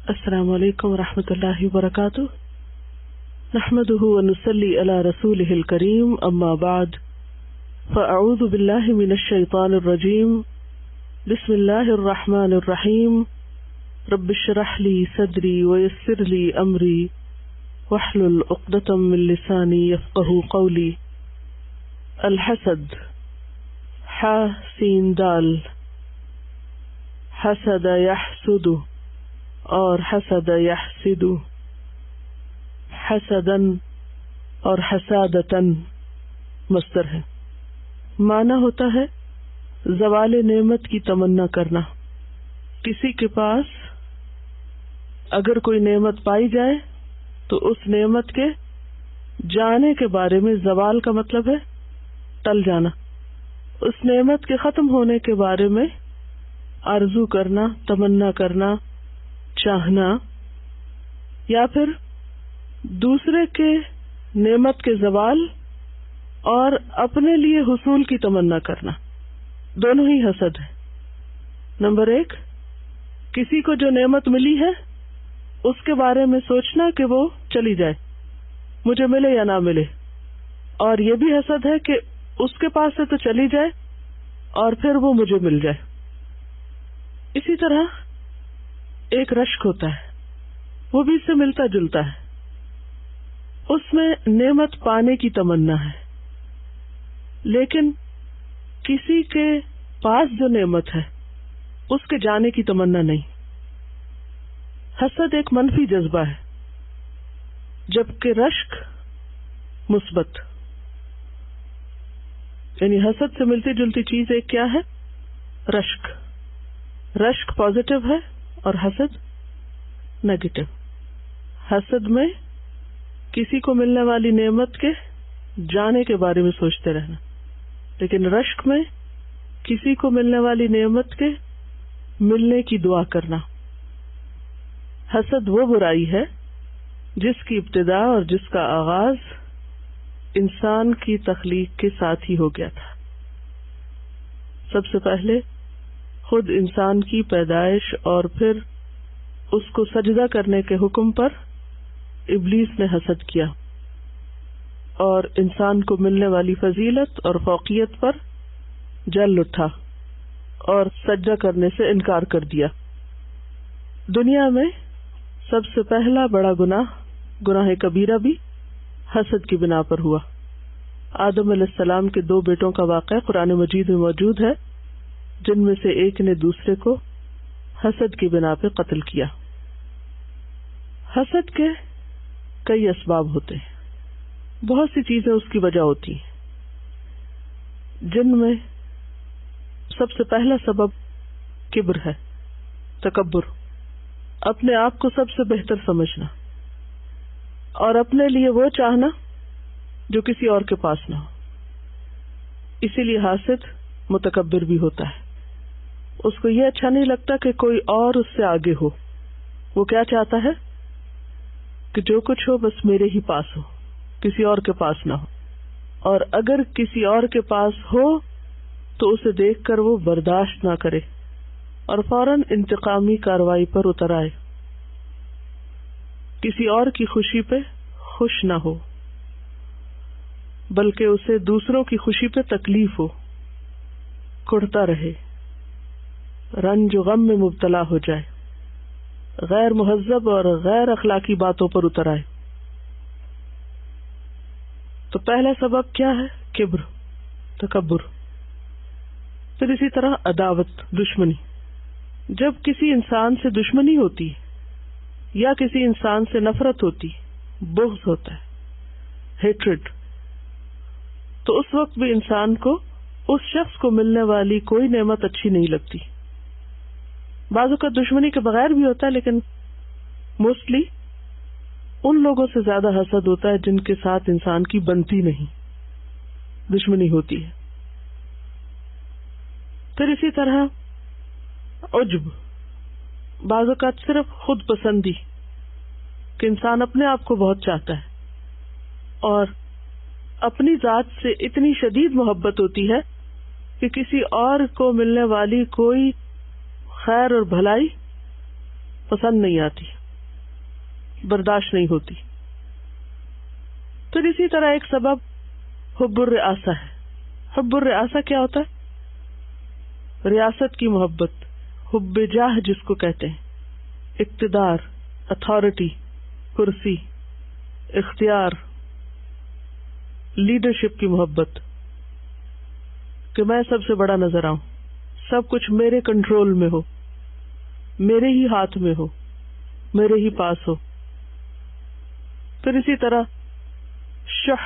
السلام علیکم ورحمۃ اللہ وبرکاتہ. نحمده ونصلي على رسوله الكريم اما بعد فاعوذ باللہ من الشیطان الرجیم. بسم اللہ الرحمن الرحیم. رب اشرح لي صدری ويسر لي امری واحلل عقدۃ من لسانی یفقهوا قولی. الحسد ح سین دال. حسد یحسد اور حسد یحسد، حسدن اور حسادتن مصدر ہے. معنی ہوتا ہے زوال نعمت کی تمنا کرنا. کسی کے پاس اگر کوئی نعمت پائی جائے تو اس نعمت کے جانے کے بارے میں، زوال کا مطلب ہے ٹل جانا، اس نعمت کے ختم ہونے کے بارے میں آرزو کرنا، تمنا کرنا، چاہنا، یا پھر دوسرے کے نعمت کے زوال اور اپنے لیے حصول کی تمنا کرنا. دونوں ہی حسد ہے. نمبر 1، کسی کو جو نعمت ملی ہے اس کے بارے میں سوچنا کہ وہ چلی جائے، مجھے ملے یا نہ ملے، اور یہ بھی حسد ہے کہ اس کے پاس سے تو چلی جائے اور پھر وہ مجھے مل جائے. اسی طرح ایک رشک ہوتا ہے، وہ بھی اس سے ملتا جلتا ہے. اس میں نعمت پانے کی تمنا ہے، لیکن کسی کے پاس جو نعمت ہے اس کے جانے کی تمنا نہیں. حسد ایک منفی جذبہ ہے، جبکہ رشک مثبت. یعنی حسد سے ملتی جلتی چیز ایک کیا ہے؟ رشک. رشک پازیٹو ہے اور حسد نیگیٹو. حسد میں کسی کو ملنے والی نعمت کے جانے کے بارے میں سوچتے رہنا، لیکن رشک میں کسی کو ملنے والی نعمت کے ملنے کی دعا کرنا. حسد وہ برائی ہے جس کی ابتدا اور جس کا آغاز انسان کی تخلیق کے ساتھ ہی ہو گیا تھا. سب سے پہلے خود انسان کی پیدائش اور پھر اس کو سجدہ کرنے کے حکم پر ابلیس نے حسد کیا اور انسان کو ملنے والی فضیلت اور فوقیت پر جل اٹھا اور سجدہ کرنے سے انکار کر دیا. دنیا میں سب سے پہلا بڑا گناہ کبیرہ بھی حسد کی بنا پر ہوا. آدم علیہ السلام کے 2 بیٹوں کا واقعہ قرآن مجید میں موجود ہے، جن میں سے ایک نے دوسرے کو حسد کی بنا پہ قتل کیا. حسد کے کئی اسباب ہوتے ہیں، بہت سی چیزیں اس کی وجہ ہوتی ہیں، جن میں سب سے پہلا سبب کبر ہے، تکبر. اپنے آپ کو سب سے بہتر سمجھنا اور اپنے لیے وہ چاہنا جو کسی اور کے پاس نہ ہو. اسی لیے حاسد متکبر بھی ہوتا ہے. اس کو یہ اچھا نہیں لگتا کہ کوئی اور اس سے آگے ہو. وہ کیا چاہتا ہے کہ جو کچھ ہو بس میرے ہی پاس ہو، کسی اور کے پاس نہ ہو. اور اگر کسی اور کے پاس ہو تو اسے دیکھ کر وہ برداشت نہ کرے اور فوراً انتقامی کارروائی پر اتر آئے. کسی اور کی خوشی پہ خوش نہ ہو، بلکہ اسے دوسروں کی خوشی پہ تکلیف ہو، کڑتا رہے، رنج و غم میں مبتلا ہو جائے، غیر مہذب اور غیر اخلاقی باتوں پر اتر آئے. تو پہلا سبب کیا ہے؟ کبر، تکبر. پھر اسی طرح عداوت، دشمنی. جب کسی انسان سے دشمنی ہوتی یا کسی انسان سے نفرت ہوتی، بغض ہوتا ہے، ہیٹرڈ، تو اس وقت بھی انسان کو اس شخص کو ملنے والی کوئی نعمت اچھی نہیں لگتی. بعض اوقات دشمنی کے بغیر بھی ہوتا ہے، لیکن موسٹلی ان لوگوں سے زیادہ حسد ہوتا ہے جن کے ساتھ انسان کی بنتی نہیں، دشمنی ہوتی ہے. پھر اسی طرح عجب، بعض اوقات صرف خود پسندی، کہ انسان اپنے آپ کو بہت چاہتا ہے اور اپنی ذات سے اتنی شدید محبت ہوتی ہے کہ کسی اور کو ملنے والی کوئی خیر اور بھلائی پسند نہیں آتی. برداشت نہیں ہوتی. پھر اسی طرح ایک سبب حب الرئاسہ ہے. حب الرئاسہ کیا ہوتا ہے؟ ریاست کی محبت، حب جاہ جس کو کہتے ہیں، اقتدار، اتھارٹی، کرسی، اختیار، لیڈرشپ کی محبت، کہ میں سب سے بڑا نظر آؤں، سب کچھ میرے کنٹرول میں ہو، میرے ہی ہاتھ میں ہو، میرے ہی پاس ہو. پھر اسی طرح شح،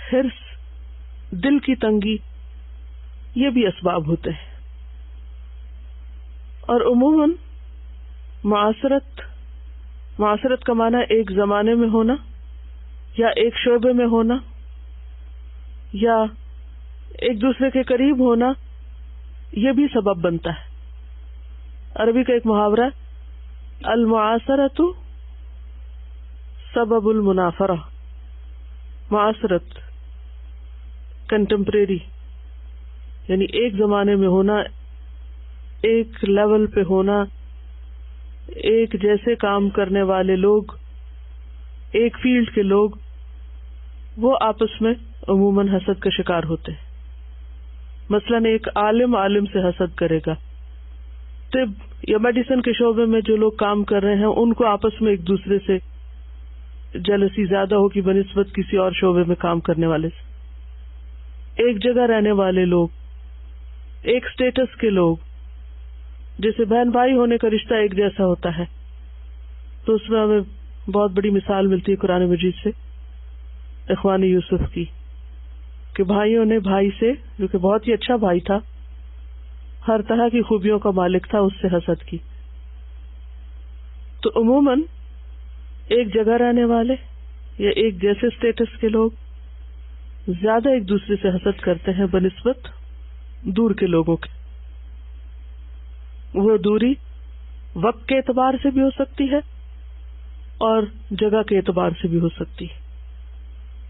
حرص، دل کی تنگی، یہ بھی اسباب ہوتے ہیں. اور عموماً معاصرت کا معنی ایک زمانے میں ہونا یا ایک شعبے میں ہونا یا ایک دوسرے کے قریب ہونا، یہ بھی سبب بنتا ہے. عربی کا ایک محاورہ ہے، المعاصرۃ سبب المنافرہ. معاصرت، کنٹمپریری، یعنی ایک زمانے میں ہونا، ایک لیول پہ ہونا، ایک جیسے کام کرنے والے لوگ، ایک فیلڈ کے لوگ، وہ آپس میں عموماً حسد کا شکار ہوتے ہیں. مثلاً ایک عالم سے حسد کرے گا. طب یا میڈیسن کے شعبے میں جو لوگ کام کر رہے ہیں ان کو آپس میں ایک دوسرے سے جلسی زیادہ ہوگی بنسبت کسی اور شعبے میں کام کرنے والے سے. ایک جگہ رہنے والے لوگ، ایک سٹیٹس کے لوگ، جیسے بہن بھائی ہونے کا رشتہ ایک جیسا ہوتا ہے، تو اس میں ہمیں بہت بڑی مثال ملتی ہے قرآن مجید سے، اخوان یوسف کی، کہ بھائیوں نے بھائی سے، جو کہ بہت ہی اچھا بھائی تھا، ہر طرح کی خوبیوں کا مالک تھا، اس سے حسد کی. تو عموماً ایک جگہ رہنے والے یا ایک جیسے سٹیٹس کے لوگ زیادہ ایک دوسرے سے حسد کرتے ہیں بنسبت دور کے لوگوں کے. وہ دوری وقت کے اعتبار سے بھی ہو سکتی ہے اور جگہ کے اعتبار سے بھی ہو سکتی ہے.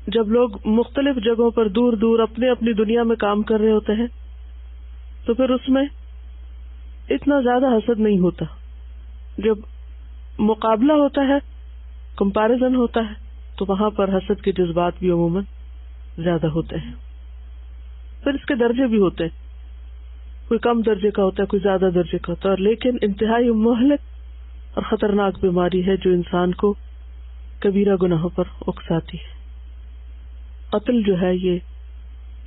جب لوگ مختلف جگہوں پر دور دور اپنے اپنی دنیا میں کام کر رہے ہوتے ہیں تو پھر اس میں اتنا زیادہ حسد نہیں ہوتا. جب مقابلہ ہوتا ہے، کمپیریزن ہوتا ہے، تو وہاں پر حسد کے جذبات بھی عموماً زیادہ ہوتے ہیں. پھر اس کے درجے بھی ہوتے ہیں، کوئی کم درجے کا ہوتا ہے، کوئی زیادہ درجے کا ہوتا ہے، لیکن انتہائی مہلک اور خطرناک بیماری ہے جو انسان کو کبیرہ گناہوں پر اکساتی ہے. قتل جو ہے یہ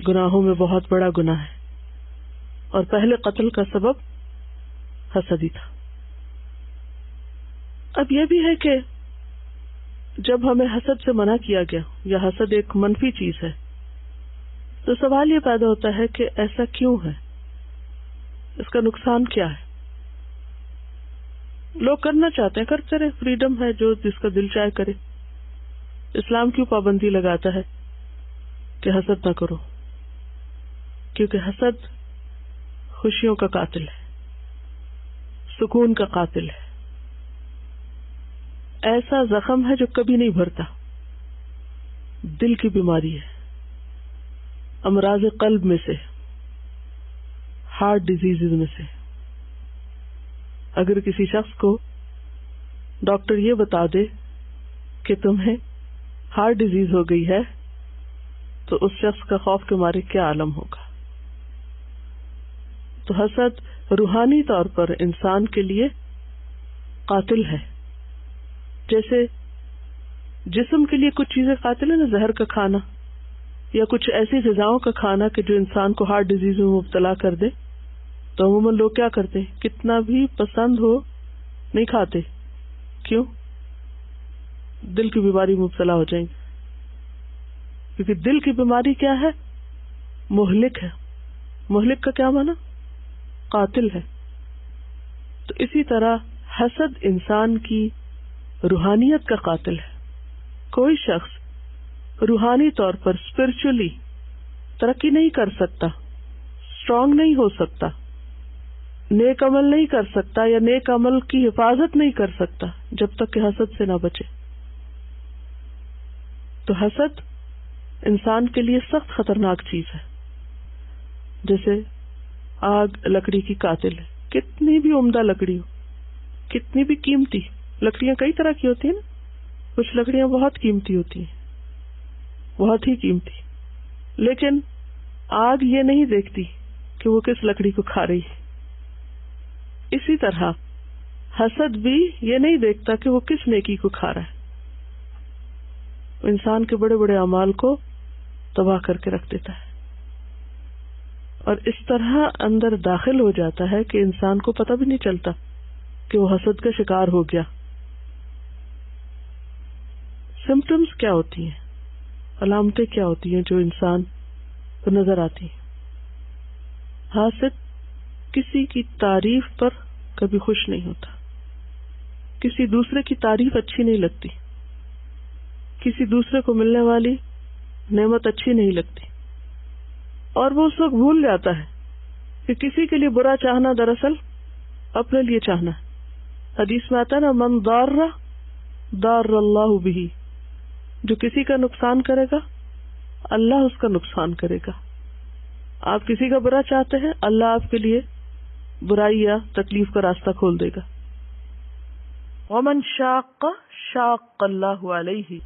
گناہوں میں بہت بڑا گناہ ہے، اور پہلے قتل کا سبب حسد ہی تھا. اب یہ بھی ہے کہ جب ہمیں حسد سے منع کیا گیا یا حسد ایک منفی چیز ہے تو سوال یہ پیدا ہوتا ہے کہ ایسا کیوں ہے، اس کا نقصان کیا ہے. لوگ کرنا چاہتے ہیں، کرتے رہے، فریڈم ہے، جو جس کا دل چاہے کرے. اسلام کیوں پابندی لگاتا ہے کہ حسد نہ کرو؟ کیونکہ حسد خوشیوں کا قاتل ہے، سکون کا قاتل ہے، ایسا زخم ہے جو کبھی نہیں بھرتا، دل کی بیماری ہے، امراض قلب میں سے، ہارٹ ڈیزیز میں سے. اگر کسی شخص کو ڈاکٹر یہ بتا دے کہ تمہیں ہارٹ ڈیزیز ہو گئی ہے تو اس شخص کا خوف کے مارے کیا عالم ہوگا. تو حسد روحانی طور پر انسان کے لیے قاتل ہے. جیسے جسم کے لیے کچھ چیزیں قاتل ہیں نا، زہر کا کھانا یا کچھ ایسی غذاؤں کا کھانا کہ جو انسان کو ہارٹ ڈیزیز میں مبتلا کر دے، تو عموماً لوگ کیا کرتے ہیں، کتنا بھی پسند ہو نہیں کھاتے. کیوں؟ دل کی بیماری میں مبتلا ہو جائیں گے. کیونکہ دل کی بیماری کیا ہے؟ مہلک ہے. مہلک کا کیا معنی؟ قاتل ہے. تو اسی طرح حسد انسان کی روحانیت کا قاتل ہے. کوئی شخص روحانی طور پر اسپرچولی ترقی نہیں کر سکتا، اسٹرانگ نہیں ہو سکتا، نیک عمل نہیں کر سکتا یا نیک عمل کی حفاظت نہیں کر سکتا جب تک کہ حسد سے نہ بچے. تو حسد انسان کے لیے سخت خطرناک چیز ہے. جیسے آگ لکڑی کی قاتل ہے، کتنی بھی عمدہ لکڑی ہو، کتنی بھی قیمتی، لکڑیاں کئی طرح کی ہوتی ہیں نا. کچھ لکڑیاں بہت قیمتی ہوتی ہیں, بہت ہی قیمتی, لیکن آگ یہ نہیں دیکھتی کہ وہ کس لکڑی کو کھا رہی ہے. اسی طرح حسد بھی یہ نہیں دیکھتا کہ وہ کس نیکی کو کھا رہا ہے. انسان کے بڑے بڑے اعمال کو تباہ کر کے رکھ دیتا ہے, اور اس طرح اندر داخل ہو جاتا ہے کہ انسان کو پتہ بھی نہیں چلتا کہ وہ حسد کا شکار ہو گیا. سمپٹمز کیا ہوتی ہیں, علامتیں کیا ہوتی ہیں جو انسان کو نظر آتی ہیں؟ حاسد کسی کی تعریف پر کبھی خوش نہیں ہوتا, کسی دوسرے کی تعریف اچھی نہیں لگتی, کسی دوسرے کو ملنے والی نعمت اچھی نہیں لگتی, اور وہ اس وقت بھول جاتا ہے کہ کسی کے لیے برا چاہنا دراصل اپنے لیے چاہنا ہے. حدیث میں آتا ہے نا, من ضار اللہ بہ, جو کسی کا نقصان کرے گا اللہ اس کا نقصان کرے گا. آپ کسی کا برا چاہتے ہیں, اللہ آپ کے لیے برائی یا تکلیف کا راستہ کھول دے گا. ومن شاق اللہ علیہ,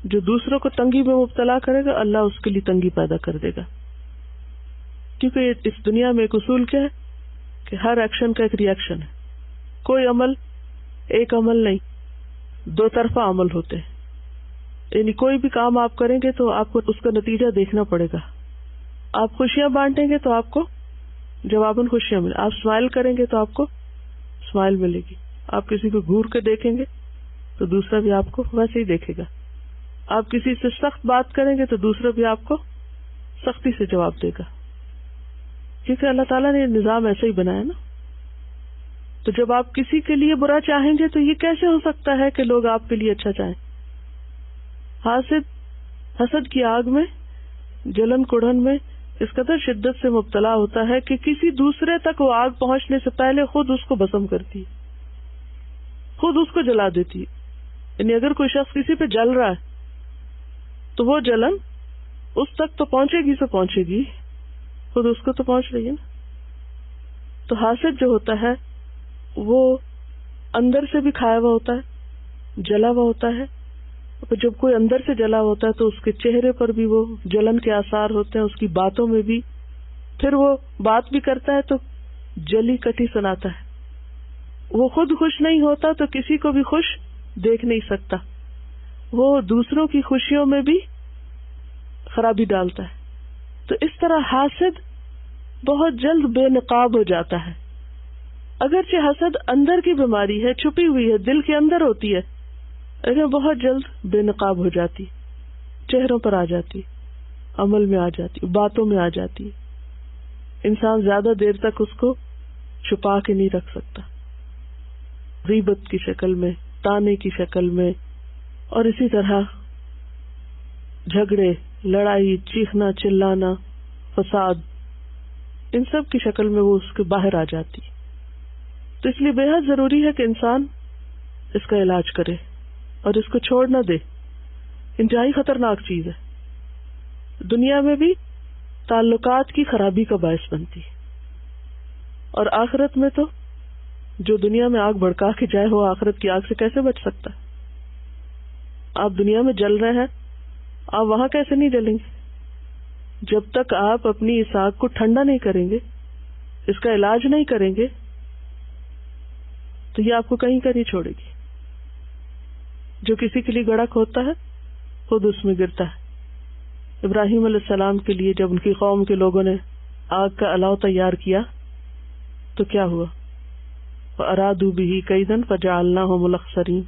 جو دوسروں کو تنگی میں مبتلا کرے گا اللہ اس کے لیے تنگی پیدا کر دے گا. کیونکہ اس دنیا میں ایک اصول کیا ہے کہ ہر ایکشن کا ایک ری ایکشن ہے. کوئی عمل ایک عمل نہیں, دو طرفہ عمل ہوتے ہیں. یعنی کوئی بھی کام آپ کریں گے تو آپ کو اس کا نتیجہ دیکھنا پڑے گا. آپ خوشیاں بانٹیں گے تو آپ کو جواباً خوشیاں ملیں, آپ اسمائل کریں گے تو آپ کو اسمائل ملے گی. آپ کسی کو گھور کے دیکھیں گے تو دوسرا بھی آپ کو ویسے ہی دیکھے گا. آپ کسی سے سخت بات کریں گے تو دوسرا بھی آپ کو سختی سے جواب دے گا, کیونکہ اللہ تعالیٰ نے یہ نظام ایسے ہی بنایا نا. تو جب آپ کسی کے لیے برا چاہیں گے تو یہ کیسے ہو سکتا ہے کہ لوگ آپ کے لیے اچھا چاہیں؟ حسد کی آگ میں, جلن کڑھن میں اس قدر شدت سے مبتلا ہوتا ہے کہ کسی دوسرے تک وہ آگ پہنچنے سے پہلے خود اس کو بھسم کرتی ہے, خود اس کو جلا دیتی ہے. یعنی اگر کوئی شخص کسی پہ جل رہا ہے تو وہ جلن اس تک تو پہنچے گی تو پہنچے گی, خود اس کو تو پہنچ رہی ہے نا. تو حاسد جو ہوتا ہے وہ اندر سے بھی کھایا ہوا ہوتا ہے, جلا ہوا ہوتا ہے. جب کوئی اندر سے جلا ہوتا ہے تو اس کے چہرے پر بھی وہ جلن کے آثار ہوتے ہیں, اس کی باتوں میں بھی. پھر وہ بات بھی کرتا ہے تو جلی کٹی سناتا ہے. وہ خود خوش نہیں ہوتا تو کسی کو بھی خوش دیکھ نہیں سکتا. وہ دوسروں کی خوشیوں میں بھی خرابی ڈالتا ہے. تو اس طرح حاسد بہت جلد بے نقاب ہو جاتا ہے. اگرچہ حسد اندر کی بیماری ہے, چھپی ہوئی ہے, دل کے اندر ہوتی ہے, لیکن بہت جلد بے نقاب ہو جاتی, چہروں پر آ جاتی, عمل میں آ جاتی, باتوں میں آ جاتی. انسان زیادہ دیر تک اس کو چھپا کے نہیں رکھ سکتا, غیبت کی شکل میں, تانے کی شکل میں, اور اسی طرح جھگڑے, لڑائی, چیخنا, چلانا, فساد, ان سب کی شکل میں وہ اس کے باہر آ جاتی. تو اس لیے بے حد ضروری ہے کہ انسان اس کا علاج کرے اور اس کو چھوڑ نہ دے. انتہائی خطرناک چیز ہے, دنیا میں بھی تعلقات کی خرابی کا باعث بنتی ہے, اور آخرت میں تو جو دنیا میں آگ بھڑکا کے جائے وہ آخرت کی آگ سے کیسے بچ سکتا ہے؟ آپ دنیا میں جل رہے ہیں, آپ وہاں کیسے نہیں جلیں گے؟ جب تک آپ اپنی اس آگ کو ٹھنڈا نہیں کریں گے, اس کا علاج نہیں کریں گے, تو یہ آپ کو کہیں کا نہیں چھوڑے گی. جو کسی کے لیے گڑھا کھودتا ہے خود اس میں گرتا ہے. ابراہیم علیہ السلام کے لیے جب ان کی قوم کے لوگوں نے آگ کا الاؤ تیار کیا تو کیا ہوا؟ وَأَرَادُوا بِهِ كَيْدًا فَجَعَلْنَاهُمُ الْأَخْسَرِينَ.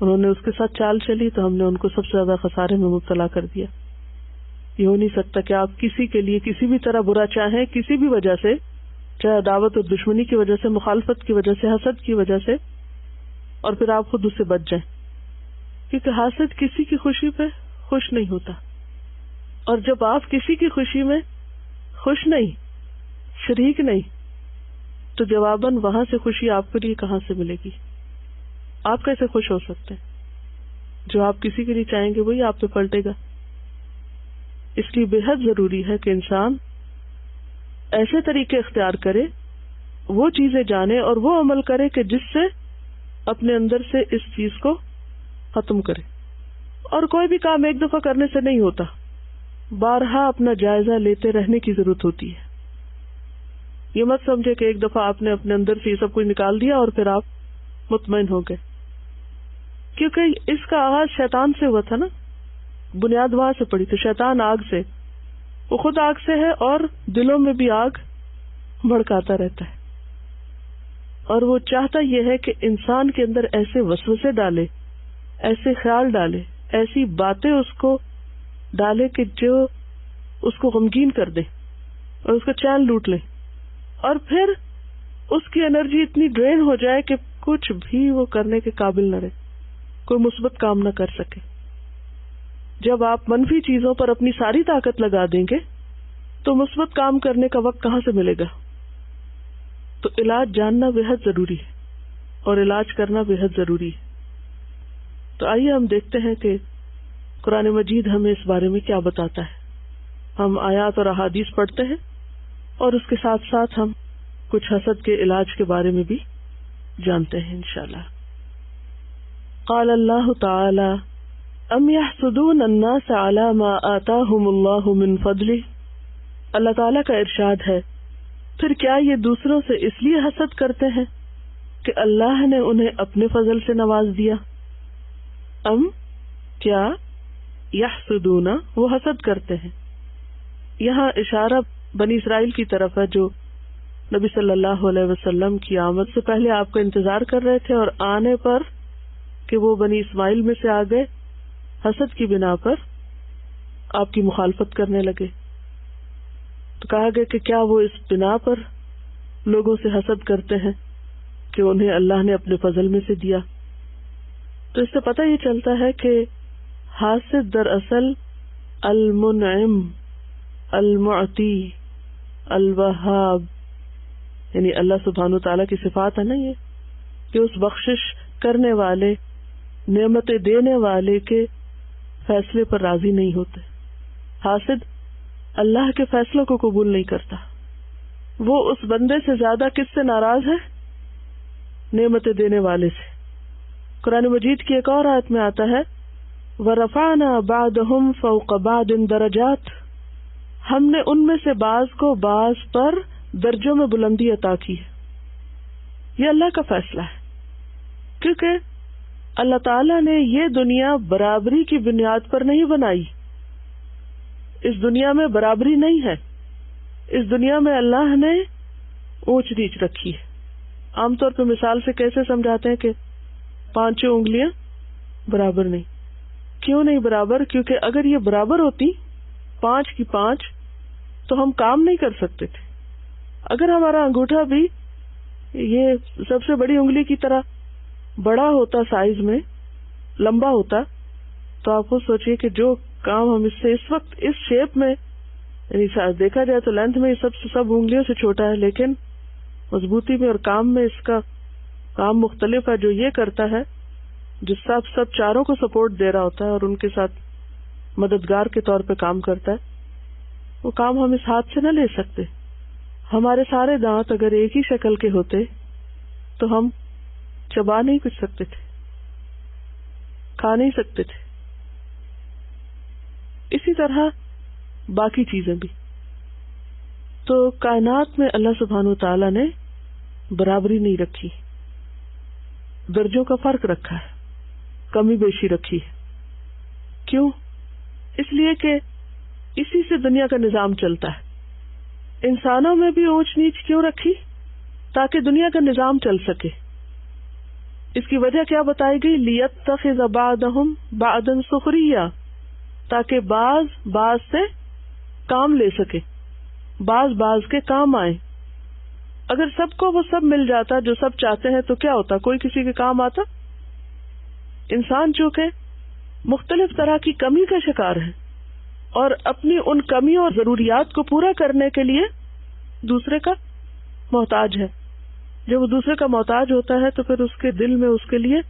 انہوں نے اس کے ساتھ چال چلی تو ہم نے ان کو سب سے زیادہ خسارے میں مبتلا کر دیا. یہ ہو نہیں سکتا کہ آپ کسی کے لیے کسی بھی طرح برا چاہیں, کسی بھی وجہ سے, چاہے عداوت اور دشمنی کی وجہ سے, مخالفت کی وجہ سے, حسد کی وجہ سے, اور پھر آپ خود اس سے بچ جائیں. کیونکہ حاسد کسی کی خوشی پہ خوش نہیں ہوتا, اور جب آپ کسی کی خوشی میں خوش نہیں, شریک نہیں, تو جواباً وہاں سے خوشی آپ کے لیے کہاں سے ملے گی؟ آپ کیسے خوش ہو سکتے ہیں؟ جو آپ کسی کے لیے چاہیں گے وہی آپ پہ پلٹے گا. اس لیے بے حد ضروری ہے کہ انسان ایسے طریقے اختیار کرے, وہ چیزیں جانے اور وہ عمل کرے کہ جس سے اپنے اندر سے اس چیز کو ختم کرے. اور کوئی بھی کام ایک دفعہ کرنے سے نہیں ہوتا، بارہا اپنا جائزہ لیتے رہنے کی ضرورت ہوتی ہے. یہ مت سمجھے کہ ایک دفعہ آپ نے اپنے اندر سے یہ سب کچھ نکال دیا اور پھر آپ مطمئن ہو گئے، کیونکہ اس کا آغاز شیطان سے ہوا تھا نا، بنیاد وہاں سے پڑی. تو شیطان آگ سے، وہ خود آگ سے ہے اور دلوں میں بھی آگ بھڑکاتا رہتا ہے. اور وہ چاہتا یہ ہے کہ انسان کے اندر ایسے وسوسے ڈالے، ایسے خیال ڈالے، ایسی باتیں اس کو ڈالے کہ جو اس کو غمگین کر دے اور اس کا چین لوٹ لے، اور پھر اس کی انرجی اتنی ڈرین ہو جائے کہ کچھ بھی وہ کرنے کے قابل نہ رہے، کوئی مثبت کام نہ کر سکے. جب آپ منفی چیزوں پر اپنی ساری طاقت لگا دیں گے تو مثبت کام کرنے کا وقت کہاں سے ملے گا؟ تو علاج جاننا بےحد ضروری ہے اور علاج کرنا بےحد ضروری ہے. تو آئیے ہم دیکھتے ہیں کہ قرآن مجید ہمیں اس بارے میں کیا بتاتا ہے. ہم آیات اور احادیث پڑھتے ہیں اور اس کے ساتھ ساتھ ہم کچھ حسد کے علاج کے بارے میں بھی جانتے ہیں انشاءاللہ. قال اللہ تعالی ام يحسدون الناس على ما آتاهم الله من فضله. اللہ تعالیٰ کا ارشاد ہے، پھر کیا یہ دوسروں سے اس لیے حسد کرتے ہیں کہ اللہ نے انہیں اپنے فضل سے نواز دیا. ام کیا، یحسدون وہ حسد کرتے ہیں. یہاں اشارہ بنی اسرائیل کی طرف ہے جو نبی صلی اللہ علیہ وسلم کی آمد سے پہلے آپ کا انتظار کر رہے تھے، اور آنے پر کہ وہ بنی اسماعیل میں سے آ گئے، حسد کی بنا پر آپ کی مخالفت کرنے لگے. تو کہا گیا کہ کیا وہ اس بنا پر لوگوں سے حسد کرتے ہیں کہ انہیں اللہ نے اپنے فضل میں سے دیا. تو اس سے پتہ یہ چلتا ہے کہ حاسد دراصل المنعم، المعطی، الوہاب، یعنی اللہ سبحانہ وتعالیٰ کی صفات ہے نا یہ، کہ اس بخشش کرنے والے، نعمتیں دینے والے کے فیصلے پر راضی نہیں ہوتے. حاسد اللہ کے فیصلوں کو قبول نہیں کرتا. وہ اس بندے سے زیادہ کس سے ناراض ہے؟ نعمتیں دینے والے سے. قرآن مجید کی ایک اور آیت میں آتا ہے وَرَفَعْنَا بَعْضَهُمْ فَوْقَ بَعْضٍ دَرَجَاتٍ، ہم نے ان میں سے بعض کو بعض پر درجوں میں بلندی عطا کی ہے. یہ اللہ کا فیصلہ ہے، کیونکہ اللہ تعالیٰ نے یہ دنیا برابری کی بنیاد پر نہیں بنائی. اس دنیا میں برابری نہیں ہے. اس دنیا میں اللہ نے اونچ نیچ رکھی ہے. عام طور پہ مثال سے کیسے سمجھاتے ہیں کہ 5 انگلیاں برابر نہیں. کیوں نہیں برابر؟ کیونکہ اگر یہ برابر ہوتی 5 کی 5 تو ہم کام نہیں کر سکتے تھے. اگر ہمارا انگوٹھا بھی یہ سب سے بڑی انگلی کی طرح بڑا ہوتا، سائز میں لمبا ہوتا، تو آپ کو سوچئے کہ جو کام ہم اس سے اس وقت اس شیپ میں، یعنی دیکھا جائے تو لینتھ میں سب انگلیوں سے چھوٹا ہے، لیکن مضبوطی میں اور کام میں اس کا کام مختلف ہے. جو یہ کرتا ہے، جو سب چاروں کو سپورٹ دے رہا ہوتا ہے اور ان کے ساتھ مددگار کے طور پہ کام کرتا ہے، وہ کام ہم اس ہاتھ سے نہ لے سکتے. ہمارے سارے دانت اگر ایک ہی شکل کے ہوتے تو ہم چبا نہیں کچھ سکتے تھے، کھا نہیں سکتے تھے. اسی طرح باقی چیزیں بھی. تو کائنات میں اللہ سبحانہ وتعالی نے برابری نہیں رکھی، درجوں کا فرق رکھا ہے، کمی بیشی رکھی ہے. کیوں؟ اس لیے کہ اسی سے دنیا کا نظام چلتا ہے. انسانوں میں بھی اونچ نیچ کیوں رکھی؟ تاکہ دنیا کا نظام چل سکے. اس کی وجہ کیا بتائی گئی؟ لیتخذ بعضهم بعضا سخریا، تاکہ بعض سے کام لے سکے، بعض کے کام آئے. اگر سب کو وہ سب مل جاتا جو سب چاہتے ہیں تو کیا ہوتا؟ کوئی کسی کے کام آتا؟ انسان چونکہ مختلف طرح کی کمی کا شکار ہے اور اپنی ان کمیوں اور ضروریات کو پورا کرنے کے لیے دوسرے کا محتاج ہے. جب وہ دوسرے کا محتاج ہوتا ہے تو پھر اس کے دل میں اس کے لیے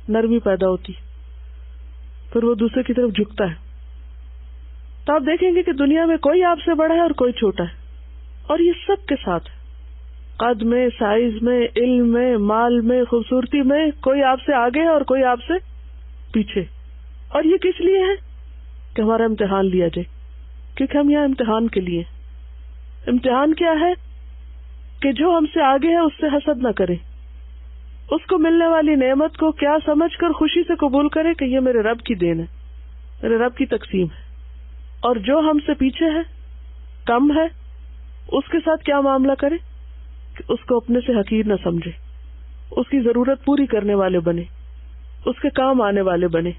نرمی پیدا ہوتی، پھر وہ دوسرے کی طرف جھکتا ہے. تو آپ دیکھیں گے کہ دنیا میں کوئی آپ سے بڑا ہے اور کوئی چھوٹا ہے، اور یہ سب کے ساتھ ہے. قد میں، سائز میں، علم میں، مال میں، خوبصورتی میں، کوئی آپ سے آگے ہے اور کوئی آپ سے پیچھے. اور یہ کس لیے ہے؟ کہ ہمارا امتحان لیا جائے، کیونکہ ہم یہاں امتحان کے لیے. امتحان کیا ہے؟ کہ جو ہم سے آگے ہے اس سے حسد نہ کرے، اس کو ملنے والی نعمت کو کیا سمجھ کر خوشی سے قبول کرے کہ یہ میرے رب کی دین ہے، میرے رب کی تقسیم ہے. اور جو ہم سے پیچھے ہے، کم ہے، اس کے ساتھ کیا معاملہ کرے کہ اس کو اپنے سے حقیر نہ سمجھے، اس کی ضرورت پوری کرنے والے بنے، اس کے کام آنے والے بنے.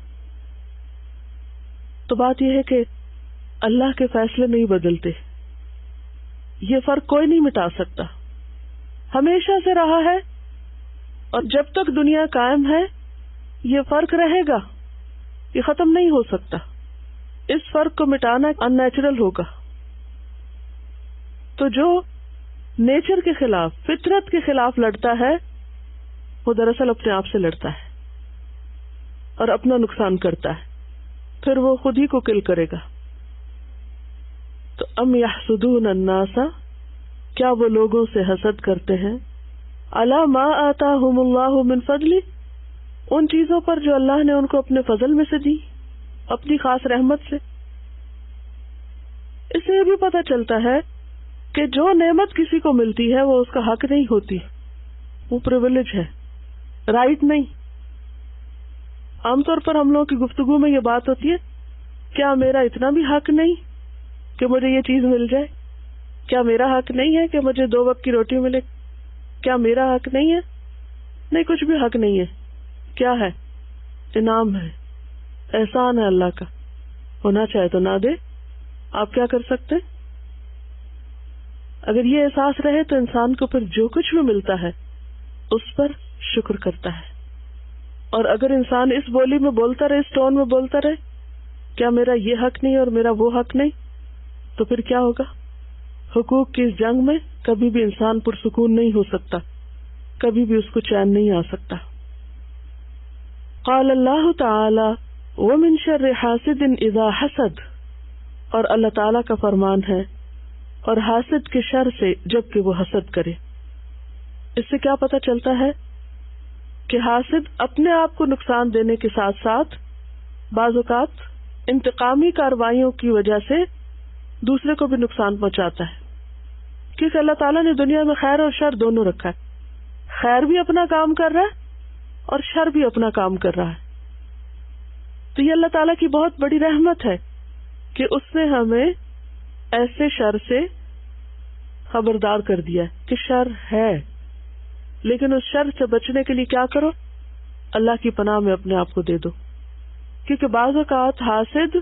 تو بات یہ ہے کہ اللہ کے فیصلے نہیں بدلتے، یہ فرق کوئی نہیں مٹا سکتا، ہمیشہ سے رہا ہے اور جب تک دنیا قائم ہے یہ فرق رہے گا، یہ ختم نہیں ہو سکتا. اس فرق کو مٹانا ان نیچرل ہوگا. تو جو نیچر کے خلاف، فطرت کے خلاف لڑتا ہے وہ دراصل اپنے آپ سے لڑتا ہے اور اپنا نقصان کرتا ہے، پھر وہ خود ہی کو کل کرے گا. تو ام یحسدون الناس، کیا وہ لوگوں سے حسد کرتے ہیں، علی ما آتاہم اللہ من فضل، ان چیزوں پر جو اللہ نے ان کو اپنے فضل میں سے دی، اپنی خاص رحمت سے. اس سے یہ بھی پتہ چلتا ہے کہ جو نعمت کسی کو ملتی ہے وہ اس کا حق نہیں ہوتی، وہ پریویلیج ہے، رائٹ نہیں. عام طور پر ہم لوگوں کی گفتگو میں یہ بات ہوتی ہے، کیا میرا اتنا بھی حق نہیں کہ مجھے یہ چیز مل جائے؟ کیا میرا حق نہیں ہے کہ مجھے 2 وقت کی روٹی ملے؟ کیا میرا حق نہیں ہے؟ نہیں، کچھ بھی حق نہیں ہے. کیا ہے؟ انعام ہے، احسان ہے اللہ کا. ہونا چاہے تو نہ دے، آپ کیا کر سکتے؟ اگر یہ احساس رہے تو انسان کو پھر جو کچھ بھی ملتا ہے اس پر شکر کرتا ہے. اور اگر انسان اس بولی میں بولتا رہے، اس ٹون میں بولتا رہے، کیا میرا یہ حق نہیں اور میرا وہ حق نہیں، تو پھر کیا ہوگا؟ حقوق کی اس جنگ میں کبھی بھی انسان پرسکون نہیں ہو سکتا، کبھی بھی اس کو چین نہیں آ سکتا. قال اللہ تعالی ومن شر حاسد اذا حسد، اور اللہ تعالیٰ کا فرمان ہے اور حاسد کے شر سے جب کہ وہ حسد کرے. اس سے کیا پتہ چلتا ہے کہ حاسد اپنے آپ کو نقصان دینے کے ساتھ ساتھ بعض اوقات انتقامی کارروائیوں کی وجہ سے دوسرے کو بھی نقصان پہنچاتا ہے. کیونکہ اللہ تعالیٰ نے دنیا میں خیر اور شر دونوں رکھا ہے، خیر بھی اپنا کام کر رہا ہے اور شر بھی اپنا کام کر رہا ہے. تو یہ اللہ تعالیٰ کی بہت بڑی رحمت ہے کہ اس نے ہمیں ایسے شر سے خبردار کر دیا کہ شر ہے، لیکن اس شر سے بچنے کے لیے کیا کرو؟ اللہ کی پناہ میں اپنے آپ کو دے دو. کیونکہ بعض اوقات حاسد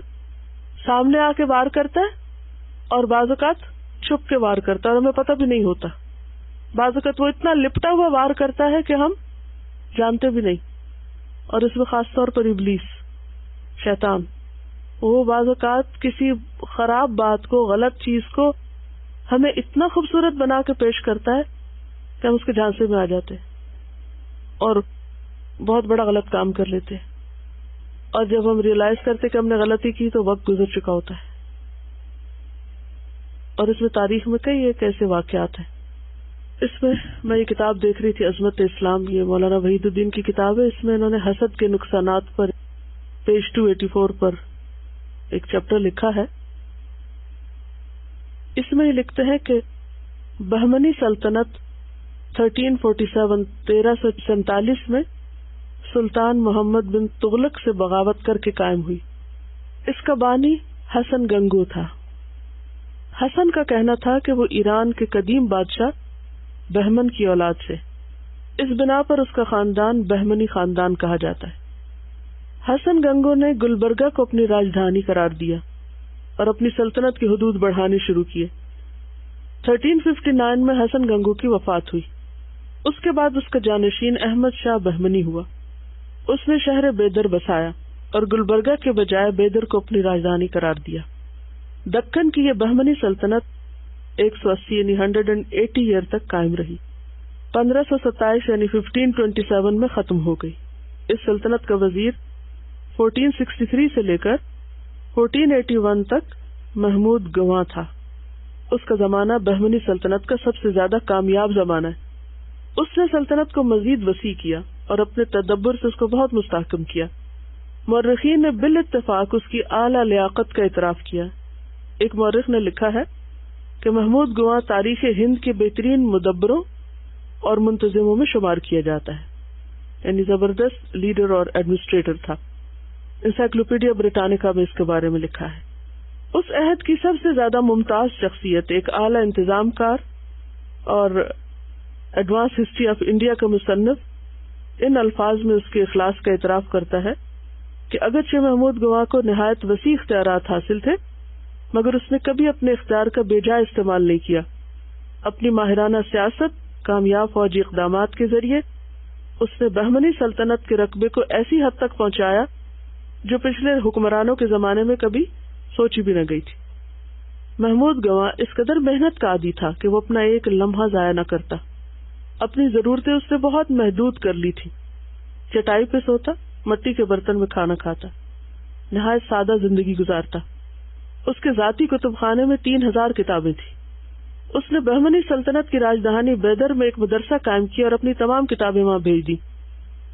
سامنے آ کے وار کرتا ہے اور بعض اوقات چھپ کے وار کرتا ہے اور ہمیں پتہ بھی نہیں ہوتا. بعض اوقات وہ اتنا لپٹا ہوا وار کرتا ہے کہ ہم جانتے بھی نہیں. اور اس میں خاص طور پر ابلیس، شیطان، وہ بعض اوقات کسی خراب بات کو، غلط چیز کو ہمیں اتنا خوبصورت بنا کے پیش کرتا ہے کہ ہم اس کے جھانسے میں آ جاتے اور بہت بڑا غلط کام کر لیتے. اور جب ہم ریئلائز کرتے کہ ہم نے غلطی کی تو وقت گزر چکا ہوتا ہے. اور اس میں تاریخ میں کئی ایک ایسے واقعات ہیں. اس میں میں یہ کتاب دیکھ رہی تھی، عظمت اسلام، یہ مولانا وحید الدین کی کتاب ہے. اس میں انہوں نے حسد کے نقصانات پر پیج 284 پر ایک چیپٹر لکھا ہے. اس میں یہ لکھتے ہیں کہ بہمنی سلطنت 1347 میں سلطان محمد بن تغلق سے بغاوت کر کے قائم ہوئی. اس کا بانی حسن گنگو تھا. حسن کا کہنا تھا کہ وہ ایران کے قدیم بادشاہ بہمن کی اولاد سے، اس بنا پر اس کا خاندان بہمنی خاندان کہا جاتا ہے. حسن گنگو نے گلبرگہ کو اپنی راجدھانی قرار دیا اور اپنی سلطنت کی حدود بڑھانے شروع کیے. 1359 میں حسن گنگو کی وفات ہوئی. اس کے بعد اس کا جانشین احمد شاہ بہمنی ہوا. اس نے شہر بیدر بسایا اور گلبرگہ کے بجائے بیدر کو اپنی راجدھانی قرار دیا. دکن کی یہ بہمنی سلطنت 180 یعنی 180 ایئر تک قائم رہی. 1527 یعنی 1527 میں ختم ہو گئی. اس سلطنت کا وزیر 1463 سے لے کر 1481 تک محمود گواں تھا. اس کا زمانہ بہمنی سلطنت کا سب سے زیادہ کامیاب زمانہ ہے. اس نے سلطنت کو مزید وسیع کیا اور اپنے تدبر سے اس کو بہت مستحکم کیا. مورخین نے بالاتفاق اس کی اعلیٰ لیاقت کا اعتراف کیا. ایک مورخ نے لکھا ہے کہ محمود گواں تاریخ ہند کے بہترین مدبروں اور منتظموں میں شمار کیا جاتا ہے، یعنی زبردست لیڈر اور ایڈمنسٹریٹر تھا. انسائکلوپیڈیا بریٹانیکا میں اس کے بارے میں لکھا ہے. اس عہد کی سب سے زیادہ ممتاز شخصیت، ایک اعلیٰ انتظام کار اور ایڈوانس ہسٹری آف انڈیا کا مصنف، ان الفاظ میں اس کے اخلاص کا اعتراف کرتا ہے کہ اگرچہ محمود گواں کو نہایت وسیع اختیارات حاصل تھے مگر اس نے کبھی اپنے اختیار کا بے جا استعمال نہیں کیا. اپنی ماہرانہ سیاست، کامیاب فوجی اقدامات کے ذریعے اس نے بہمنی سلطنت کے رقبے کو ایسی حد تک پہنچایا جو پچھلے حکمرانوں کے زمانے میں کبھی سوچی بھی نہ گئی تھی. محمود گواں اس قدر محنت کا عادی تھا کہ وہ اپنا ایک لمحہ ضائع نہ کرتا. اپنی ضرورتیں اس نے بہت محدود کر لی تھی. چٹائی پہ سوتا، مٹی کے برتن میں کھانا کھاتا، نہایت سادہ زندگی گزارتا. اس کے ذاتی کتب خانے میں 3000 کتابیں تھیں. اس نے بہمنی سلطنت کی راجدھانی بیدر میں ایک مدرسہ قائم کیا اور اپنی تمام کتابیں وہاں بھیج دی.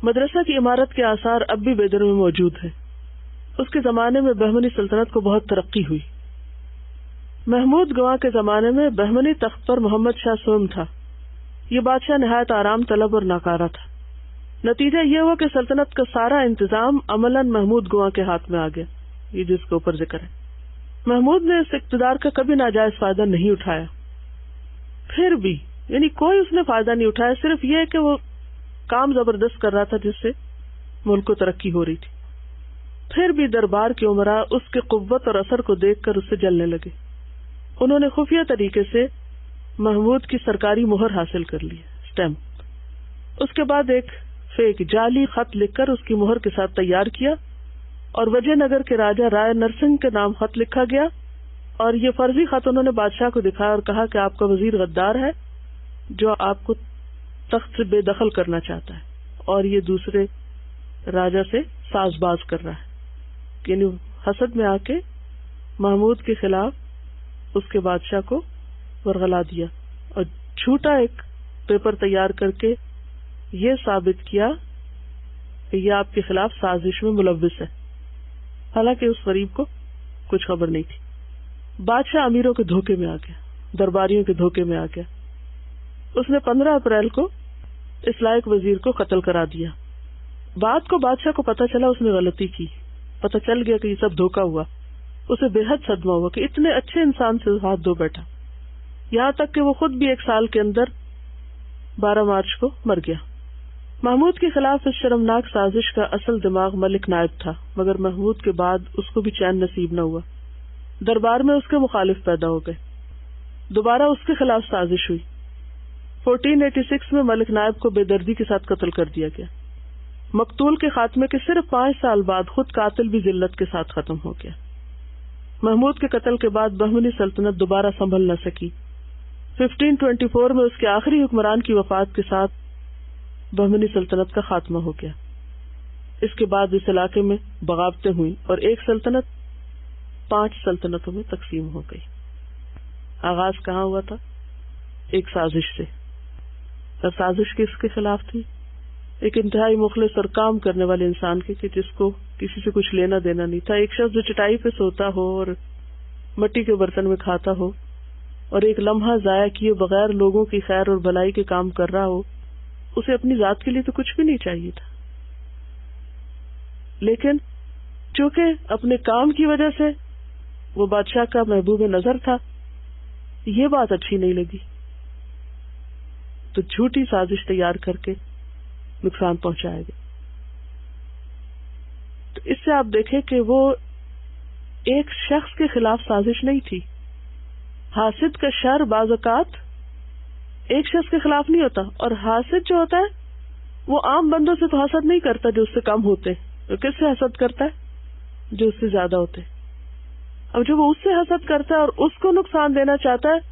مدرسہ کی عمارت کے آثار اب بھی بیدر میں موجود ہیں. اس کے زمانے میں بہمنی سلطنت کو بہت ترقی ہوئی. محمود گواں کے زمانے میں بہمنی تخت پر محمد شاہ سوم تھا. یہ بادشاہ نہایت آرام طلب اور ناکارہ تھا. نتیجہ یہ ہوا کہ سلطنت کا سارا انتظام عملاً محمود گواں کے ہاتھ میں آ گیا، یہ جس کے اوپر ذکر ہے. محمود نے اس اقتدار کا کبھی ناجائز فائدہ نہیں اٹھایا. پھر بھی یعنی کوئی اس نے فائدہ نہیں اٹھایا، صرف یہ کہ وہ کام زبردست کر رہا تھا جس سے ملک کو ترقی ہو رہی تھی. پھر بھی دربار کے عمراء اس کے قوت اور اثر کو دیکھ کر اس سے جلنے لگے. انہوں نے خفیہ طریقے سے محمود کی سرکاری مہر حاصل کر لی، اسٹیمپ. اس کے بعد ایک فیک جعلی خط لکھ کر اس کی مہر کے ساتھ تیار کیا اور وجے نگر کے راجہ رائے نرسنگ کے نام خط لکھا گیا اور یہ فرضی خط انہوں نے بادشاہ کو دکھایا اور کہا کہ آپ کا وزیر غدار ہے جو آپ کو تخت سے بے دخل کرنا چاہتا ہے اور یہ دوسرے راجہ سے ساز باز کر رہا ہے. یعنی حسد میں آ کے محمود کے خلاف اس کے بادشاہ کو ورغلا دیا اور جھوٹا ایک پیپر تیار کر کے یہ ثابت کیا کہ یہ آپ کے خلاف سازش میں ملوث ہے، حالانکہ اس غریب کو کچھ خبر نہیں تھی. بادشاہ امیروں کے دھوکے میں آ گیا، درباریوں کے دھوکے میں آ گیا. اس نے 15 اپریل کو اس لائق وزیر کو قتل کرا دیا. بات کو بادشاہ کو پتہ چلا، اس نے غلطی کی، پتہ چل گیا کہ یہ سب دھوکا ہوا. اسے بے حد صدمہ ہوا کہ اتنے اچھے انسان سے ہاتھ دھو بیٹھا. یہاں تک کہ وہ خود بھی 1 سال کے اندر 12 مارچ کو مر گیا. محمود کے خلاف اس شرمناک سازش کا اصل دماغ ملک نائب تھا، مگر محمود کے بعد اس کو بھی چین نصیب نہ ہوا. دربار میں اس کے مخالف پیدا ہو گئے، دوبارہ اس کے خلاف سازش ہوئی. 1486 میں ملک نائب کو بے دردی کے ساتھ قتل کر دیا گیا. مقتول کے خاتمے کے صرف 5 سال بعد خود قاتل بھی ذلت کے ساتھ ختم ہو گیا. محمود کے قتل کے بعد بہمنی سلطنت دوبارہ سنبھل نہ سکی. 1524 میں اس کے آخری حکمران کی وفات کے ساتھ بہمنی سلطنت کا خاتمہ ہو گیا. اس کے بعد اس علاقے میں بغاوتیں ہوئیں اور ایک سلطنت 5 سلطنتوں میں تقسیم ہو گئی. آغاز کہاں ہوا تھا؟ ایک سازش سے. اور سازش کس کے خلاف تھی؟ ایک انتہائی مخلص اور کام کرنے والے انسان کے کہ جس کو کسی سے کچھ لینا دینا نہیں تھا. ایک شخص جو چٹائی پہ سوتا ہو اور مٹی کے برتن میں کھاتا ہو اور ایک لمحہ ضائع کیے بغیر لوگوں کی خیر اور بھلائی کے کام کر رہا ہو. اسے اپنی ذات کے لیے تو کچھ بھی نہیں چاہیے تھا، لیکن چونکہ اپنے کام کی وجہ سے وہ بادشاہ کا محبوب نظر تھا، یہ بات اچھی نہیں لگی تو جھوٹی سازش تیار کر کے نقصان پہنچایا گیا. تو اس سے آپ دیکھیں کہ وہ ایک شخص کے خلاف سازش نہیں تھی. حاسد کا شر بعض اوقات ایک شخص کے خلاف نہیں ہوتا، اور حاسد جو ہوتا ہے وہ عام بندوں سے تو حسد نہیں کرتا جو اس سے کم ہوتے. وہ کس سے حسد کرتا ہے؟ جو اس سے زیادہ ہوتے. اب جب وہ اس سے حسد کرتا ہے اور اس کو نقصان دینا چاہتا ہے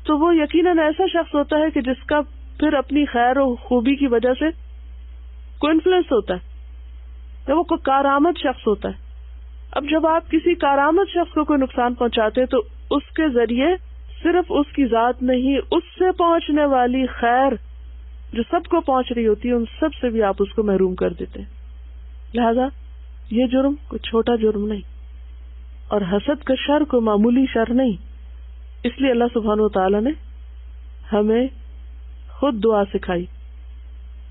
تو وہ یقیناً ایسا شخص ہوتا ہے کہ جس کا پھر اپنی خیر و خوبی کی وجہ سے کوئی انفلوئنس ہوتا ہے، جب وہ کوئی کارآمد شخص ہوتا ہے. اب جب آپ کسی کارآمد شخص کو کوئی نقصان پہنچاتے ہیں تو اس کے ذریعے صرف اس کی ذات نہیں، اس سے پہنچنے والی خیر جو سب کو پہنچ رہی ہوتی ہے ان سب سے بھی آپ اس کو محروم کر دیتے ہیں. لہذا یہ جرم کوئی چھوٹا جرم نہیں، اور حسد کا شر کوئی معمولی شر نہیں. اس لیے اللہ سبحانہ و تعالی نے ہمیں خود دعا سکھائی.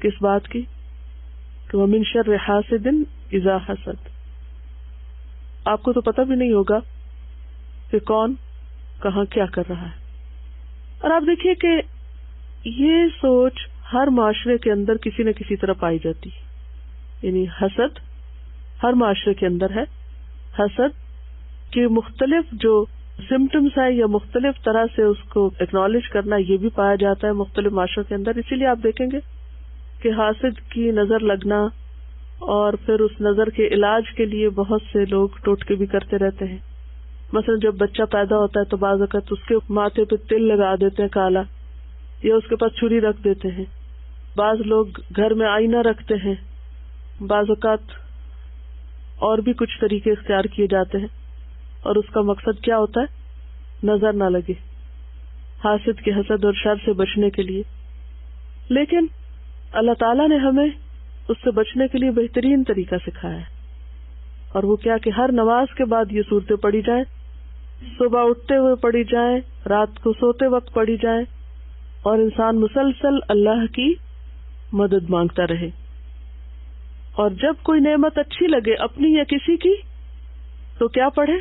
کس بات کی؟ کہ وَمِن شَرِّ حَاسِدٍ إِذَا حَسَدَ. آپ کو تو پتہ بھی نہیں ہوگا کہ کون کہاں کیا کر رہا ہے. اور آپ دیکھیے کہ یہ سوچ ہر معاشرے کے اندر کسی نہ کسی طرح پائی جاتی ہے. یعنی حسد ہر معاشرے کے اندر ہے. حسد کے مختلف جو سمٹمز ہے یا مختلف طرح سے اس کو ایکنالج کرنا یہ بھی پایا جاتا ہے مختلف معاشروں کے اندر. اسی لیے آپ دیکھیں گے کہ حاسد کی نظر لگنا اور پھر اس نظر کے علاج کے لیے بہت سے لوگ ٹوٹکے بھی کرتے رہتے ہیں. مثلا جب بچہ پیدا ہوتا ہے تو بعض اوقات اس کے ماتھے پہ تل لگا دیتے ہیں کالا، یا اس کے پاس چھری رکھ دیتے ہیں. بعض لوگ گھر میں آئینہ رکھتے ہیں. بعض اوقات اور بھی کچھ طریقے اختیار کیے جاتے ہیں، اور اس کا مقصد کیا ہوتا ہے؟ نظر نہ لگے، حاسد کے حسد اور شر سے بچنے کے لیے. لیکن اللہ تعالیٰ نے ہمیں اس سے بچنے کے لیے بہترین طریقہ سکھایا ہے، اور وہ کیا کہ ہر نماز کے بعد یہ صورتیں پڑھی جائیں، صبح اٹھتے ہوئے پڑھی جائیں، رات کو سوتے وقت پڑھی جائیں، اور انسان مسلسل اللہ کی مدد مانگتا رہے. اور جب کوئی نعمت اچھی لگے اپنی یا کسی کی تو کیا پڑھے؟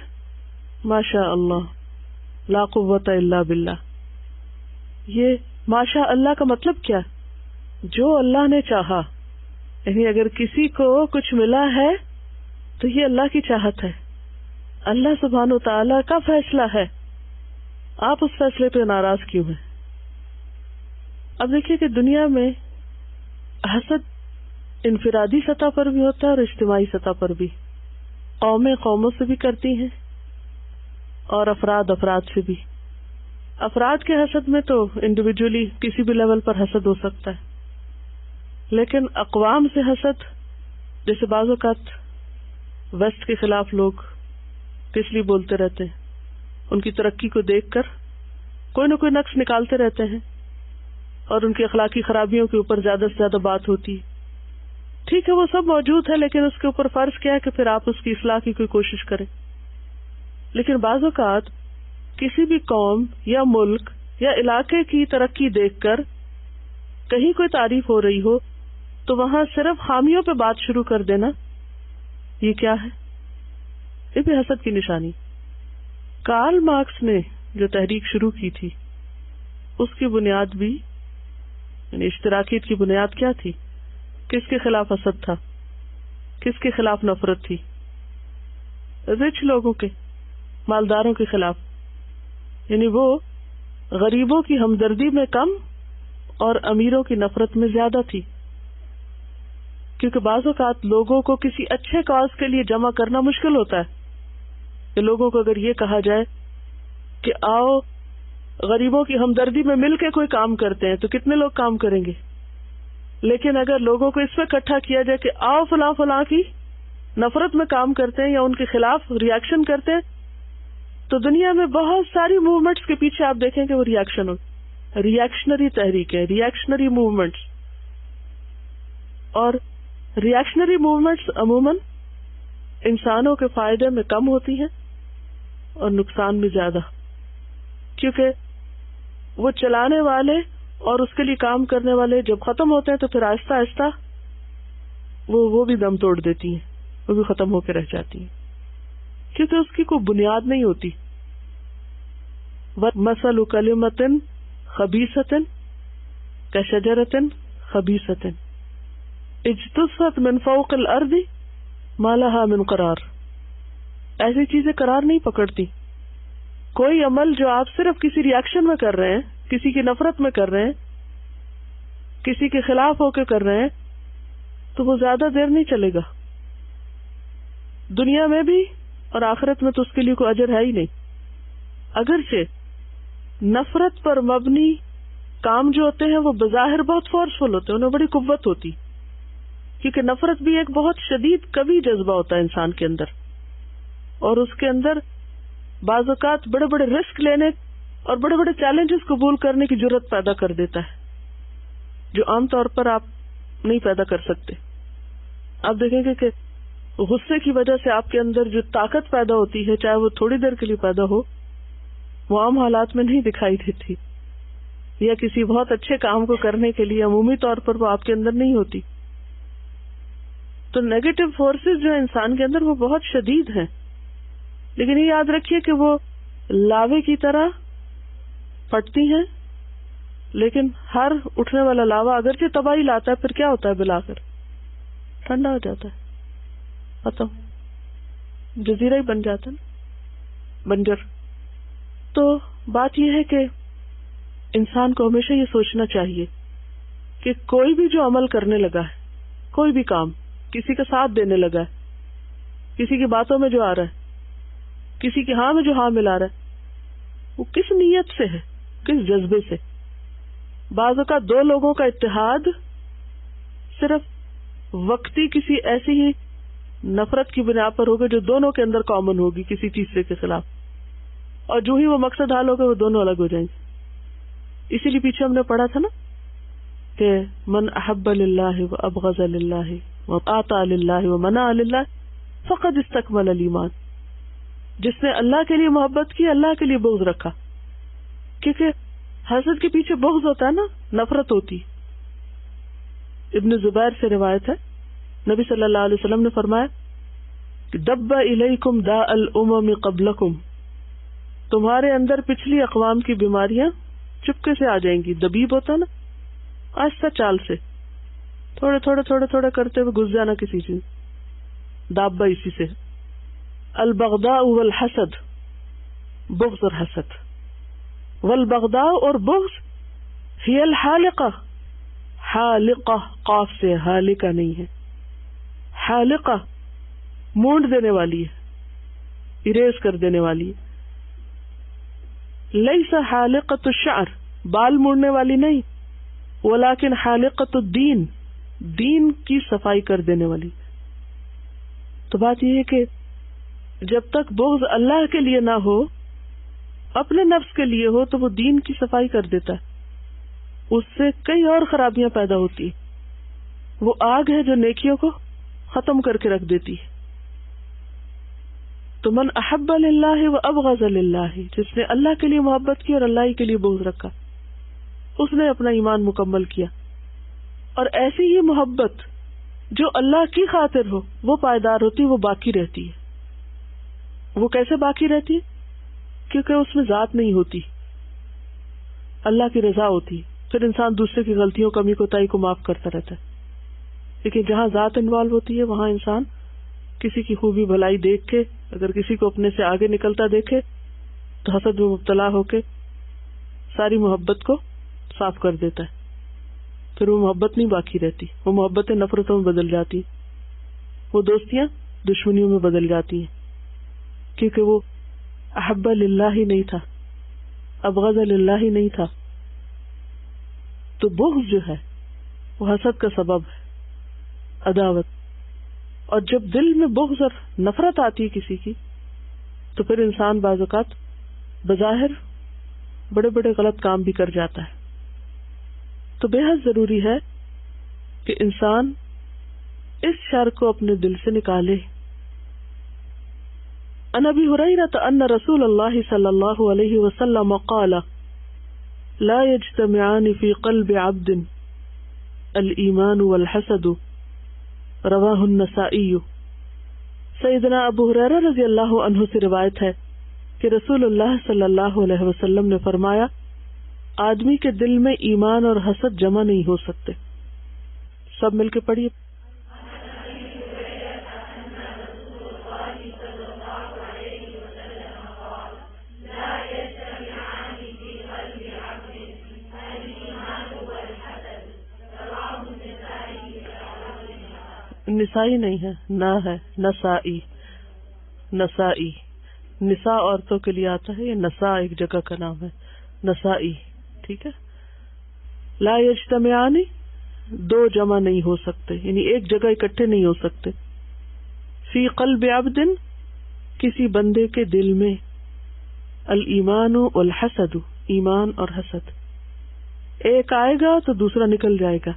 ماشاء اللہ لا قوت الا باللہ. یہ ماشاء اللہ کا مطلب کیا؟ جو اللہ نے چاہا. یعنی اگر کسی کو کچھ ملا ہے تو یہ اللہ کی چاہت ہے، اللہ سبحانہ و تعالی کا فیصلہ ہے. آپ اس فیصلے پہ ناراض کیوں ہیں؟ اب دیکھیے کہ دنیا میں حسد انفرادی سطح پر بھی ہوتا ہے اور اجتماعی سطح پر بھی. قومیں قوموں سے بھی کرتی ہیں اور افراد سے بھی. افراد کے حسد میں تو انڈیویجولی کسی بھی لیول پر حسد ہو سکتا ہے، لیکن اقوام سے حسد، جیسے بعض اوقات ویسٹ کے خلاف لوگ کس لیے بولتے رہتے ہیں، ان کی ترقی کو دیکھ کر کوئی نہ کوئی نقص نکالتے رہتے ہیں اور ان کی اخلاقی خرابیوں کے اوپر زیادہ سے زیادہ بات ہوتی ہے. ٹھیک ہے وہ سب موجود ہے، لیکن اس کے اوپر فرض کیا ہے کہ پھر آپ اس کی اصلاح کی کوئی کوشش کریں. لیکن بعض اوقات کسی بھی قوم یا ملک یا علاقے کی ترقی دیکھ کر کہیں کوئی تعریف ہو رہی ہو تو وہاں صرف خامیوں پہ بات شروع کر دینا، یہ کیا ہے؟ یہ بھی حسد کی نشانی. کارل مارکس نے جو تحریک شروع کی تھی اس کی بنیاد بھی، یعنی اشتراکیت کی بنیاد کیا تھی؟ کس کے خلاف حسد تھا؟ کس کے خلاف نفرت تھی؟ رچ لوگوں کے، مالداروں کے خلاف. یعنی وہ غریبوں کی ہمدردی میں کم اور امیروں کی نفرت میں زیادہ تھی. کیونکہ بعض اوقات لوگوں کو کسی اچھے کاز کے لیے جمع کرنا مشکل ہوتا ہے. کہ لوگوں کو اگر یہ کہا جائے کہ آؤ غریبوں کی ہمدردی میں مل کے کوئی کام کرتے ہیں تو کتنے لوگ کام کریں گے. لیکن اگر لوگوں کو اس میں اکٹھا کیا جائے کہ آؤ فلاں فلاں کی نفرت میں کام کرتے ہیں یا ان کے خلاف ریاکشن کرتے ہیں، تو دنیا میں بہت ساری موومنٹس کے پیچھے آپ دیکھیں کہ وہ ریاکشنری تحریکیں، ریاکشنری موومنٹس. اور ریاکشنری موومنٹس عموماً انسانوں کے فائدے میں کم ہوتی ہیں اور نقصان میں زیادہ، کیونکہ وہ چلانے والے اور اس کے لیے کام کرنے والے جب ختم ہوتے ہیں تو پھر آہستہ آہستہ وہ بھی دم توڑ دیتی ہیں، وہ بھی ختم ہو کے رہ جاتی ہیں، کیونکہ اس کی کوئی بنیاد نہیں ہوتی. مثل کلمۃ خبیثۃ کشجرۃ خبیثۃ اجتثت من فوق الارض ما لها من قرار. ایسی چیزیں قرار نہیں پکڑتی. کوئی عمل جو آپ صرف کسی ریاکشن میں کر رہے ہیں، کسی کی نفرت میں کر رہے ہیں، کسی کے خلاف ہو کے کر رہے ہیں، تو وہ زیادہ دیر نہیں چلے گا. دنیا میں بھی اور آخرت میں تو اس کے لیے کوئی اجر ہے ہی نہیں. اگرچہ نفرت پر مبنی کام جو ہوتے ہیں وہ بظاہر بہت فورسفل ہوتے ہیں، انہیں بڑی قوت ہوتی، کیونکہ نفرت بھی ایک بہت شدید قوی جذبہ ہوتا ہے انسان کے اندر، اور اس کے اندر بعض اوقات بڑے بڑے رسک لینے اور بڑے بڑے چیلنجز قبول کرنے کی جرت پیدا کر دیتا ہے جو عام طور پر آپ نہیں پیدا کر سکتے. آپ دیکھیں گے کہ غصے کی وجہ سے آپ کے اندر جو طاقت پیدا ہوتی ہے، چاہے وہ تھوڑی دیر کے لیے پیدا ہو، وہ عام حالات میں نہیں دکھائی دیتی، یا کسی بہت اچھے کام کو کرنے کے لیے عمومی طور پر وہ آپ کے اندر نہیں ہوتی. تو نیگیٹو فورسز جو انسان کے اندر وہ بہت شدید ہیں، لیکن یہ یاد رکھیے کہ وہ لاوے کی طرح پھٹتی ہیں، لیکن ہر اٹھنے والا لاوا اگرچہ تباہی لاتا ہے، پھر کیا ہوتا ہے؟ بلا کر ٹھنڈا ہو جاتا ہے، ختم، جزیرہ ہی بن جاتا ہے، بنجر. تو بات یہ ہے کہ انسان کو ہمیشہ یہ سوچنا چاہیے کہ کوئی بھی جو عمل کرنے لگا ہے، کوئی بھی کام، کسی کا ساتھ دینے لگا ہے، کسی کی باتوں میں جو آ رہا ہے، کسی کی ہاں میں جو ہاں ملا رہا ہے، وہ کس نیت سے ہے، کس جذبے سے. بعض اوقات دو لوگوں کا اتحاد صرف وقتی کسی ایسی ہی نفرت کی بنا پر ہوگا جو دونوں کے اندر کامن ہوگی کسی تیسرے کے خلاف، اور جو ہی وہ مقصد حال ہوگا وہ دونوں الگ ہو جائیں گے. اسی لیے پیچھے ہم نے پڑھا تھا نا کہ من احب للہ و ابغض للہ و آطا للہ و منع للہ فقد استکمل الایمان. جس نے اللہ کے لیے محبت کی، اللہ کے لیے بغض رکھا، کیونکہ حسد کے پیچھے بغض ہوتا ہے نا، نفرت ہوتی. ابن زبیر سے روایت ہے، نبی صلی اللہ علیہ وسلم نے فرمایا کہ دب الیکم داء الامم قبلکم، تمہارے اندر پچھلی اقوام کی بیماریاں چپکے سے آ جائیں گی. دبیب ہوتا نا، آہستہ چال سے تھوڑے تھوڑے تھوڑے تھوڑے کرتے ہوئے گھس جانا کسی چیز. دابہ اسی سے. البغضاء والحسد، بغض اور حسد. والبغضاء اور بغض ہی الحالقہ، حالقہ قاف سے، حالقہ نہیں ہے، حالقہ مونڈ دینے والی ہے، اریز کر دینے والی ہے. لیس حالقۃ الشعر، بال موڑنے والی نہیں، ولیکن حالقۃ الدین، دین کی صفائی کر دینے والی. تو بات یہ ہے کہ جب تک بغض اللہ کے لیے نہ ہو، اپنے نفس کے لیے ہو، تو وہ دین کی صفائی کر دیتا ہے. اس سے کئی اور خرابیاں پیدا ہوتی. وہ آگ ہے جو نیکیوں کو ختم کر کے رکھ دیتی ہے. تو من احب للہ و ابغض للہ، جس نے اللہ کے لیے محبت کی اور اللہ ہی کے لیے بغض رکھا، اس نے اپنا ایمان مکمل کیا. اور ایسی ہی محبت جو اللہ کی خاطر ہو وہ پائیدار ہوتی، وہ باقی رہتی ہے. وہ کیسے باقی رہتی؟ کیونکہ اس میں ذات نہیں ہوتی، اللہ کی رضا ہوتی. پھر انسان دوسرے کی غلطیوں، کمی کوتاہی کو معاف کرتا رہتا ہے. لیکن جہاں ذات انوالو ہوتی ہے، وہاں انسان کسی کی خوبی بھلائی دیکھ کے، اگر کسی کو اپنے سے آگے نکلتا دیکھے تو حسد میں مبتلا ہو کے ساری محبت کو صاف کر دیتا ہے. پھر وہ محبت نہیں باقی رہتی، وہ محبتیں نفرتوں میں بدل جاتی، وہ دوستیاں دشمنیوں میں بدل جاتی ہیں، کیونکہ وہ احب للہ ہی نہیں تھا، ابغض للہ ہی نہیں تھا. تو بغض جو ہے وہ حسد کا سبب ہے، عداوت. اور جب دل میں بغض اور نفرت آتی ہے کسی کی، تو پھر انسان بعض اوقات بظاہر بڑے بڑے غلط کام بھی کر جاتا ہے. تو بے حد ضروری ہے کہ انسان اس شر کو اپنے دل سے نکالے. عن ابی ہریرہ ان رسول اللہ صلی اللہ علیہ وسلم قال لا يجتمعان في قلب عبد الایمان والحسد، رواہ النسائی. سیدنا ابو ہریرہ رضی اللہ عنہ سے روایت ہے کہ رسول اللہ صلی اللہ علیہ وسلم نے فرمایا، آدمی کے دل میں ایمان اور حسد جمع نہیں ہو سکتے. سب مل کے پڑھیے. نسائی نہیں ہے، نہ ہے، نسائی. نسائی نساء عورتوں کے لیے آتا ہے، یہ نساء ایک جگہ کا نام ہے، نسائی. ٹھیک ہے. لا یجتمعان، دو جمع نہیں ہو سکتے، یعنی ایک جگہ اکٹھے نہیں ہو سکتے. فی قلب عبد، کسی بندے کے دل میں، الایمان والحسد، ایمان اور حسد. ایک آئے گا تو دوسرا نکل جائے گا.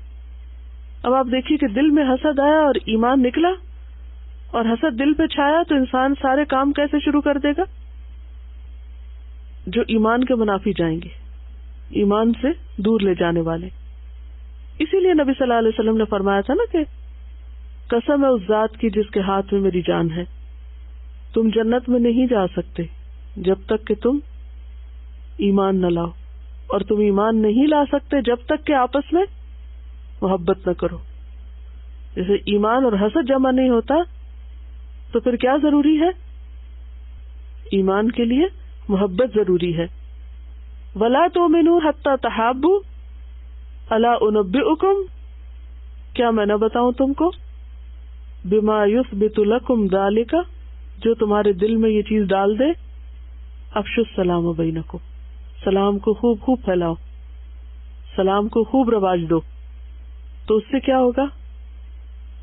اب آپ دیکھیے کہ دل میں حسد آیا اور ایمان نکلا، اور حسد دل پہ چھایا تو انسان سارے کام کیسے شروع کر دے گا جو ایمان کے منافی جائیں گے، ایمان سے دور لے جانے والے. اسی لیے نبی صلی اللہ علیہ وسلم نے فرمایا تھا نا کہ قسم ہے اس ذات کی جس کے ہاتھ میں میری جان ہے، تم جنت میں نہیں جا سکتے جب تک کہ تم ایمان نہ لاؤ، اور تم ایمان نہیں لا سکتے جب تک کہ آپس میں محبت نہ کرو. جیسے ایمان اور حسد جمع نہیں ہوتا تو پھر کیا ضروری ہے؟ ایمان کے لیے محبت ضروری ہے. وَلَا تُؤْمِنُوا حَتَّى تَحَابُّوا أَلَا أُنَبِّئُكُمْ، کیا میں نہ بتاؤں تم کو، بِمَا يُثْبِتُ لَكُمْ ذَلِكَ، جو تمہارے دل میں یہ چیز ڈال دے، افشوا السلام بینکم، سلام کو خوب خوب پھیلاؤ، سلام کو خوب رواج دو. تو اس سے کیا ہوگا؟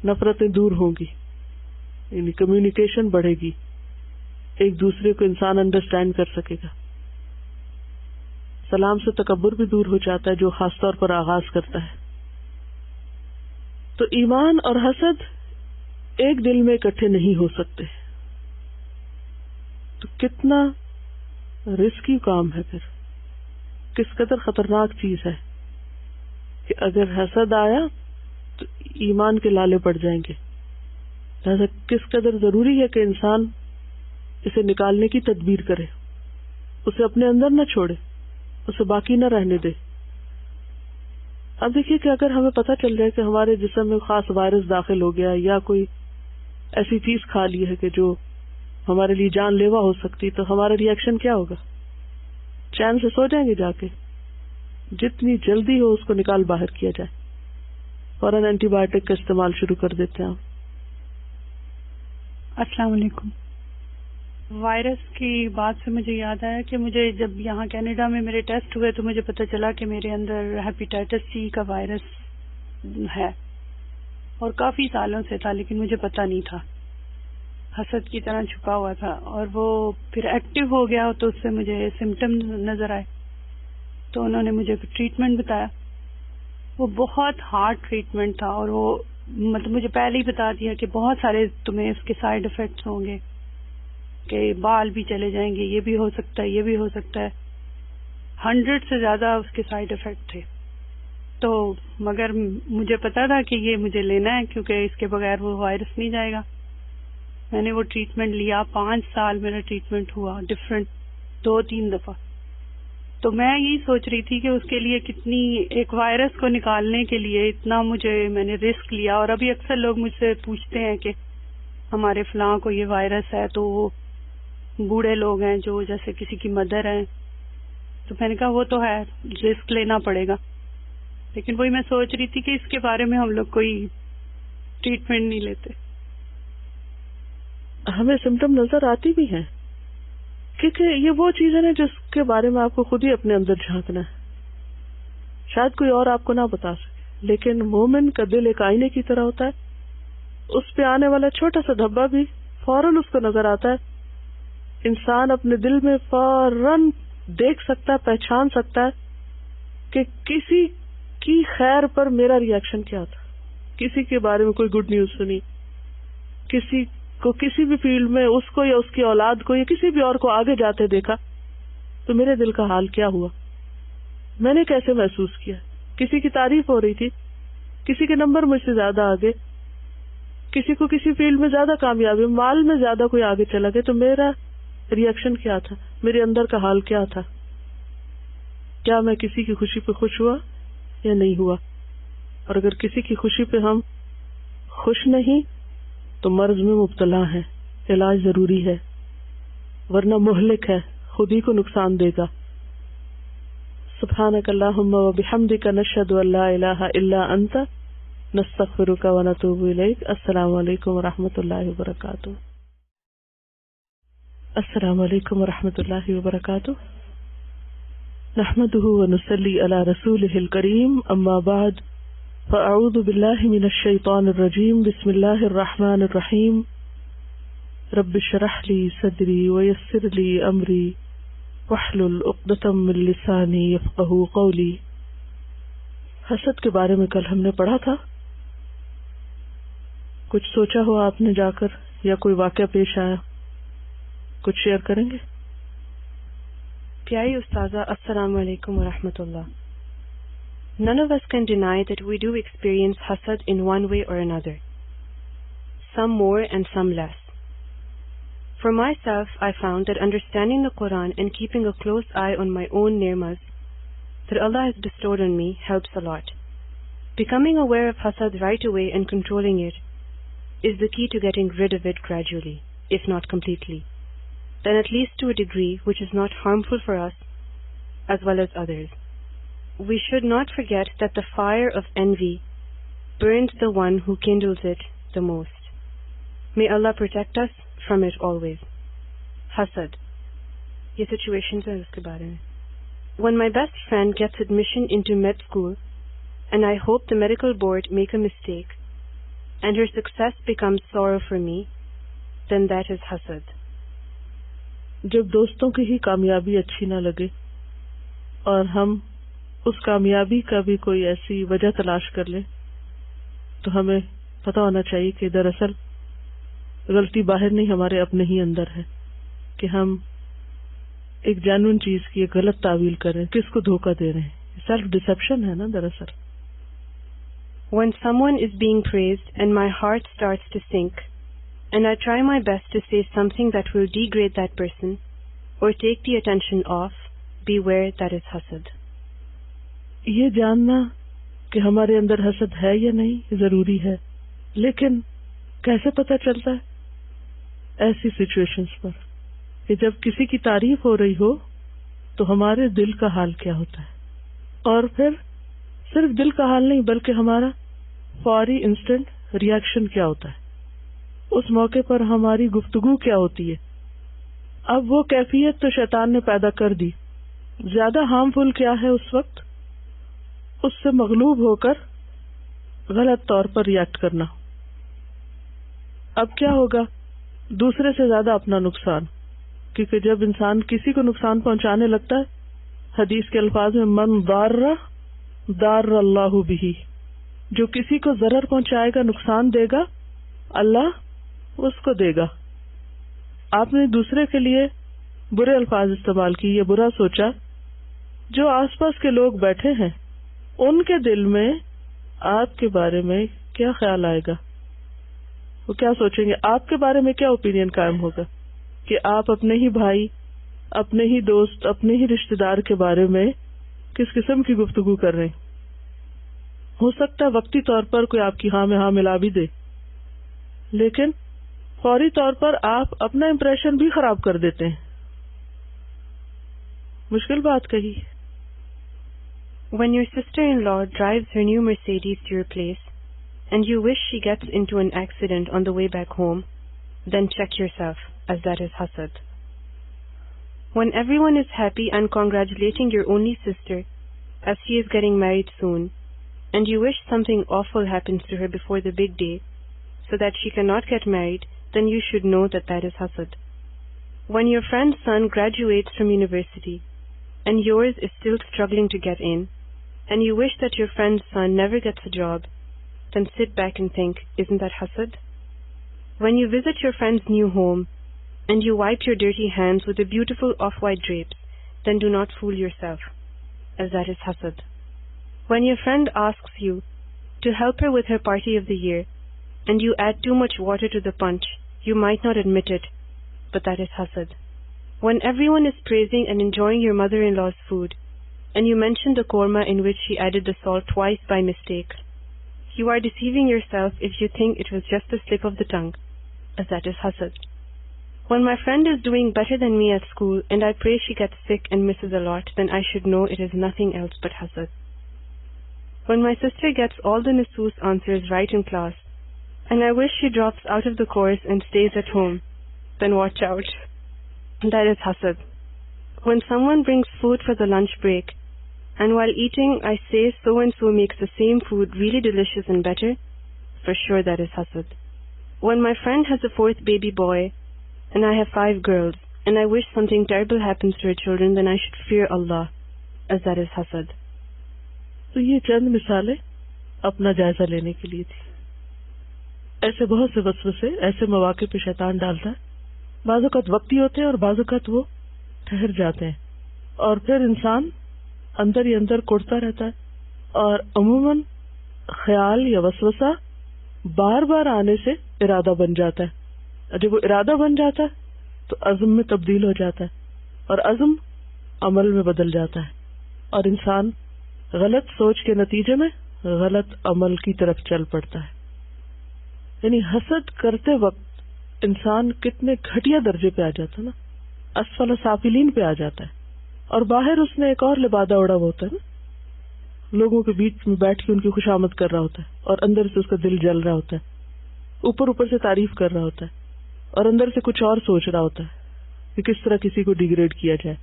نفرتیں دور ہوں گی، یعنی کمیونیکیشن بڑھے گی، ایک دوسرے کو انسان انڈرسٹینڈ کر سکے گا. سلام سے تکبر بھی دور ہو جاتا ہے جو خاص طور پر آغاز کرتا ہے. تو ایمان اور حسد ایک دل میں اکٹھے نہیں ہو سکتے. تو کتنا رسکی کام ہے، پھر کس قدر خطرناک چیز ہے کہ اگر حسد آیا تو ایمان کے لالے پڑ جائیں گے. لہذا کس قدر ضروری ہے کہ انسان اسے نکالنے کی تدبیر کرے، اسے اپنے اندر نہ چھوڑے، اسے باقی نہ رہنے دے. اب دیکھیے کہ اگر ہمیں پتہ چل جائے کہ ہمارے جسم میں خاص وائرس داخل ہو گیا یا کوئی ایسی چیز کھا لی ہے کہ جو ہمارے لیے جان لیوا ہو سکتی، تو ہمارا ری ایکشن کیا ہوگا؟ چین سے سو جائیں گے جا کے؟ جتنی جلدی ہو اس کو نکال باہر کیا جائے، فوراً اینٹی بایوٹک کا استعمال شروع کر دیتے ہیں. السلام علیکم. وائرس کی بات سے مجھے یاد آیا کہ مجھے جب یہاں کینیڈا میں میرے ٹیسٹ ہوئے تو مجھے پتہ چلا کہ میرے اندر ہیپیٹائٹس سی کا وائرس ہے، اور کافی سالوں سے تھا لیکن مجھے پتہ نہیں تھا، حسد کی طرح چھپا ہوا تھا، اور وہ پھر ایکٹیو ہو گیا تو اس سے مجھے سمٹم نظر آئے. تو انہوں نے مجھے ٹریٹمنٹ بتایا، وہ بہت ہارڈ ٹریٹمنٹ تھا، اور وہ مطلب مجھے پہلے ہی بتا دیا کہ بہت سارے تمہیں اس کے سائیڈ افیکٹس ہوں گے، کہ بال بھی چلے جائیں گے، یہ بھی ہو سکتا ہے، یہ بھی ہو سکتا ہے. 100 سے زیادہ اس کے سائیڈ افیکٹ تھے. تو مگر مجھے پتا تھا کہ یہ مجھے لینا ہے کیونکہ اس کے بغیر وہ وائرس نہیں جائے گا. میں نے وہ ٹریٹمنٹ لیا، 5 سال میرا ٹریٹمنٹ ہوا، ڈفرینٹ 2-3 دفعہ. تو میں یہی سوچ رہی تھی کہ اس کے لیے کتنی، ایک وائرس کو نکالنے کے لیے اتنا میں نے رسک لیا. اور ابھی اکثر لوگ مجھ سے پوچھتے ہیں کہ ہمارے فلاں کو یہ وائرس ہے، تو وہ بوڑھے لوگ ہیں جو جیسے کسی کی مدر ہیں، تو میں نے کہا وہ تو ہے، رسک لینا پڑے گا. لیکن وہی میں سوچ رہی تھی کہ اس کے بارے میں ہم لوگ کوئی ٹریٹمنٹ نہیں لیتے. ہمیں سمٹم نظر آتی بھی ہیں، کیونکہ یہ وہ چیز ہے نا جس کے بارے میں آپ کو خود ہی اپنے اندر جھانکنا ہے. شاید کوئی اور آپ کو نہ بتا سکے، لیکن مومن کا دل ایک آئینے کی طرح ہوتا ہے. اس پہ آنے والا چھوٹا سا دھبا بھی فوراً اس کو نظر آتا ہے. انسان اپنے دل میں فوراً دیکھ سکتا ہے، پہچان سکتا ہے کہ کسی کی خیر پر میرا ری ایکشن کیا تھا. کسی کے بارے میں کوئی گڈ نیوز سنی، کسی کو کسی بھی فیلڈ میں اس کو یا اس کی اولاد کو یا کسی بھی اور کو آگے جاتے دیکھا تو میرے دل کا حال کیا ہوا، میں نے کیسے محسوس کیا. کسی کی تعریف ہو رہی تھی، کسی کے نمبر مجھ سے زیادہ آگے، کسی کو کسی فیلڈ میں زیادہ کامیابی، مال میں زیادہ کوئی آگے چلا گیا، تو میرا ری ایکشن کیا تھا، میرے اندر کا حال کیا تھا. کیا میں کسی کی خوشی پہ خوش ہوا یا نہیں ہوا؟ اور اگر کسی کی خوشی پہ ہم خوش نہیں تو مرض میں مبتلا ہے، علاج ضروری ہے، ورنہ مہلک ہے، خود ہی کو نقصان دے گا. سبحانک اللہم و بحمدک نشہد ان لا الہ الا انت نستغفرک و نتوب الیک. السلام علیکم و رحمۃ اللہ وبرکاتہ. السلام علیکم و رحمۃ اللہ وبرکاتہ. نحمده و نصلی علی رسولہ الکریم. اما بعد فاعوذ باللہ من الشیطان الرجیم. بسم اللہ الرحمن الرحیم. رب اشرح لی صدری ویسر لی امری واحلل عقدۃ من لسانی یفقہوا قولی. حسد کے بارے میں کل ہم نے پڑھا تھا. کچھ سوچا ہو آپ نے جا کر یا کوئی واقعہ پیش آیا؟ کچھ شیئر کریں گے؟ پیاری استاذہ السلام علیکم ورحمۃ اللہ. None of us can deny that we do experience hasad in one way or another, some more and some less. For myself, I found that understanding the Quran and keeping a close eye on my own ni'mas that Allah has bestowed on me helps a lot. Becoming aware of hasad right away and controlling it is the key to getting rid of it gradually, if not completely, then at least to a degree which is not harmful for us as well as others. We should not forget that the fire of envy burns the one who kindles it the most. May Allah protect us from it always. Hasad. یہ situations ہیں اس کے بارے میں. When my best friend gets admission into med school and I hope the medical board make a mistake and her success becomes sorrow for me, then that is hasad. جب دوستوں کی ہی کامیابی اچھی نہ لگے اور ہم اس کامیابی کا بھی کوئی ایسی وجہ تلاش کر لیں تو ہمیں پتہ ہونا چاہیے کہ دراصل غلطی باہر نہیں، ہمارے اپنے ہی اندر ہے کہ ہم ایک جینوئن چیز کی ایک غلط تعویل کر رہے ہیں، کس کو دھوکہ دے رہے ہیں. سیلف ڈسپشن ہے نا دراصل. When someone is being praised and my heart starts to sink and I try my best to say something that will degrade that person or take the attention off, beware, that is hasad. یہ جاننا کہ ہمارے اندر حسد ہے یا نہیں ضروری ہے، لیکن کیسے پتہ چلتا ہے؟ ایسی سچویشنز پر کہ جب کسی کی تعریف ہو رہی ہو تو ہمارے دل کا حال کیا ہوتا ہے، اور پھر صرف دل کا حال نہیں بلکہ ہمارا فوری انسٹنٹ ریاکشن کیا ہوتا ہے، اس موقع پر ہماری گفتگو کیا ہوتی ہے. اب وہ کیفیت تو شیطان نے پیدا کر دی، زیادہ ہارمفل کیا ہے اس وقت؟ اس سے مغلوب ہو کر غلط طور پر ریئیکٹ کرنا. اب کیا ہوگا؟ دوسرے سے زیادہ اپنا نقصان، کیونکہ جب انسان کسی کو نقصان پہنچانے لگتا ہے، حدیث کے الفاظ میں من ضار اللہ بہ، جو کسی کو ضرر پہنچائے گا، نقصان دے گا، اللہ اس کو دے گا. آپ نے دوسرے کے لیے برے الفاظ استعمال کی، یہ برا سوچا، جو آس پاس کے لوگ بیٹھے ہیں ان کے دل میں آپ کے بارے میں کیا خیال آئے گا؟ وہ کیا سوچیں گے؟ آپ کے بارے میں کیا اوپینین قائم ہوگا کہ آپ اپنے ہی بھائی، اپنے ہی دوست، اپنے ہی رشتہ دار کے بارے میں کس قسم کی گفتگو کر رہے ہیں؟ ہو سکتا ہے وقتی طور پر کوئی آپ کی ہاں میں ہاں ملا بھی دے، لیکن فوری طور پر آپ اپنا امپریشن بھی خراب کر دیتے ہیں. مشکل بات کہی. When your sister-in-law drives her new Mercedes to your place and you wish she gets into an accident on the way back home, then check yourself, as that is hasad. When everyone is happy and congratulating your only sister as she is getting married soon, and you wish something awful happens to her before the big day so that she cannot get married, then you should know that that is hasad. When your friend's son graduates from university and yours is still struggling to get in, and you wish that your friend's son never gets a job, then sit back and think, isn't that hasad? When you visit your friend's new home and you wipe your dirty hands with the beautiful off-white drapes, then do not fool yourself, as that is hasad. When your friend asks you to help her with her party of the year and you add too much water to the punch, you might not admit it, but that is hasad. When everyone is praising and enjoying your mother-in-law's food and you mention the korma in which she added the salt twice by mistake, you are deceiving yourself if you think it was just a slip of the tongue, as that is hasad. When my friend is doing better than me at school and I pray she gets sick and misses a lot, then I should know it is nothing else but hasad. When my sister gets all the nusus answers right in class and I wish she drops out of the course and stays at home, then watch out. That is hasad. When someone brings food for the lunch break and while eating I say so and so makes the same food really delicious and better, for sure that is hasad. When my friend has a 4th baby boy and I have 5 girls and I wish something terrible happens to her children, then I should fear Allah, as that is hasad. تو یہ چند مثالیں اپنا جائزہ لینے کے لیے تھی. ایسے بہت سے وسوسے ایسے مواقع پہ شیطان ڈالتا ہے، بعض اوقات وقتی ہوتے ہیں اور بعض اوقات وہ ٹھہر جاتے ہیں، اور پھر انسان اندر ہی اندر کوڑتا رہتا ہے. اور عموماً خیال یا وسوسہ بار بار آنے سے ارادہ بن جاتا ہے، اور جب وہ ارادہ بن جاتا ہے تو عزم میں تبدیل ہو جاتا ہے، اور عزم عمل میں بدل جاتا ہے، اور انسان غلط سوچ کے نتیجے میں غلط عمل کی طرف چل پڑتا ہے. یعنی حسد کرتے وقت انسان کتنے گھٹیا درجے پہ آ جاتا ہے نا، اسفل سافلین پہ آ جاتا ہے، اور باہر اس نے ایک اور لبادہ اڑا ہوا ہوتا ہے نا، لوگوں کے بیچ میں بیٹھ کے ان کی خوشامد کر رہا ہوتا ہے، اور اندر سے اس کا دل جل رہا ہوتا ہے، اوپر سے تعریف کر رہا ہوتا ہے، اور اندر سے کچھ اور سوچ رہا ہوتا ہے کہ کس طرح کسی کو ڈیگریڈ کیا جائے.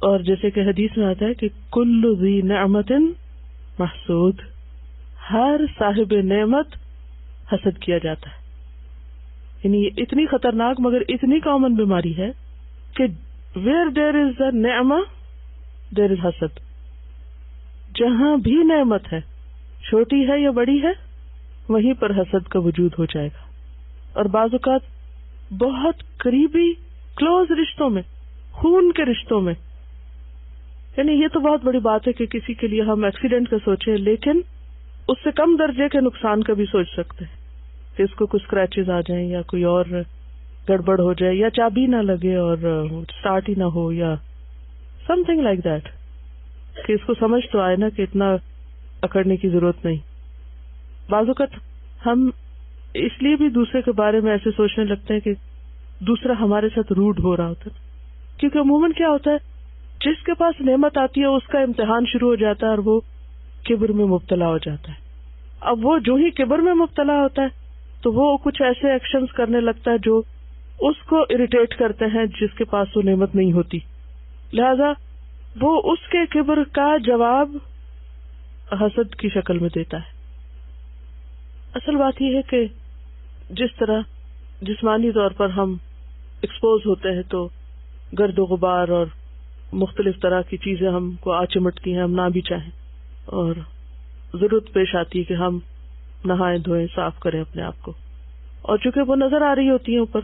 اور جیسے کہ حدیث میں آتا ہے کہ کل ذی نعمت محسود، ہر صاحب نعمت حسد کیا جاتا ہے. یعنی یہ اتنی خطرناک مگر اتنی کامن بیماری ہے کہ ویئر دیر از اے نعمہ دیر از حسد. جہاں بھی نعمت ہے، چھوٹی ہے یا بڑی ہے، وہیں پر حسد کا وجود ہو جائے گا. اور بعض اوقات بہت قریبی کلوز رشتوں میں، خون کے رشتوں میں، یعنی یہ تو بہت بڑی بات ہے کہ کسی کے لیے ہم ایکسیڈنٹ کا سوچیں، لیکن اس سے کم درجے کے نقصان کا بھی سوچ سکتے ہیں کہ اس کو کچھ اسکریچز آ جائیں یا کوئی اور گڑبڑ ہو جائے یا چابی نہ لگے اور سٹارٹ ہی نہ ہو یا سم تھنگ لائک دیٹ، کہ اس کو سمجھ تو آئے نا کہ اتنا اکڑنے کی ضرورت نہیں. بعض اوقات ہم اس لیے بھی دوسرے کے بارے میں ایسے سوچنے لگتے ہیں کہ دوسرا ہمارے ساتھ روڈ ہو رہا ہوتا ہے، کیونکہ عموماً کیا ہوتا ہے، جس کے پاس نعمت آتی ہے اس کا امتحان شروع ہو جاتا ہے اور وہ کبر میں مبتلا ہو جاتا ہے. اب وہ جو ہی کبر میں مبتلا ہوتا ہے تو وہ کچھ ایسے ایکشنز کرنے لگتا ہے جو اس کو اریٹیٹ کرتے ہیں جس کے پاس وہ نعمت نہیں ہوتی، لہذا وہ اس کے کبر کا جواب حسد کی شکل میں دیتا ہے. اصل بات یہ ہے کہ جس طرح جسمانی طور پر ہم ایکسپوز ہوتے ہیں تو گرد و غبار اور مختلف طرح کی چیزیں ہم کو آ چمٹتی ہیں، ہم نہ بھی چاہیں، اور ضرورت پیش آتی ہے کہ ہم نہائیں دھوئیں، صاف کریں اپنے آپ کو، اور چونکہ وہ نظر آ رہی ہوتی ہیں اوپر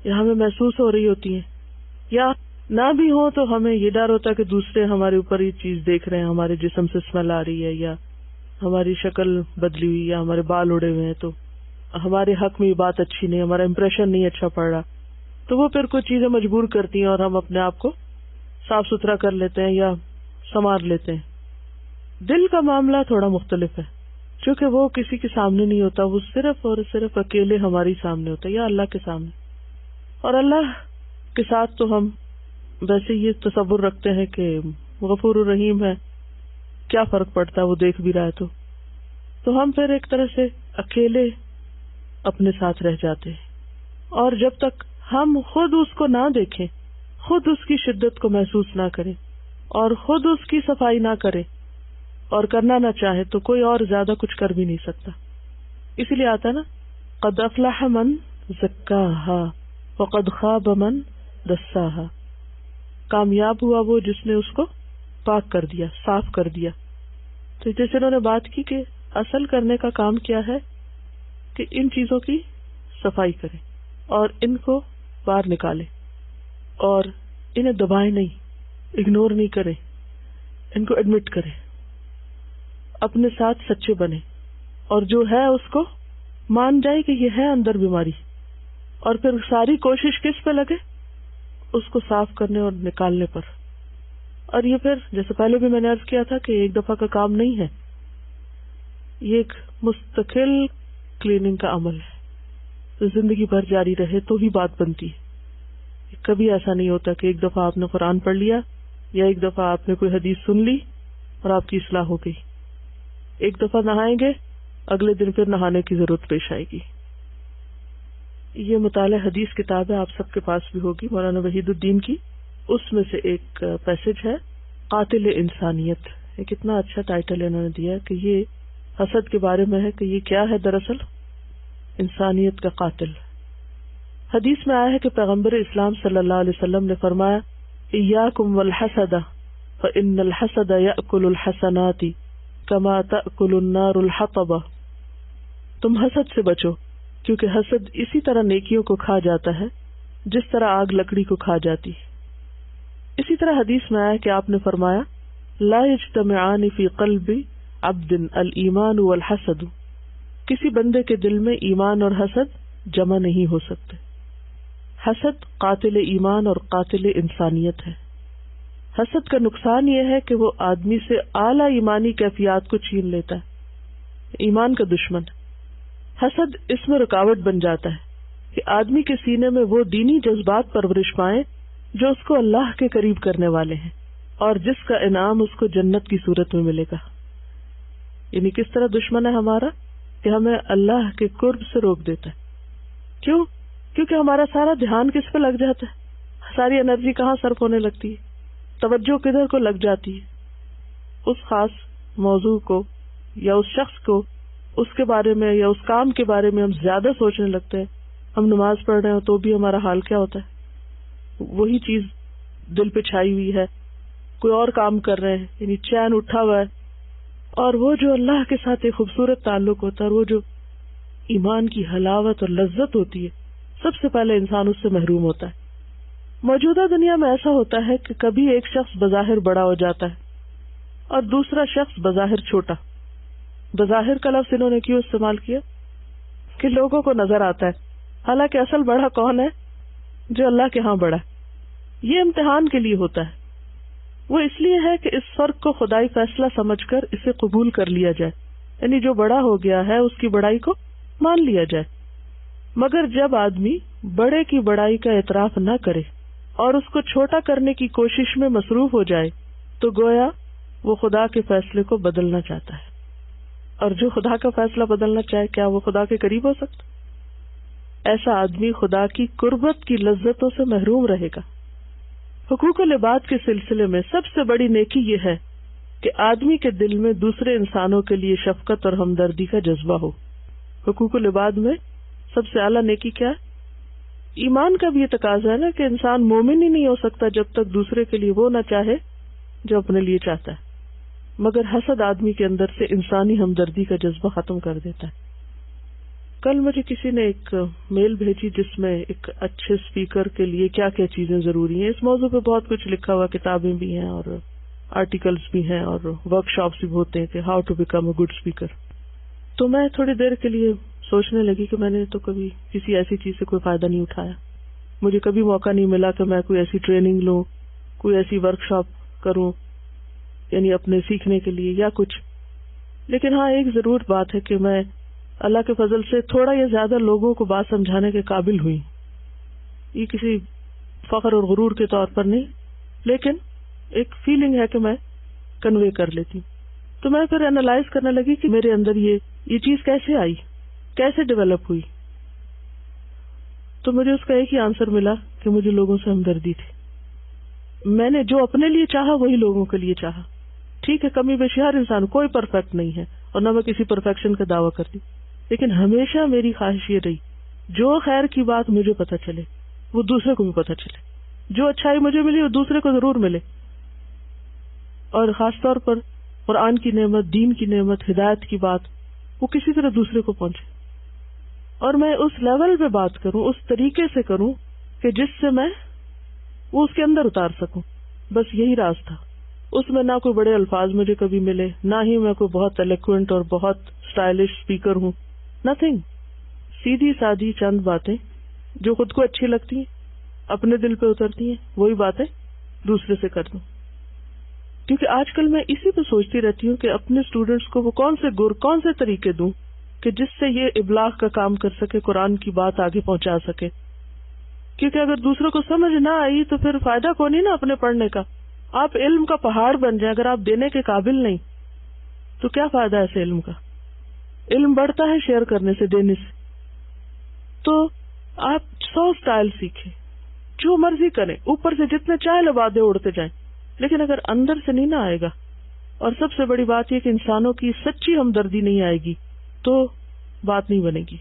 یا ہمیں محسوس ہو رہی ہوتی ہیں، یا نہ بھی ہو تو ہمیں یہ ڈر ہوتا ہے کہ دوسرے ہمارے اوپر یہ چیز دیکھ رہے ہیں، ہمارے جسم سے اسمیل آ رہی ہے، یا ہماری شکل بدلی ہوئی، یا ہمارے بال اڑے ہوئے ہیں تو ہمارے حق میں یہ بات اچھی نہیں، ہمارا امپریشن نہیں اچھا پڑ رہا، تو وہ پھر کچھ چیزیں مجبور کرتی ہیں اور ہم اپنے آپ کو صاف ستھرا کر لیتے ہیں یا سنوار لیتے ہیں. دل کا معاملہ تھوڑا مختلف ہے، چونکہ وہ کسی کے سامنے نہیں ہوتا، وہ صرف اور صرف اکیلے ہماری سامنے ہوتا ہے یا اللہ کے سامنے. اور اللہ کے ساتھ تو ہم ویسے یہ تصور رکھتے ہیں کہ غفور الرحیم ہے، کیا فرق پڑتا ہے وہ دیکھ بھی رہا ہے تو ہم پھر ایک طرح سے اکیلے اپنے ساتھ رہ جاتے ہیں. اور جب تک ہم خود اس کو نہ دیکھیں، خود اس کی شدت کو محسوس نہ کریں اور خود اس کی صفائی نہ کریں اور کرنا نہ چاہے تو کوئی اور زیادہ کچھ کر بھی نہیں سکتا. اسی لیے آتا نا قد افلح من زکاہا وقد خاب من دساہا، کامیاب ہوا وہ جس نے اس کو پاک کر دیا، صاف کر دیا. تو جیسے انہوں نے بات کی کہ اصل کرنے کا کام کیا ہے کہ ان چیزوں کی صفائی کریں اور ان کو باہر نکالیں اور انہیں دبائیں نہیں، اگنور نہیں کریں، ان کو ایڈمٹ کریں، اپنے ساتھ سچے بنے اور جو ہے اس کو مان جائے کہ یہ ہے اندر بیماری، اور پھر ساری کوشش کس پہ لگے، اس کو صاف کرنے اور نکالنے پر. اور یہ پھر جیسے پہلے بھی میں نے عرض کیا تھا کہ ایک دفعہ کا کام نہیں ہے، یہ ایک مستقل کلیننگ کا عمل ہے، تو زندگی بھر جاری رہے تو ہی بات بنتی ہے. کبھی ایسا نہیں ہوتا کہ ایک دفعہ آپ نے قرآن پڑھ لیا یا ایک دفعہ آپ نے کوئی حدیث سن لی اور آپ کی اصلاح ہو گئی. ایک دفعہ نہائیں گے، اگلے دن پھر نہانے کی ضرورت پیش آئے گی. یہ مطالعہ حدیث کتاب ہے، آپ سب کے پاس بھی ہوگی، مولانا وحید الدین کی. اس میں سے ایک پیسج ہے قاتل انسانیت. یہ کتنا اچھا ٹائٹل انہوں نے دیا کہ یہ حسد کے بارے میں ہے کہ یہ کیا ہے، دراصل انسانیت کا قاتل. حدیث میں آیا ہے کہ پیغمبر اسلام صلی اللہ علیہ وسلم نے فرمایا ایاکم والحسد فإن الحسد یأکل الحسنات کما تأکل النار الحطب، تم حسد سے بچو کیونکہ حسد اسی طرح نیکیوں کو کھا جاتا ہے جس طرح آگ لکڑی کو کھا جاتی ہے۔ اسی طرح حدیث میں آیا کہ آپ نے فرمایا لا یجتمعان فی قلب عبد الایمان والحسد، کسی بندے کے دل میں ایمان اور حسد جمع نہیں ہو سکتے۔ حسد قاتل ایمان اور قاتل انسانیت ہے۔ حسد کا نقصان یہ ہے کہ وہ آدمی سے اعلیٰ ایمانی کیفیات کو چھین لیتا ہے، ایمان کا دشمن۔ حسد اس میں رکاوٹ بن جاتا ہے کہ آدمی کے سینے میں وہ دینی جذبات پرورش پائیں جو اس کو اللہ کے قریب کرنے والے ہیں اور جس کا انعام اس کو جنت کی صورت میں ملے گا۔ یعنی کس طرح دشمن ہے ہمارا کہ ہمیں اللہ کے قرب سے روک دیتا ہے۔ کیوں؟ کیونکہ ہمارا سارا دھیان کس پہ لگ جاتا ہے، ساری انرجی کہاں صرف ہونے لگتی ہے، توجہ کدھر کو لگ جاتی ہے، اس خاص موضوع کو یا اس شخص کو، اس کے بارے میں یا اس کام کے بارے میں ہم زیادہ سوچنے لگتے ہیں۔ ہم نماز پڑھ رہے ہیں تو بھی ہمارا حال کیا ہوتا ہے، وہی چیز دل پہ چھائی ہوئی ہے، کوئی اور کام کر رہے ہیں، یعنی چین اٹھا ہوا ہے، اور وہ جو اللہ کے ساتھ ایک خوبصورت تعلق ہوتا ہے اور وہ جو ایمان کی حلاوت اور لذت ہوتی ہے، سب سے پہلے انسان اس سے محروم ہوتا ہے۔ موجودہ دنیا میں ایسا ہوتا ہے کہ کبھی ایک شخص بظاہر بڑا ہو جاتا ہے اور دوسرا شخص بظاہر چھوٹا۔ بظاہر کا لفظ انہوں نے کیوں استعمال کیا؟ کہ لوگوں کو نظر آتا ہے، حالانکہ اصل بڑا کون ہے؟ جو اللہ کے ہاں بڑا ہے۔ یہ امتحان کے لیے ہوتا ہے، وہ اس لیے ہے کہ اس فرق کو خدائی فیصلہ سمجھ کر اسے قبول کر لیا جائے، یعنی جو بڑا ہو گیا ہے اس کی بڑائی کو مان لیا جائے۔ مگر جب آدمی بڑے کی بڑائی کا اعتراف نہ کرے اور اس کو چھوٹا کرنے کی کوشش میں مصروف ہو جائے تو گویا وہ خدا کے فیصلے کو بدلنا چاہتا ہے، اور جو خدا کا فیصلہ بدلنا چاہے کیا وہ خدا کے قریب ہو سکتا؟ ایسا آدمی خدا کی قربت کی لذتوں سے محروم رہے گا۔ حقوق العباد کے سلسلے میں سب سے بڑی نیکی یہ ہے کہ آدمی کے دل میں دوسرے انسانوں کے لیے شفقت اور ہمدردی کا جذبہ ہو۔ حقوق العباد میں سب سے اعلیٰ نیکی کیا ہے؟ ایمان کا بھی یہ تقاضا ہے نا کہ انسان مومن ہی نہیں ہو سکتا جب تک دوسرے کے لیے وہ نہ چاہے جو اپنے لیے چاہتا ہے۔ مگر حسد آدمی کے اندر سے انسانی ہمدردی کا جذبہ ختم کر دیتا ہے۔ کل مجھے کسی نے ایک میل بھیجی جس میں ایک اچھے اسپیکر کے لیے کیا کیا چیزیں ضروری ہیں، اس موضوع پہ بہت کچھ لکھا ہوا، کتابیں بھی ہیں اور آرٹیکلز بھی ہیں اور ورک شاپس بھی ہوتے ہیں کہ how to become a good speaker. تو میں تھوڑی دیر کے لیے سوچنے لگی کہ میں نے تو کبھی کسی ایسی چیز سے کوئی فائدہ نہیں اٹھایا، مجھے کبھی موقع نہیں ملا کہ میں کوئی ایسی ٹریننگ لوں، کوئی ایسی ورک شاپ کروں، یعنی اپنے سیکھنے کے لیے یا کچھ۔ لیکن ہاں ایک ضرور بات ہے کہ میں اللہ کے فضل سے تھوڑا یا زیادہ لوگوں کو بات سمجھانے کے قابل ہوئی، یہ کسی فخر اور غرور کے طور پر نہیں، لیکن ایک فیلنگ ہے کہ میں کنوے کر لیتی ہوں۔ تو میں پھر انالائز کرنے لگی کہ میرے اندر یہ چیز کیسے آئی، کیسے ڈیولپ ہوئی۔ تو مجھے اس کا ایک ہی آنسر ملا کہ مجھے لوگوں سے ہمدردی تھی، میں نے جو اپنے لیے چاہا وہی لوگوں کے لیے چاہا۔ ٹھیک ہے، کمی بیشی ہر انسان، کوئی پرفیکٹ نہیں ہے اور نہ میں کسی پرفیکشن کا دعویٰ کرتی، لیکن ہمیشہ میری خواہش یہ رہی جو خیر کی بات مجھے پتہ چلے وہ دوسرے کو بھی پتہ چلے، جو اچھائی مجھے ملی وہ دوسرے کو ضرور ملے، اور خاص طور پر قرآن کی نعمت، دین کی نعمت، ہدایت کی بات وہ کسی طرح دوسرے کو پہنچے، اور میں اس لیول پہ بات کروں، اس طریقے سے کروں کہ جس سے میں وہ اس کے اندر اتار سکوں۔ بس یہی راز تھا۔ اس میں نہ کوئی بڑے الفاظ مجھے کبھی ملے، نہ ہی میں کوئی بہت ایلیکوینٹ اور بہت اسٹائلش اسپیکر ہوں، نتھنگ، سیدھی سادھی چند باتیں جو خود کو اچھی لگتی ہیں، اپنے دل پہ اترتی ہیں، وہی باتیں دوسرے سے کر دوں۔ کیونکہ آج کل میں اسی پہ سوچتی رہتی ہوں کہ اپنے اسٹوڈینٹس کو وہ کون سے طریقے دوں کہ جس سے یہ ابلاغ کا کام کر سکے، قرآن کی بات آگے پہنچا سکے۔ کیونکہ اگر دوسروں کو سمجھ نہ آئی تو پھر فائدہ کو نہیں نا اپنے پڑھنے کا۔ آپ علم کا پہاڑ بن جائیں، اگر آپ دینے کے قابل نہیں تو کیا فائدہ ایسے علم کا؟ علم بڑھتا ہے شیئر کرنے سے، دینے سے۔ تو آپ 100 سٹائل سیکھیں، جو مرضی کریں، اوپر سے جتنے چاہے لبادے اڑتے جائیں، لیکن اگر اندر سے نہیں نہ آئے گا، اور سب سے بڑی بات یہ کہ انسانوں کی سچی ہمدردی نہیں آئے گی تو بات نہیں بنے گی،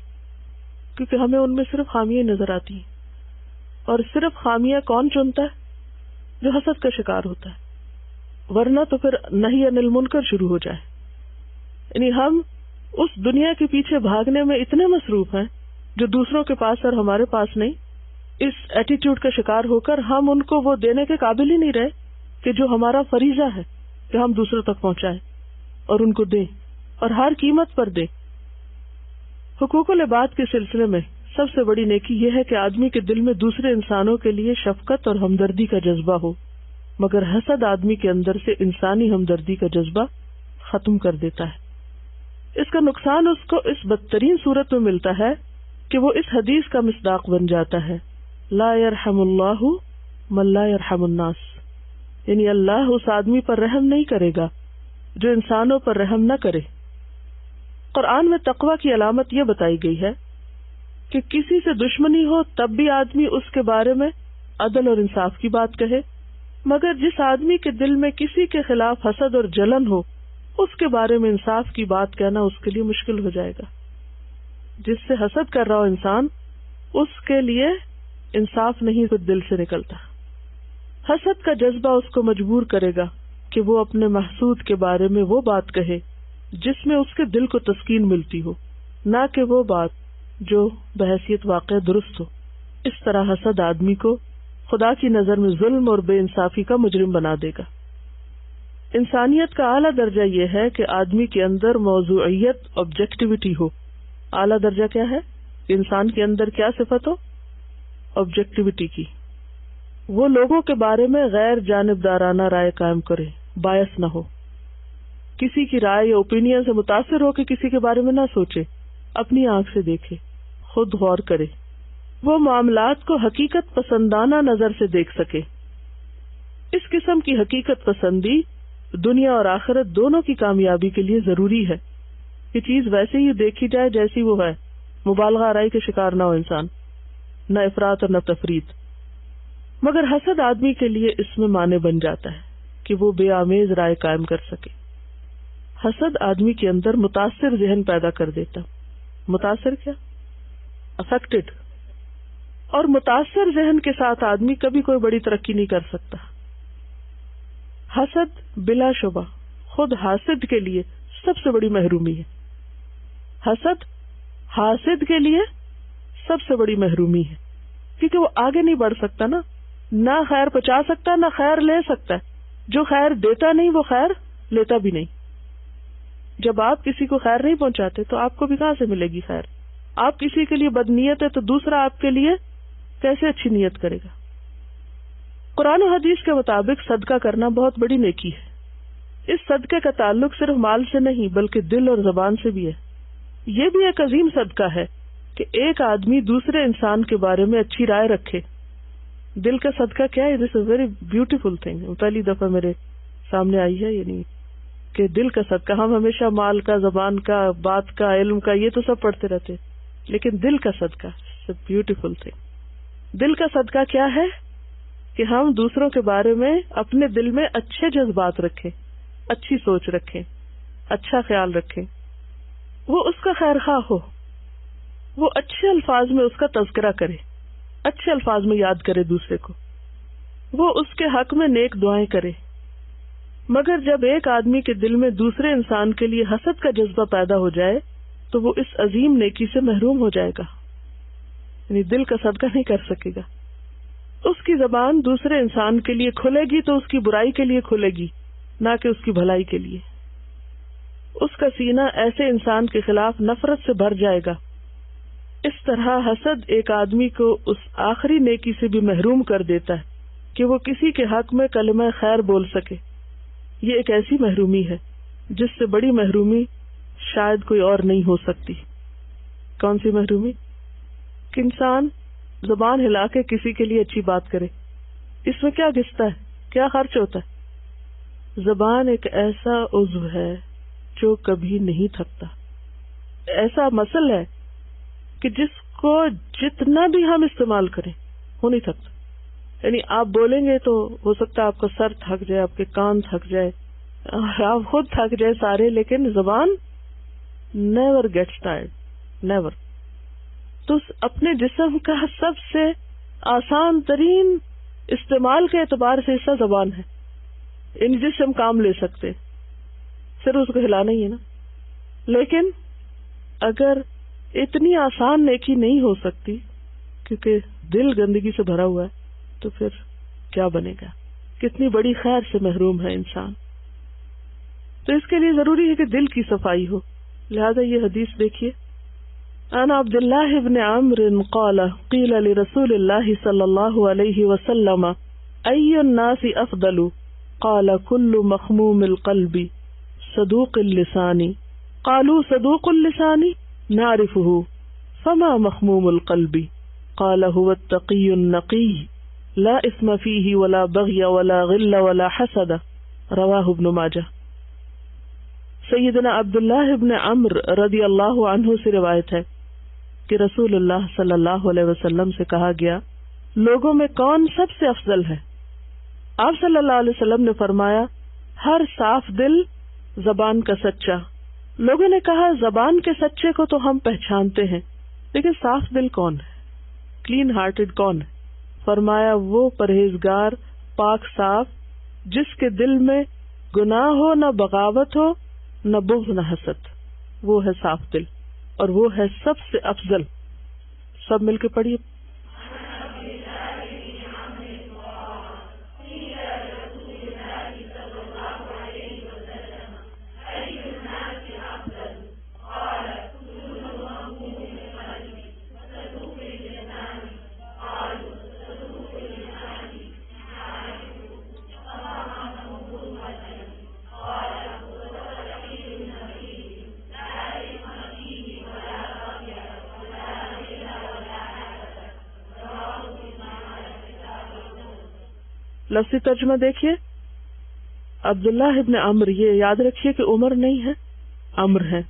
کیونکہ ہمیں ان میں صرف خامیاں نظر آتی ہیں۔ اور صرف خامیاں کون چنتا ہے؟ جو حسد کا شکار ہوتا ہے، ورنہ تو پھر نہی عن المنکر شروع ہو جائے. یعنی ہم اس دنیا کے پیچھے بھاگنے میں اتنے مصروف ہیں جو دوسروں کے پاس اور ہمارے پاس نہیں. اس ایٹیٹیوڈ کا شکار ہو کر ہم ان کو وہ دینے کے قابل ہی نہیں رہے کہ جو ہمارا فریضہ ہے کہ ہم دوسروں تک پہنچائیں اور ان کو دیں اور ہر قیمت پر دیں. حقوق العباد کے سلسلے میں سب سے بڑی نیکی یہ ہے کہ آدمی کے دل میں دوسرے انسانوں کے لیے شفقت اور ہمدردی کا جذبہ ہو، مگر حسد آدمی کے اندر سے انسانی ہمدردی کا جذبہ ختم کر دیتا ہے. اس کا نقصان اس کو اس بدترین صورت میں ملتا ہے کہ وہ اس حدیث کا مصداق بن جاتا ہے، لا یرحم اللہ من لا یرحم الناس، یعنی اللہ اس آدمی پر رحم نہیں کرے گا جو انسانوں پر رحم نہ کرے. قرآن میں تقوی کی علامت یہ بتائی گئی ہے کہ کسی سے دشمنی ہو تب بھی آدمی اس کے بارے میں عدل اور انصاف کی بات کہے، مگر جس آدمی کے دل میں کسی کے خلاف حسد اور جلن ہو اس کے بارے میں انصاف کی بات کہنا اس کے لیے مشکل ہو جائے گا. جس سے حسد کر رہا ہو انسان، اس کے لیے انصاف نہیں خود دل سے نکلتا. حسد کا جذبہ اس کو مجبور کرے گا کہ وہ اپنے محسود کے بارے میں وہ بات کہے جس میں اس کے دل کو تسکین ملتی ہو، نہ کہ وہ بات جو بحیثیت واقع درست ہو. اس طرح حسد آدمی کو خدا کی نظر میں ظلم اور بے انصافی کا مجرم بنا دے گا. انسانیت کا اعلیٰ درجہ یہ ہے کہ آدمی کے اندر موضوعیت، آبجیکٹیوٹی ہو. اعلیٰ درجہ کیا ہے؟ انسان کے اندر کیا صفت ہو؟ آبجیکٹیوٹی کی. وہ لوگوں کے بارے میں غیر جانبدارانہ رائے قائم کرے، بایس نہ ہو، کسی کی رائے یا اوپینین سے متاثر ہو کے کسی کے بارے میں نہ سوچے، اپنی آنکھ سے دیکھے، خود غور کرے. وہ معاملات کو حقیقت پسندانہ نظر سے دیکھ سکے. اس قسم کی حقیقت پسندی دنیا اور آخرت دونوں کی کامیابی کے لیے ضروری ہے. یہ چیز ویسے ہی دیکھی جائے جیسی وہ ہے، مبالغہ آرائی کے شکار نہ ہو انسان، نہ افراط اور نہ تفریط. مگر حسد آدمی کے لیے اس میں مانع بن جاتا ہے کہ وہ بے آمیز رائے قائم کر سکے. حسد آدمی کے اندر متاثر ذہن پیدا کر دیتا. متاثر کیا؟ افیکٹڈ. اور متاثر ذہن کے ساتھ آدمی کبھی کوئی بڑی ترقی نہیں کر سکتا. حسد بلا شبہ خود حاسد کے لیے سب سے بڑی محرومی ہے. حسد حاسد کے لیے سب سے بڑی محرومی ہے، کیونکہ وہ آگے نہیں بڑھ سکتا نا، نہ خیر پہنچا سکتا نہ خیر لے سکتا ہے. جو خیر دیتا نہیں وہ خیر لیتا بھی نہیں. جب آپ کسی کو خیر نہیں پہنچاتے تو آپ کو بھی کہاں سے ملے گی خیر؟ آپ کسی کے لیے بدنیت ہے تو دوسرا آپ کے لیے کیسے اچھی نیت کرے گا؟ قرآن و حدیث کے مطابق صدقہ کرنا بہت بڑی نیکی ہے. اس صدقے کا تعلق صرف مال سے نہیں بلکہ دل اور زبان سے بھی ہے. یہ بھی ایک عظیم صدقہ ہے کہ ایک آدمی دوسرے انسان کے بارے میں اچھی رائے رکھے. دل کا صدقہ کیا ہے؟ دس از ویری بیوٹیفل تھنگ. پہلی دفعہ میرے سامنے آئی ہے، یعنی کہ دل کا صدقہ. ہم ہمیشہ مال کا، زبان کا، بات کا، علم کا، یہ تو سب پڑھتے رہتے، لیکن دل کا صدقہ بیوٹیفل تھنگ. دل کا صدقہ کیا ہے؟ کہ ہم دوسروں کے بارے میں اپنے دل میں اچھے جذبات رکھیں، اچھی سوچ رکھیں، اچھا خیال رکھیں. وہ اس کا خیر خواہ ہو، وہ اچھے الفاظ میں اس کا تذکرہ کرے، اچھے الفاظ میں یاد کرے دوسرے کو، وہ اس کے حق میں نیک دعائیں کرے. مگر جب ایک آدمی کے دل میں دوسرے انسان کے لیے حسد کا جذبہ پیدا ہو جائے تو وہ اس عظیم نیکی سے محروم ہو جائے گا، یعنی دل کا صدقہ نہیں کر سکے گا. اس کی زبان دوسرے انسان کے لیے کھلے گی تو اس کی برائی کے لیے کھلے گی، نہ کہ اس کی بھلائی کے لیے. اس کا سینہ ایسے انسان کے خلاف نفرت سے بھر جائے گا. اس طرح حسد ایک آدمی کو اس آخری نیکی سے بھی محروم کر دیتا ہے کہ وہ کسی کے حق میں کلمہ خیر بول سکے. یہ ایک ایسی محرومی ہے جس سے بڑی محرومی شاید کوئی اور نہیں ہو سکتی. کون سی محرومی؟ کہ انسان زبان ہلا کے کسی کے لیے اچھی بات کرے. اس میں کیا گھستا ہے؟ کیا خرچ ہوتا ہے؟ زبان ایک ایسا عضو ہے جو کبھی نہیں تھکتا. ایسا مسل ہے کہ جس کو جتنا بھی ہم استعمال کریں وہ نہیں تھکتا. یعنی آپ بولیں گے تو ہو سکتا ہے آپ کا سر تھک جائے، آپ کے کان تھک جائے، آپ خود تھک جائے سارے، لیکن زبان نیور گیٹس ٹائرڈ، نیور. تو اپنے جسم کا سب سے آسان ترین استعمال کے اعتبار سے حصہ زبان ہے، ان جس سے ہم کام لے سکتے، صرف اس کو ہلانا ہی ہے نا. لیکن اگر اتنی آسان نیکی نہیں ہو سکتی کیونکہ دل گندگی سے بھرا ہوا ہے تو پھر کیا بنے گا؟ کتنی بڑی خیر سے محروم ہے انسان. تو اس کے لیے ضروری ہے کہ دل کی صفائی ہو. لہذا یہ حدیث دیکھیے، عن عبد الله بن عمرو قال قيل لرسول الله صلى الله عليه وسلم أي الناس أفضل قال كل مخموم القلب صدوق اللسان قالوا صدوق اللسان نعرفه فما مخموم القلب قال هو التقي النقي لا إثم فيه ولا بغي ولا غل ولا حسد رواه ابن ماجہ. سیدنا عبداللہ ابن عمرو رضی اللہ عنہ سے روایت ہے کہ رسول اللہ صلی اللہ علیہ وسلم سے کہا گیا لوگوں میں کون سب سے افضل ہے؟ آپ صلی اللہ علیہ وسلم نے فرمایا ہر صاف دل زبان کا سچا. لوگوں نے کہا زبان کے سچے کو تو ہم پہچانتے ہیں لیکن صاف دل کون ہے؟ کلین ہارٹڈ کون ہے؟ فرمایا وہ پرہیزگار پاک صاف جس کے دل میں گناہ ہو، نہ بغاوت ہو، نہ بغض، نہ حسد. وہ ہے صاف دل اور وہ ہے سب سے افضل. سب مل کے پڑھیے. لفظی ترجمہ دیکھیے. عبداللہ ابن عمرو، یہ یاد رکھیے کہ عمر نہیں ہے، عمر ہے.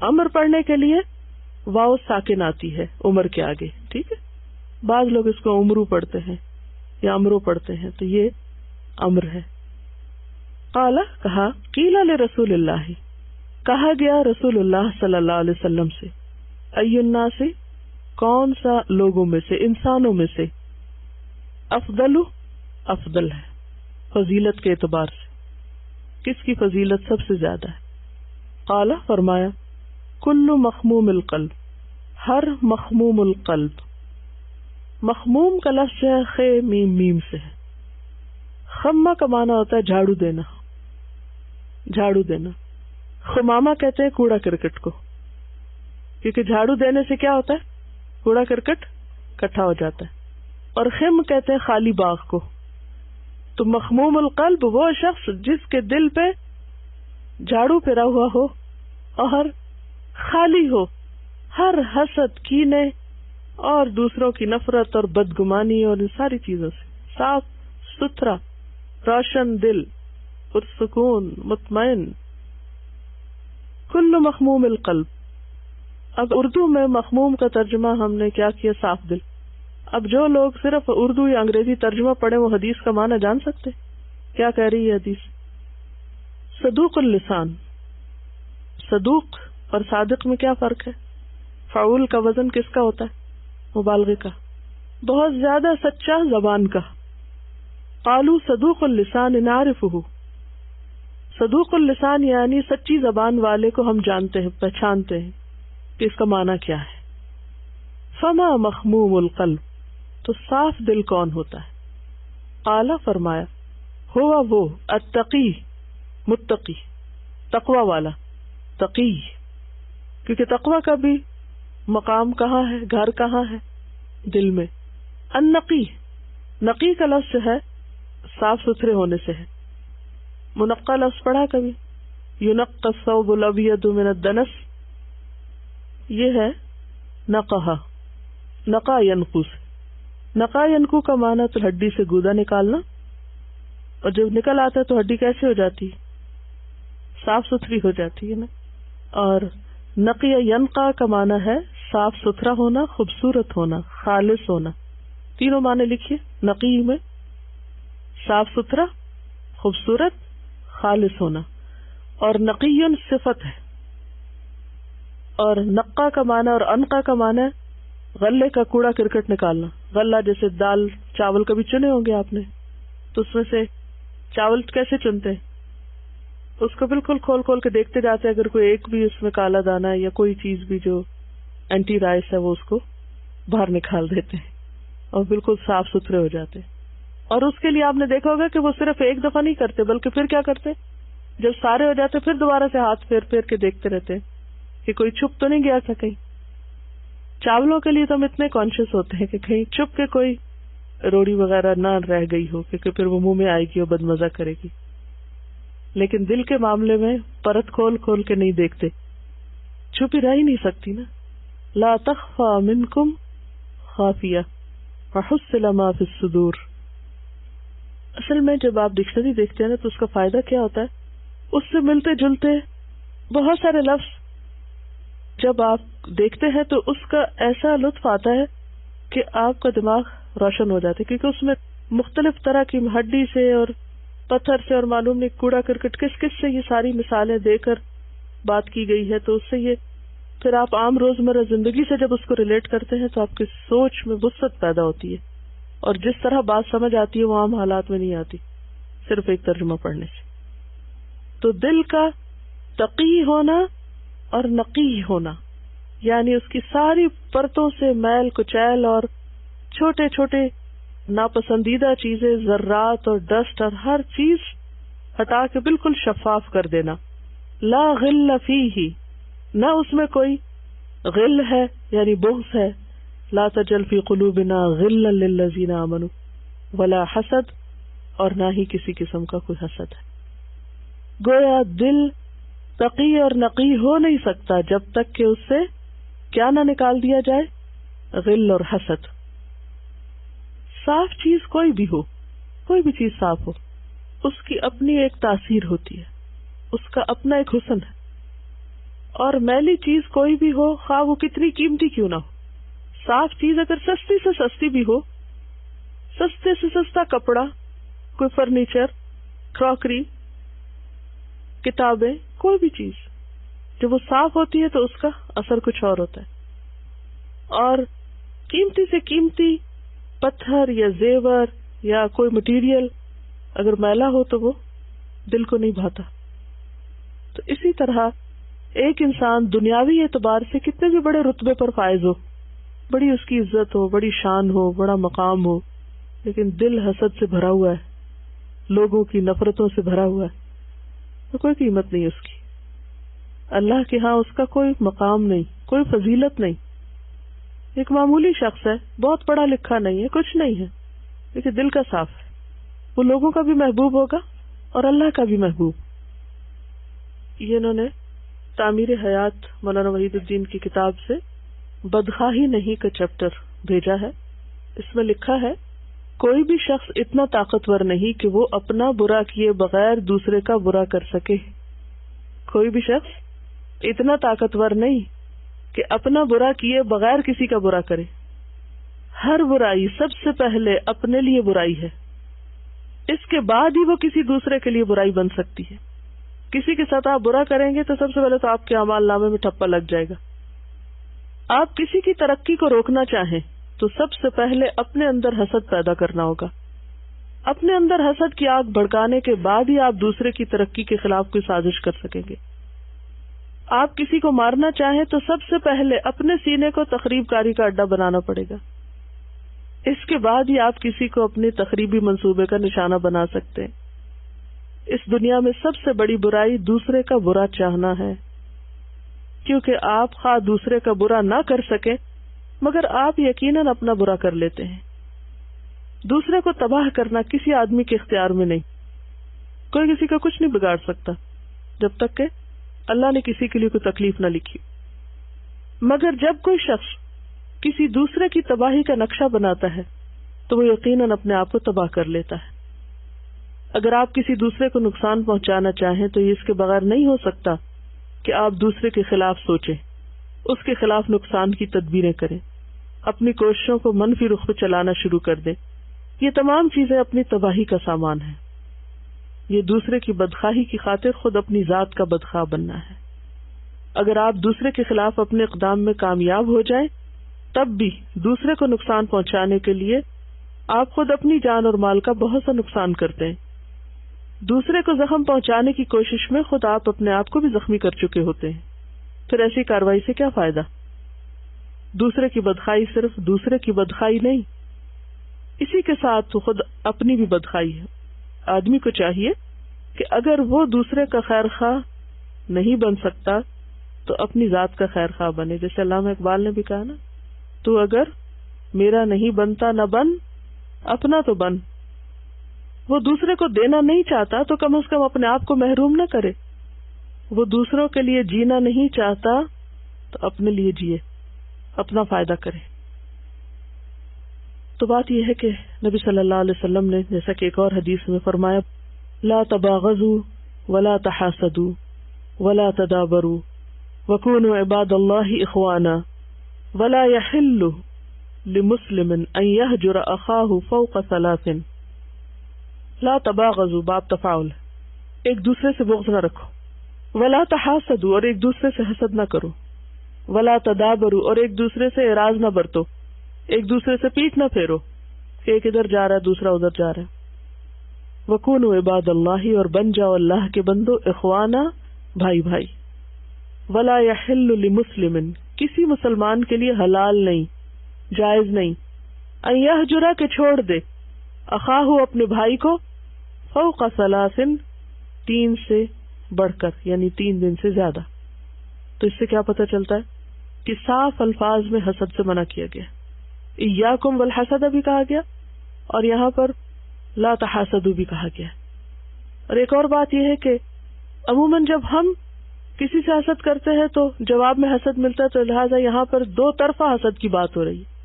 عمر پڑھنے کے لیے واو ساکن آتی ہے عمر کے آگے، ٹھیک ہے. بعض لوگ اس کو عمرو پڑھتے ہیں یا امرو پڑھتے ہیں، تو یہ عمر ہے. قال کہا، قیل لرسول اللہ کہا گیا رسول اللہ صلی اللہ علیہ وسلم سے، ای الناس کون سا لوگوں میں سے، انسانوں میں سے، افضل افضل ہے فضیلت کے اعتبار سے، کس کی فضیلت سب سے زیادہ ہے؟ قال فرمایا کل مخموم القلب، ہر مخموم القلب. مخموم کا لفظ ہے خے میم میم سے ہے. خمہ کا معنی ہوتا ہے جھاڑو دینا، جھاڑو دینا. خمامہ کہتے ہیں کوڑا کرکٹ کو، کیونکہ جھاڑو دینے سے کیا ہوتا ہے؟ کوڑا کرکٹ اکٹھا ہو جاتا ہے. اور خم کہتے ہیں خالی باغ کو. تو مخموم القلب وہ شخص جس کے دل پہ جھاڑو پھرا ہوا ہو اور خالی ہو ہر حسد، کینے اور دوسروں کی نفرت اور بدگمانی اور ان ساری چیزوں سے، صاف ستھرا روشن دل، پرسکون، مطمئن. کل مخموم القلب. اب اردو میں مخموم کا ترجمہ ہم نے کیا کیا؟ صاف دل. اب جو لوگ صرف اردو یا انگریزی ترجمہ پڑھیں وہ حدیث کا معنی جان سکتے کیا کہہ رہی ہے حدیث؟ صدوق اللسان. صدوق اور صادق میں کیا فرق ہے؟ فعول کا وزن کس کا ہوتا ہے؟ مبالغے کا. بہت زیادہ سچا زبان کا. قالوا صدوق اللسان نعرفه. صدوق اللسان یعنی سچی زبان والے کو ہم جانتے ہیں، پہچانتے ہیں کہ اس کا معنی کیا ہے. فما مخموم القلب، تو صاف دل کون ہوتا ہے؟ قال فرمایا ہوا وہ التقی، متقی، تقوی والا. تقی کیونکہ تقوی کا بھی مقام کہاں ہے، گھر کہاں ہے؟ دل میں. النقی، نقی کا لفظ ہے صاف ستھرے ہونے سے ہے. منقع لفظ پڑھا کبھی؟ ينقى الثوب الابيض من الدنس، یہ ہے نقہ. نقا ینقو سے. نقا ینقو کا معنی تو ہڈی سے گودا نکالنا، اور جب نکل آتا ہے تو ہڈی کیسے ہو جاتی؟ صاف ستھری ہو جاتی ہے نا. اور نقی ینقا کا معنی ہے صاف ستھرا ہونا، خوبصورت ہونا، خالص ہونا. تینوں معنی لکھیے. نقی میں صاف ستھرا، خوبصورت، خالص ہونا. اور نقی صفت ہے. اور نقا کا معنی اور انقا کا معنی غلے کا کوڑا کرکٹ نکالنا. غلہ جیسے دال چاول کبھی چنے ہوں گے آپ نے, تو اس میں سے چاول کیسے چنتے ہیں؟ اس کو بالکل کھول کھول کے دیکھتے جاتے ہیں, اگر کوئی ایک بھی اس میں کالا دانا ہے یا کوئی چیز بھی جو اینٹی رائس ہے وہ اس کو باہر نکال دیتے ہیں اور بالکل صاف ستھرے ہو جاتے ہیں. اور اس کے لیے آپ نے دیکھا ہوگا کہ وہ صرف ایک دفعہ نہیں کرتے, بلکہ پھر کیا کرتے, جب سارے ہو جاتے پھر دوبارہ سے ہاتھ پھیر پھیر کے دیکھتے رہتے ہیں کہ کوئی چھپ تو نہیں گیا تھا کہیں. چاولوں کے لیے تو ہم اتنے کانشیس ہوتے ہیں کہ کہیں چھپ کے کوئی روڑی وغیرہ نہ رہ گئی ہو, کیونکہ پھر وہ منہ میں آئے گی اور بدمزہ کرے گی. لیکن دل کے معاملے میں پرت کھول کھول کے نہیں دیکھتے, چھپی رہ ہی نہیں سکتی نا. لا تخفى منکم خافیہ وحصل ما فی الصدور. اصل میں جب آپ ڈکشنری دیکھتے ہیں نا تو اس کا فائدہ کیا ہوتا ہے, اس سے ملتے جلتے بہت سارے لفظ جب آپ دیکھتے ہیں تو اس کا ایسا لطف آتا ہے کہ آپ کا دماغ روشن ہو جاتا ہے, کیونکہ اس میں مختلف طرح کی ہڈی سے اور پتھر سے اور معلوم نہیں کوڑا کرکٹ کس کس سے یہ ساری مثالیں دے کر بات کی گئی ہے. تو اس سے یہ پھر آپ عام روزمرہ زندگی سے جب اس کو ریلیٹ کرتے ہیں تو آپ کی سوچ میں وسعت پیدا ہوتی ہے, اور جس طرح بات سمجھ آتی ہے وہ عام حالات میں نہیں آتی صرف ایک ترجمہ پڑھنے سے. تو دل کا تقی ہونا اور نقی ہونا, یعنی اس کی ساری پرتوں سے میل کچیل اور چھوٹے چھوٹے ناپسندیدہ چیزیں, ذرات اور ڈسٹ اور ہر چیز ہٹا کے بالکل شفاف کر دینا. لا غل فیہ, نہ اس میں کوئی غل ہے یعنی بغض ہے. لا تجل فی قلوبنا غلا للذین آمنوا ولا حسد, اور نہ ہی کسی قسم کا کوئی حسد ہے. گویا دل تقی اور نقی ہو نہیں سکتا جب تک کہ اس سے کیا نہ نکال دیا جائے, غل اور حسد. صاف چیز کوئی بھی ہو, کوئی بھی چیز صاف ہو, اس کی اپنی ایک تاثیر ہوتی ہے, اس کا اپنا ایک حسن ہے. اور میلی چیز کوئی بھی ہو, خواہ وہ کتنی قیمتی کیوں نہ ہو, صاف چیز اگر سستی سے سستی بھی ہو, سستے سے سستا کپڑا, کوئی فرنیچر, کراکری, کتابیں, کوئی بھی چیز جب وہ صاف ہوتی ہے تو اس کا اثر کچھ اور ہوتا ہے. اور قیمتی سے قیمتی پتھر یا زیور یا کوئی مٹیریل اگر میلا ہو تو وہ دل کو نہیں بھاتا. تو اسی طرح ایک انسان دنیاوی اعتبار سے کتنے بھی بڑے رتبے پر فائز ہو, بڑی اس کی عزت ہو, بڑی شان ہو, بڑا مقام ہو, لیکن دل حسد سے بھرا ہوا ہے, لوگوں کی نفرتوں سے بھرا ہوا ہے, تو کوئی قیمت نہیں اس کی. اللہ کے ہاں اس کا کوئی مقام نہیں, کوئی فضیلت نہیں. ایک معمولی شخص ہے, بہت پڑھا لکھا نہیں ہے, کچھ نہیں ہے, لیکن دل کا صاف ہے, وہ لوگوں کا بھی محبوب ہوگا اور اللہ کا بھی محبوب. یہ انہوں نے تعمیر حیات مولانا وحید الدین کی کتاب سے بدخواہی نہیں کا چیپٹر بھیجا ہے. اس میں لکھا ہے, کوئی بھی شخص اتنا طاقتور نہیں کہ وہ اپنا برا کیے بغیر دوسرے کا برا کر سکے. کوئی بھی شخص اتنا طاقتور نہیں کہ اپنا برا کیے بغیر کسی کا برا کرے. ہر برائی سب سے پہلے اپنے لیے برائی ہے, اس کے بعد ہی وہ کسی دوسرے کے لیے برائی بن سکتی ہے. کسی کے ساتھ آپ برا کریں گے تو سب سے پہلے تو آپ کے اعمال نامے میں ٹھپا لگ جائے گا. آپ کسی کی ترقی کو روکنا چاہیں تو سب سے پہلے اپنے اندر حسد پیدا کرنا ہوگا. اپنے اندر حسد کی آگ بھڑکانے کے بعد ہی آپ دوسرے کی ترقی کے خلاف کوئی سازش کر سکیں گے. آپ کسی کو مارنا چاہیں تو سب سے پہلے اپنے سینے کو تخریب کاری کا اڈا بنانا پڑے گا. اس کے بعد ہی آپ کسی کو اپنی تخریبی منصوبے کا نشانہ بنا سکتے ہیں. اس دنیا میں سب سے بڑی برائی دوسرے کا برا چاہنا ہے, کیونکہ آپ خواہ دوسرے کا برا نہ کر سکیں مگر آپ یقیناً اپنا برا کر لیتے ہیں. دوسرے کو تباہ کرنا کسی آدمی کے اختیار میں نہیں. کوئی کسی کا کچھ نہیں بگاڑ سکتا جب تک کہ اللہ نے کسی کے لیے کوئی تکلیف نہ لکھی. مگر جب کوئی شخص کسی دوسرے کی تباہی کا نقشہ بناتا ہے تو وہ یقیناً اپنے آپ کو تباہ کر لیتا ہے. اگر آپ کسی دوسرے کو نقصان پہنچانا چاہیں تو یہ اس کے بغیر نہیں ہو سکتا کہ آپ دوسرے کے خلاف سوچیں, اس کے خلاف نقصان کی تدبیریں کریں, اپنی کوششوں کو منفی رخ پہ چلانا شروع کر دیں. یہ تمام چیزیں اپنی تباہی کا سامان ہیں. یہ دوسرے کی بدخواہی کی خاطر خود اپنی ذات کا بدخواہ بننا ہے. اگر آپ دوسرے کے خلاف اپنے اقدام میں کامیاب ہو جائیں تب بھی دوسرے کو نقصان پہنچانے کے لیے آپ خود اپنی جان اور مال کا بہت سا نقصان کرتے ہیں. دوسرے کو زخم پہنچانے کی کوشش میں خود آپ اپنے آپ کو بھی زخمی کر چکے ہوتے ہیں. پھر ایسی کارروائی سے کیا فائدہ؟ دوسرے کی بدخائی صرف دوسرے کی بدخائی نہیں، اسی کے ساتھ تو خود اپنی بھی بدخائی ہے. آدمی کو چاہیے کہ اگر وہ دوسرے کا خیر خواہ نہیں بن سکتا تو اپنی ذات کا خیر خواہ بنے. جیسے علامہ اقبال نے بھی کہا نا، تو اگر میرا نہیں بنتا نہ بن، اپنا تو بن. وہ دوسرے کو دینا نہیں چاہتا تو کم از کم اپنے آپ کو محروم نہ کرے. وہ دوسروں کے لیے جینا نہیں چاہتا تو اپنے لیے جیے، اپنا فائدہ کرے. تو بات یہ ہے کہ نبی صلی اللہ علیہ وسلم نے جیسا کہ ایک اور حدیث میں فرمایا، لا تباغضوا ولا تحاسدوا ولا تدابروا وكونوا عباد الله اخوانا ولا يحل لمسلم ان يهجر اخاه فوق ثلاث. لا تباغضوا باب تفاعل، ایک دوسرے سے بغض نہ رکھو. ولا تحاسدوا اور ایک دوسرے سے حسد نہ کرو. ولا تدابروا اور ایک دوسرے سے اعراض نہ برتو، ایک دوسرے سے پیٹ نہ پھیرو کہ ایک ادھر جا رہا ہے دوسرا ادھر جا رہا ہے. وَكُونُوا عِبَادَ اللَّهِ اور بن جاؤ اللہ کے بندو، اخوانا بھائی بھائی. وَلَا يَحِلُّ لِمُسْلِمٍ کسی مسلمان کے لیے حلال نہیں، جائز نہیں، ان یہجرا کہ چھوڑ دے، اخاہ اپنے بھائی کو، فوق ثلاث 3 سے بڑھ کر، یعنی 3 دن سے زیادہ. تو اس سے کیا پتہ چلتا ہے کہ صاف الفاظ میں حسد سے منع کیا گیا. ایاکم والحسد بھی کہا گیا اور یہاں پر لا تحاسدوا بھی کہا گیا. اور ایک اور بات یہ ہے کہ عموماً جب ہم کسی سے حسد کرتے ہیں تو جواب میں حسد ملتا ہے، تو لہٰذا یہاں پر 2 طرفہ حسد کی بات ہو رہی ہے.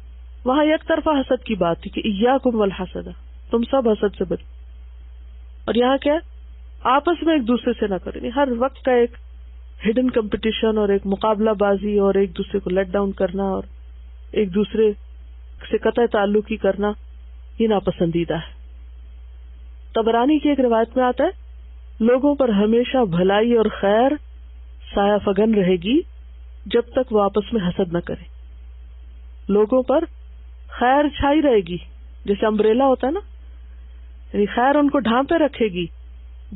وہاں ایک طرفہ حسد کی بات تھی کہ ایاکم والحسد، تم سب حسد سے بچو. اور یہاں کیا آپس میں ایک دوسرے سے نہ کریں. ہر وقت کا ایک ہڈن کمپٹیشن اور ایک مقابلہ بازی اور ایک دوسرے کو لیٹ ڈاؤن کرنا اور ایک دوسرے سے قطع تعلقی کرنا، یہ ناپسندیدہ ہے. طبرانی کی ایک روایت میں آتا ہے، لوگوں پر ہمیشہ بھلائی اور خیر سایہ فگن رہے گی جب تک وہ آپس میں حسد نہ کرے. لوگوں پر خیر چھائی رہے گی، جیسے امبریلا ہوتا ہے نا، یعنی خیر ان کو ڈھانپے رکھے گی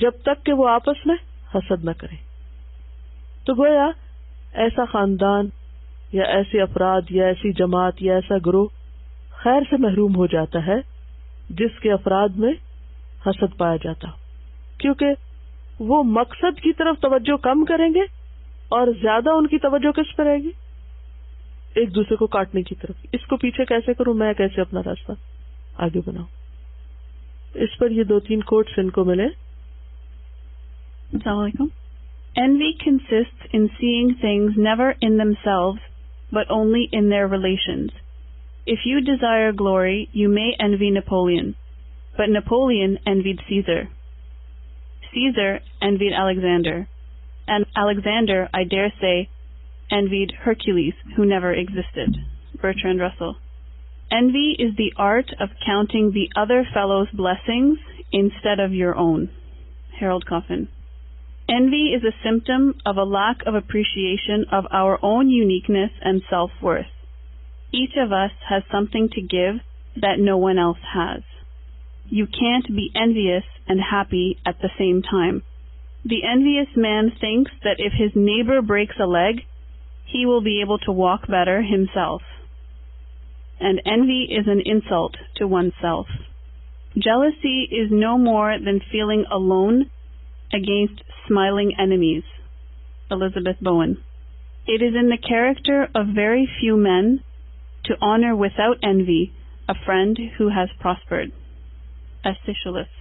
جب تک کہ وہ آپس میں حسد نہ کرے. تو گویا ایسا خاندان یا ایسے افراد یا ایسی جماعت یا ایسا گروہ خیر سے محروم ہو جاتا ہے جس کے افراد میں حسد پایا جاتا، کیونکہ وہ مقصد کی طرف توجہ کم کریں گے اور زیادہ ان کی توجہ کس پر رہے گی؟ ایک دوسرے کو کاٹنے کی طرف. اس کو پیچھے کیسے کروں، میں کیسے اپنا راستہ آگے بناؤں. اس پر یہ 2-3 کوٹس ان کو ملے. السلام علیکم. Envy consists in seeing things never in themselves, but only in their relations. If you desire glory, you may envy Napoleon, but Napoleon envied Caesar. Caesar envied Alexander, and Alexander, I dare say, envied Hercules, who never existed. Bertrand Russell. Envy is the art of counting the other fellow's blessings instead of your own. Harold Coffin. Envy is a symptom of a lack of appreciation of our own uniqueness and self-worth. Each of us has something to give that no one else has. You can't be envious and happy at the same time. The envious man thinks that if his neighbor breaks a leg, he will be able to walk better himself. And envy is an insult to oneself. Jealousy is no more than feeling alone against smiling enemies. Elizabeth Bowen. It is in the character of very few men to honor without envy a friend who has prospered. Aeschylus.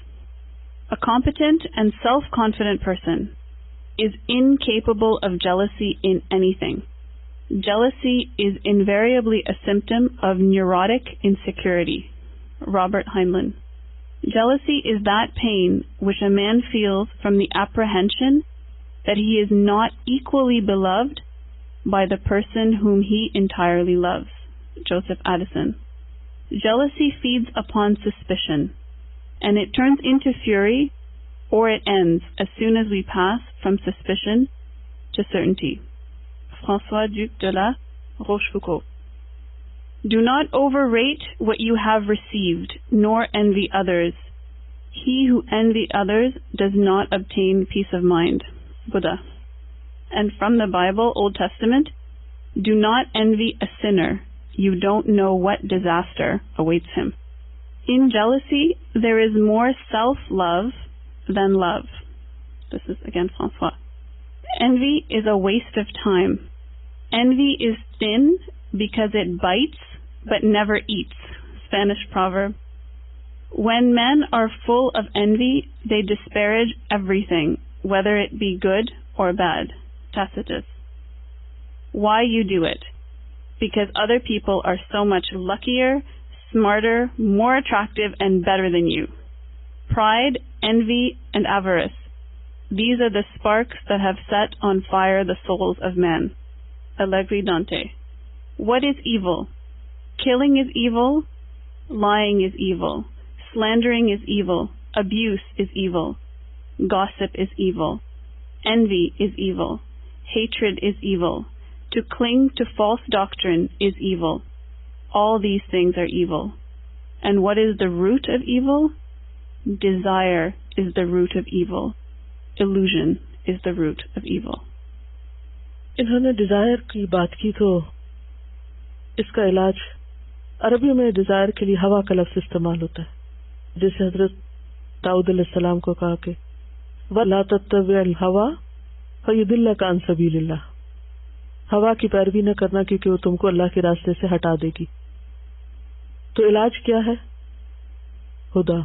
A competent and self-confident person is incapable of jealousy in anything. Jealousy is invariably a symptom of neurotic insecurity. Robert Heinlein. Jealousy is that pain which a man feels from the apprehension that he is not equally beloved by the person whom he entirely loves. Joseph Addison. Jealousy feeds upon suspicion, and it turns into fury, or it ends as soon as we pass from suspicion to certainty. François Duc de la Rochefoucauld. Do not overrate what you have received, nor envy others. He who envy others does not obtain peace of mind. Buddha. And from the Bible, Old Testament, do not envy a sinner. You don't know what disaster awaits him. In jealousy, there is more self-love than love. This is again François. Envy is a waste of time. Envy is thin because it bites but never eats. Spanish proverb. When men are full of envy, they disparage everything, whether it be good or bad. Tacitus. Why you do it? Because other people are so much luckier, smarter, more attractive, and better than you. Pride, envy, and avarice. These are the sparks that have set on fire the souls of men. Allegri Dante. What is evil? Killing is evil. Lying is evil. Slandering is evil. Abuse is evil. Gossip is evil. Envy is evil. Hatred is evil. To cling to false doctrine is evil. All these things are evil. And what is the root of evil? Desire is the root of evil. Illusion is the root of evil. انہوں نے Dzire کی بات کی تو اس کا علاج عربی میں ڈیزائر کے لیے ہوا کا لفظ استعمال ہوتا ہے، جیسے حضرت داؤد علیہ السلام کو کہا کہ وَلَا تَتَّبِعِ الْهَوَىٰ فَيُضِلَّكَ عَن سَبِيلِ اللَّهِ، ہوا کی پیروی نہ کرنا کیونکہ وہ تم کو اللہ کے راستے سے ہٹا دے گی. تو علاج کیا ہے؟ ہدا،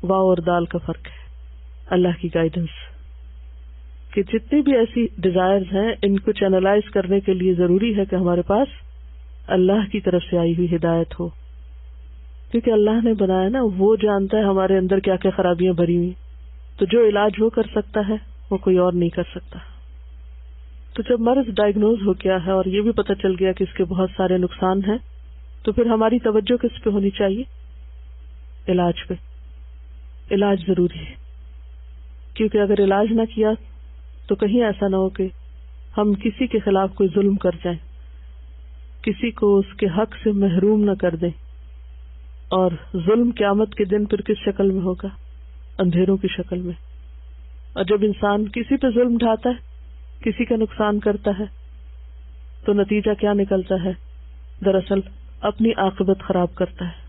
واو اور دال کا فرق ہے، اللہ کی گائیڈنس. کہ جتنی بھی ایسی ڈیزائرز ہیں ان کو چینلائز کرنے کے لیے ضروری ہے کہ ہمارے پاس اللہ کی طرف سے آئی ہوئی ہدایت ہو، کیونکہ اللہ نے بنایا نا، وہ جانتا ہے ہمارے اندر کیا کیا خرابیاں بھری ہوئی. تو جو علاج وہ کر سکتا ہے وہ کوئی اور نہیں کر سکتا. تو جب مرض ڈائگنوز ہو گیا ہے اور یہ بھی پتہ چل گیا کہ اس کے بہت سارے نقصان ہیں، تو پھر ہماری توجہ کس پہ ہونی چاہیے؟ علاج پہ. علاج ضروری ہے، کیونکہ اگر علاج نہ کیا تو کہیں ایسا نہ ہو کہ ہم کسی کے خلاف کوئی ظلم کر جائیں، کسی کو اس کے حق سے محروم نہ کر دیں. اور ظلم قیامت کے دن پھر کس شکل میں ہوگا؟ اندھیروں کی شکل میں. اور جب انسان کسی پہ ظلم ڈھاتا ہے، کسی کا نقصان کرتا ہے، تو نتیجہ کیا نکلتا ہے؟ دراصل اپنی عاقبت خراب کرتا ہے.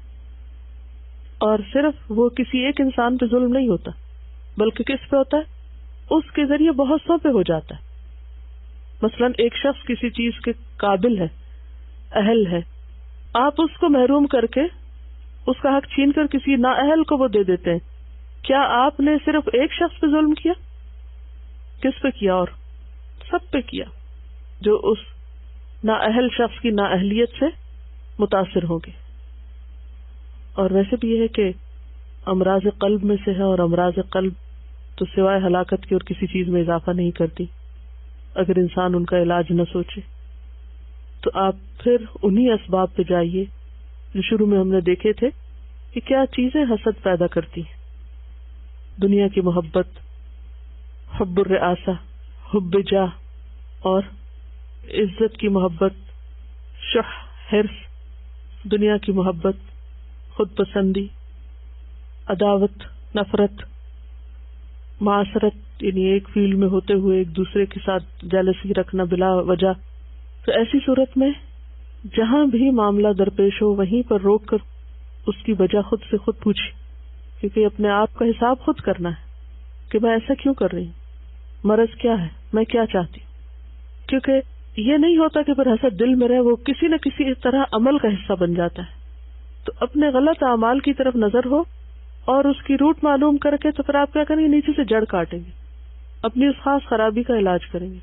اور صرف وہ کسی ایک انسان پہ ظلم نہیں ہوتا، بلکہ کس پہ ہوتا ہے؟ اس کے ذریعے بہت سو پہ ہو جاتا ہے. مثلا ایک شخص کسی چیز کے قابل ہے، اہل ہے، آپ اس کو محروم کر کے اس کا حق چھین کر کسی نااہل کو وہ دے دیتے ہیں. کیا آپ نے صرف ایک شخص پہ ظلم کیا؟ کس پہ کیا؟ اور سب پہ کیا جو اس نااہل شخص کی نااہلیت سے متاثر ہوں گے. اور ویسے بھی یہ ہے کہ امراض قلب میں سے ہے، اور امراض قلب تو سوائے ہلاکت کی اور کسی چیز میں اضافہ نہیں کرتی اگر انسان ان کا علاج نہ سوچے. تو آپ پھر انہی اسباب پہ جائیے جو شروع میں ہم نے دیکھے تھے کہ کیا چیزیں حسد پیدا کرتی ہیں. دنیا کی محبت، حب الرئاسہ، حب جاہ، اور عزت کی محبت، شح، حرص، دنیا کی محبت، خود پسندی، عداوت، نفرت، معاشرت، یعنی ایک فیلڈ میں ہوتے ہوئے ایک دوسرے کے ساتھ جیلسی رکھنا بلا وجہ. تو ایسی صورت میں جہاں بھی معاملہ درپیش ہو وہیں پر روک کر اس کی وجہ خود سے خود پوچھے، کیونکہ اپنے آپ کا حساب خود کرنا ہے کہ میں ایسا کیوں کر رہی ہوں، مرض کیا ہے، میں کیا چاہتی ہوں. کیونکہ یہ نہیں ہوتا کہ پھر حسد دل میں رہے، وہ کسی نہ کسی طرح عمل کا حصہ بن جاتا ہے. تو اپنے غلط اعمال کی طرف نظر ہو اور اس کی روٹ معلوم کر کے تو پھر آپ کیا کریں گے؟ نیچے سے جڑ کاٹیں گے، اپنی اس خاص خرابی کا علاج کریں گے.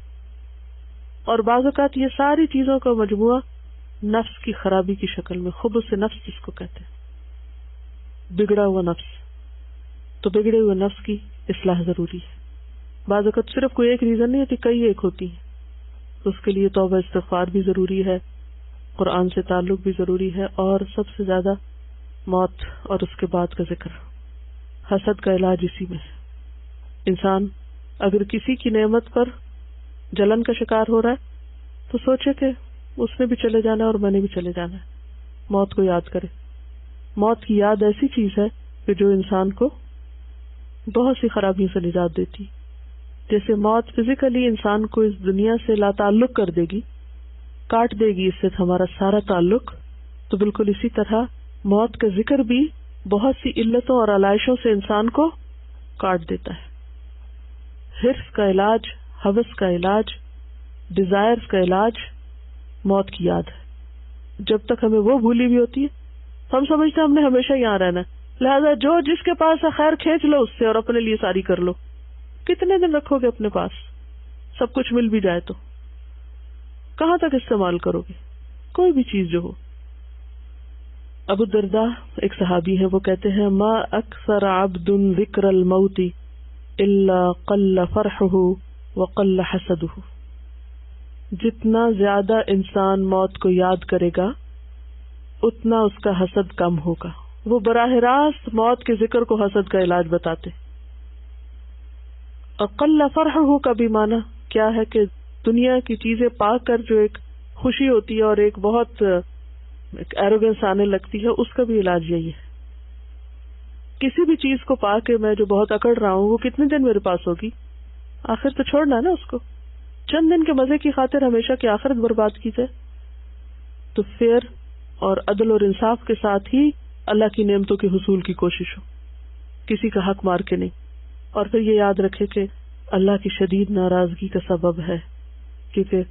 اور بعض اوقات یہ ساری چیزوں کا مجموعہ نفس کی خرابی کی شکل میں، خبث نفس جس کو کہتے ہیں، بگڑا ہوا نفس. تو بگڑے ہوئے نفس کی اصلاح ضروری ہے. بعض اوقات صرف کوئی ایک ریزن نہیں ہوتی، کئی ایک ہوتی ہے. تو اس کے لیے توبہ استغفار بھی ضروری ہے، قرآن سے تعلق بھی ضروری ہے، اور سب سے زیادہ موت اور اس کے بعد کا ذکر. حسد کا علاج اسی میں ہے. انسان اگر کسی کی نعمت پر جلن کا شکار ہو رہا ہے تو سوچے کہ اس نے بھی چلے جانا ہے اور میں نے بھی چلے جانا ہے. موت کو یاد کرے. موت کی یاد ایسی چیز ہے کہ جو انسان کو بہت سی خرابیوں سے نجات دیتی. جیسے موت فزیکلی انسان کو اس دنیا سے لا تعلق کر دے گی, کاٹ دے گی اس سے ہمارا سارا تعلق, تو بالکل اسی طرح موت کا ذکر بھی بہت سی علتوں اور علائشوں سے انسان کو کاٹ دیتا ہے. حرص کا علاج, ہوس کا علاج, ڈیزائرز کا علاج موت کی یاد ہے. جب تک ہمیں وہ بھولی بھی ہوتی ہے ہم سمجھتے ہیں ہم نے ہمیشہ یہاں رہنا ہے, لہذا جو جس کے پاس ہے خیر کھینچ لو اس سے اور اپنے لیے ساری کر لو. کتنے دن رکھو گے اپنے پاس؟ سب کچھ مل بھی جائے تو کہاں تک استعمال کرو گے کوئی بھی چیز جو ہو. ابو الدرداء ایک صحابی ہے, وہ کہتے ہیں ما اکثر عبد ذکر الموت الا قل فرحه وقل حسده. جتنا زیادہ انسان موت کو یاد کرے گا اتنا اس کا حسد کم ہوگا. وہ براہ راست موت کے ذکر کو حسد کا علاج بتاتے. اقل فرحہ کا بھی معنی کیا ہے کہ دنیا کی چیزیں پا کر جو ایک خوشی ہوتی ہے اور ایک بہت ایروگنس آنے لگتی ہے, اس کا بھی علاج یہی ہے. کسی بھی چیز کو پا کے میں جو بہت اکڑ رہا ہوں وہ کتنے دن میرے پاس ہوگی, آخر تو چھوڑنا ہے نا اس کو. چند دن کے مزے کی خاطر ہمیشہ کی آخرت برباد کی جائے. تو فیئر اور عدل اور انصاف کے ساتھ ہی اللہ کی نعمتوں کے حصول کی کوشش ہو, کسی کا حق مار کے نہیں. اور پھر یہ یاد رکھے کہ اللہ کی شدید ناراضگی کا سبب ہے, کیونکہ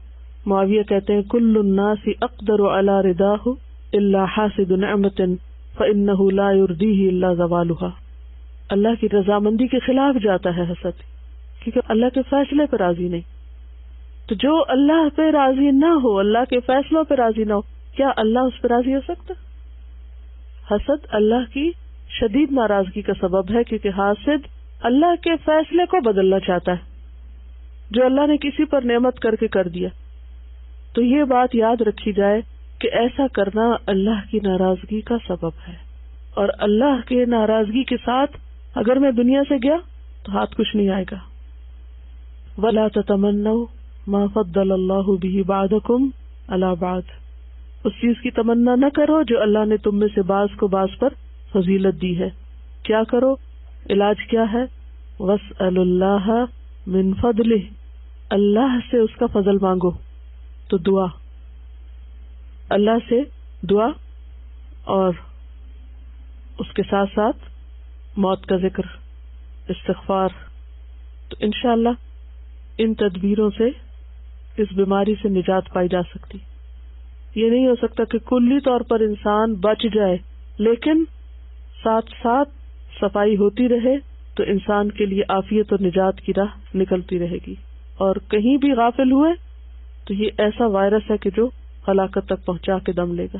معاویہ کہتے ہیں کل الناس اقدر علی رداہ الا حاسد نعمت فانہ لا یرضیہ الا زوالها. اللہ کی رضامندی کے خلاف جاتا ہے حسد, کیونکہ اللہ کے فیصلے پر راضی نہیں. تو جو اللہ پہ راضی نہ ہو, اللہ کے فیصلوں پہ راضی نہ ہو, کیا اللہ اس پہ راضی ہو سکتا؟ حسد اللہ کی شدید ناراضگی کا سبب ہے, کیونکہ حاسد اللہ کے فیصلے کو بدلنا چاہتا ہے جو اللہ نے کسی پر نعمت کر کے کر دیا. تو یہ بات یاد رکھی جائے کہ ایسا کرنا اللہ کی ناراضگی کا سبب ہے, اور اللہ کے ناراضگی کے ساتھ اگر میں دنیا سے گیا تو ہاتھ کچھ نہیں آئے گا. وَلَا تَتَمَنَّوْا مَا فَضَّلَ اللَّهُ بِهِ بَعْضَكُمْ عَلَى بَعْضٍ. اس چیز کی تمنا نہ کرو جو اللہ نے تم میں سے بعض کو بعض پر فضیلت دی ہے. کیا کرو؟ علاج کیا ہے؟ وَاسْأَلُوا اللَّهَ مِن فَضْلِهِ. اللہ سے اس کا فضل مانگو. تو دعا, اللہ سے دعا, اور اس کے ساتھ ساتھ موت کا ذکر, استغفار. تو انشاءاللہ ان تدبیروں سے اس بیماری سے نجات پائی جا سکتی. یہ نہیں ہو سکتا کہ کلی طور پر انسان بچ جائے, لیکن ساتھ ساتھ صفائی ہوتی رہے تو انسان کے لیے عافیت اور نجات کی راہ نکلتی رہے گی. اور کہیں بھی غافل ہوئے تو یہ ایسا وائرس ہے کہ جو ہلاکت تک پہنچا کے دم لے گا.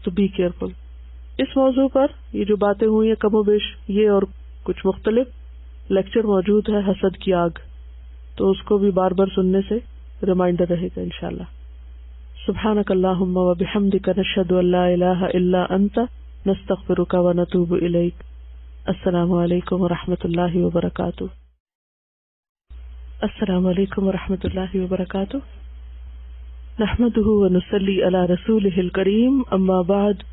تو بی کیئرفل. اس موضوع پر یہ جو باتیں ہوئی ہیں کم و بیش یہ اور کچھ مختلف لیکچر موجود ہے, حسد کی آگ, تو اس کو بھی بار بار سننے سے ریمائنڈر رہے گا انشاءاللہ. سبحانک اللہم و بحمدک نشہد ان لا الہ الا انت نستغفرک و نتوب الیک. السلام علیکم ورحمۃ اللہ وبرکاتہ. السلام علیکم ورحمۃ اللہ وبرکاتہ. نحمده ونصلی علی رسولہ الکریم, اما بعد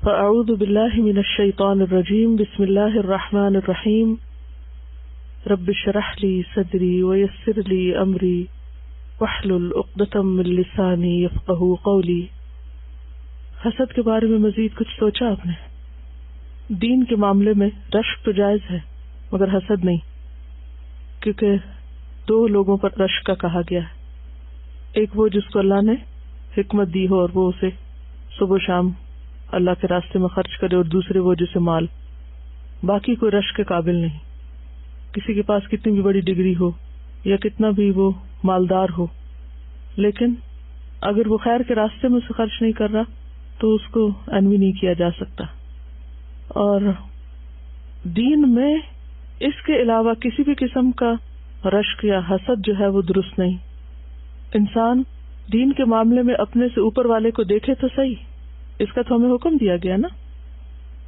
فاعوذ باللہ من الشیطان الرجیم. بسم اللہ الرحمن الرحیم. رب اشرح لی صدری ویسر لی امری واحلل عقدۃ من لسانی یفقہوا قولی. حسد کے بارے میں مزید کچھ سوچا آپ نے؟ دین کے معاملے میں رشک تو جائز ہے مگر حسد نہیں, کیونکہ دو لوگوں پر رشک کا کہا گیا ہے. ایک وہ جس کو اللہ نے حکمت دی ہو اور وہ اسے صبح و شام اللہ کے راستے میں خرچ کرے, اور دوسرے وہ جسے مال. باقی کوئی رشک کے قابل نہیں. کسی کے پاس کتنی بھی بڑی ڈگری ہو یا کتنا بھی وہ مالدار ہو, لیکن اگر وہ خیر کے راستے میں سے خرچ نہیں کر رہا تو اس کو انوی نہیں کیا جا سکتا. اور دین میں اس کے علاوہ کسی بھی قسم کا رشک یا حسد جو ہے وہ درست نہیں. انسان دین کے معاملے میں اپنے سے اوپر والے کو دیکھے تو صحیح, اس کا تو ہمیں حکم دیا گیا نا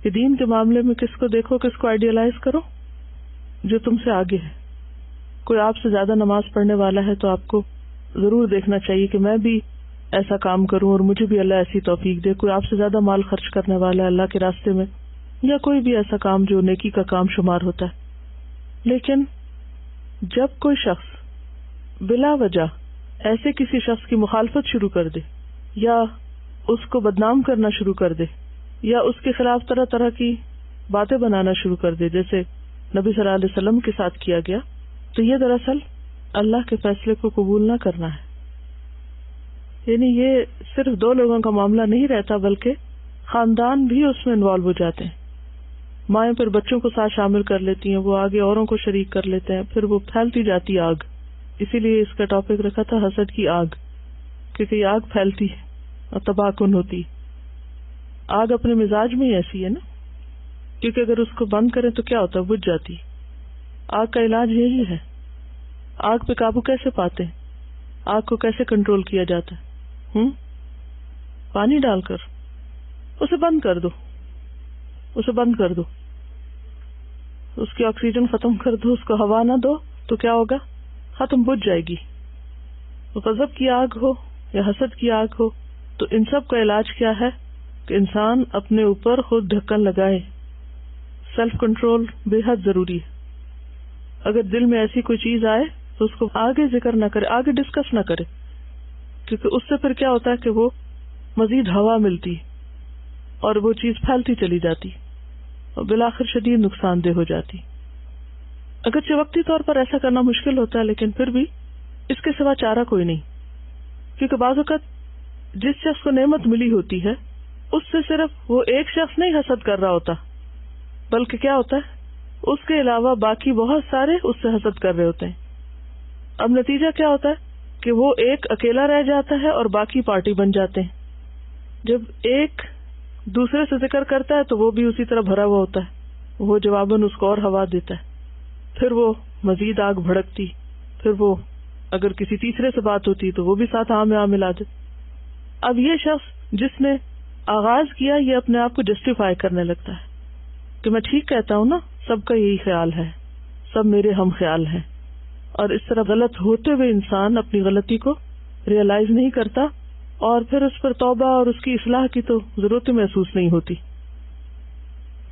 کہ دین کے معاملے میں کس کو دیکھو, کس کو آئیڈیلائز کرو, جو تم سے آگے ہے. کوئی آپ سے زیادہ نماز پڑھنے والا ہے تو آپ کو ضرور دیکھنا چاہیے کہ میں بھی ایسا کام کروں اور مجھے بھی اللہ ایسی توفیق دے. کوئی آپ سے زیادہ مال خرچ کرنے والا ہے اللہ کے راستے میں, یا کوئی بھی ایسا کام جو نیکی کا کام شمار ہوتا ہے. لیکن جب کوئی شخص بلا وجہ ایسے کسی شخص کی مخالفت شروع کر دے, یا اس کو بدنام کرنا شروع کر دے, یا اس کے خلاف طرح طرح کی باتیں بنانا شروع کر دے, جیسے نبی صلی اللہ علیہ وسلم کے ساتھ کیا گیا, تو یہ دراصل اللہ کے فیصلے کو قبول نہ کرنا ہے. یعنی یہ صرف دو لوگوں کا معاملہ نہیں رہتا, بلکہ خاندان بھی اس میں انوالو ہو جاتے ہیں. مائیں پھر بچوں کو ساتھ شامل کر لیتی ہیں, وہ آگے اوروں کو شریک کر لیتے ہیں, پھر وہ پھیلتی جاتی آگ. اسی لیے اس کا ٹاپک رکھا تھا حسد کی آگ, کیونکہ یہ آگ پھیلتی ہے اور تباہ کن ہوتی. آگ اپنے مزاج میں ہی ایسی ہے نا, کیونکہ اگر اس کو بند کریں تو کیا ہوتا ہے, بجھ جاتی. آگ کا علاج یہی ہے. آگ پہ قابو کیسے پاتے ہیں, آگ کو کیسے کنٹرول کیا جاتا ہے؟ پانی ڈال کر اسے بند کر دو, اسے بند کر دو, اس کی آکسیجن ختم کر دو, اس کو ہوا نہ دو, تو کیا ہوگا, ختم, بجھ جائے گی. غضب کی آگ ہو یا حسد کی آگ ہو, تو ان سب کا علاج کیا ہے کہ انسان اپنے اوپر خود ڈھکن لگائے. سیلف کنٹرول بے حد ضروری ہے. اگر دل میں ایسی کوئی چیز آئے تو اس کو آگے ذکر نہ کرے, آگے ڈسکس نہ کرے, کیونکہ اس سے پھر کیا ہوتا ہے کہ وہ مزید ہوا ملتی اور وہ چیز پھیلتی چلی جاتی اور بالآخر شدید نقصان دہ ہو جاتی. اگرچہ وقتی طور پر ایسا کرنا مشکل ہوتا ہے, لیکن پھر بھی اس کے سوا چارہ کوئی نہیں, کیونکہ بعض اوقات جس شخص کو نعمت ملی ہوتی ہے اس سے صرف وہ ایک شخص نہیں حسد کر رہا ہوتا, بلکہ کیا ہوتا ہے, اس کے علاوہ باقی بہت سارے اس سے حسد کر رہے ہوتے ہیں. اب نتیجہ کیا ہوتا ہے کہ وہ ایک اکیلا رہ جاتا ہے اور باقی پارٹی بن جاتے ہیں. جب ایک دوسرے سے ذکر کرتا ہے تو وہ بھی اسی طرح بھرا ہوا ہوتا ہے, وہ جواباً اس کو اور ہوا دیتا ہے, پھر وہ مزید آگ بھڑکتی, پھر وہ اگر کسی تیسرے سے بات ہوتی تو وہ بھی ساتھ میں ملا دے. اب یہ شخص جس نے آغاز کیا یہ اپنے آپ کو جسٹیفائی کرنے لگتا ہے کہ میں ٹھیک کہتا ہوں نا, سب کا یہی خیال ہے, سب میرے ہم خیال ہیں. اور اس طرح غلط ہوتے ہوئے انسان اپنی غلطی کو ریئلائز نہیں کرتا, اور پھر اس پر توبہ اور اس کی اصلاح کی تو ضرورت محسوس نہیں ہوتی,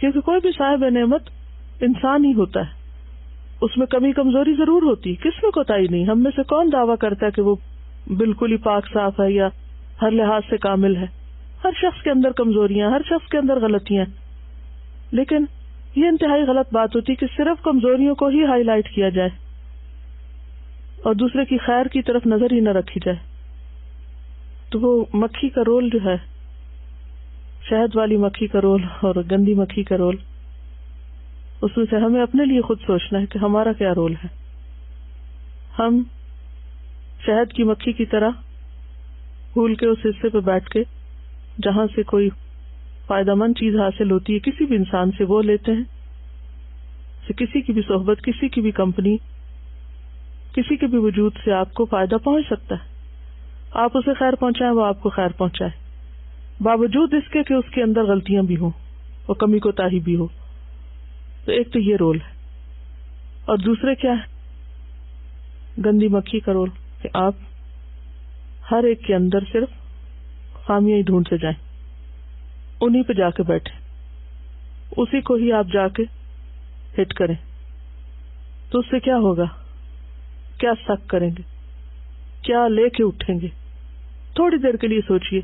کیونکہ کوئی بھی صاحب نعمت انسان ہی ہوتا ہے, اس میں کمی کمزوری ضرور ہوتی, کس میں کوتاہی نہیں. ہم میں سے کون دعویٰ کرتا ہے کہ وہ بالکل ہی پاک صاف ہے یا ہر لحاظ سے کامل ہے؟ ہر شخص کے اندر کمزوریاں, ہر شخص کے اندر غلطیاں. لیکن یہ انتہائی غلط بات ہوتی کہ صرف کمزوریوں کو ہی ہائی لائٹ کیا جائے اور دوسرے کی خیر کی طرف نظر ہی نہ رکھی جائے. تو وہ مکھی کا رول جو ہے, شہد والی مکھی کا رول اور گندی مکھی کا رول, اس میں سے ہمیں اپنے لیے خود سوچنا ہے کہ ہمارا کیا رول ہے. ہم شہد کی مکھی کی طرح پھول کے اس حصے پہ بیٹھ کے جہاں سے کوئی فائدہ مند چیز حاصل ہوتی ہے کسی بھی انسان سے, وہ لیتے ہیں. کسی کی بھی صحبت, کسی کی بھی کمپنی, کسی کے بھی وجود سے آپ کو فائدہ پہنچ سکتا ہے. آپ اسے خیر پہنچائیں, وہ آپ کو خیر پہنچائے, باوجود اس کے کہ اس کے اندر غلطیاں بھی ہوں اور کمی کوتاہی بھی ہو. تو ایک تو یہ رول ہے, اور دوسرے کیا ہے, گندی مکھی کا رول, کہ آپ ہر ایک کے اندر صرف خامیاں ہی ڈھونڈ سے جائیں, انہی پہ جا کے بیٹھیں, اسی کو ہی آپ جا کے ہٹ کریں. تو اس سے کیا ہوگا, کیا سک کریں گے, کیا لے کے اٹھیں گے؟ تھوڑی دیر کے لیے سوچئے,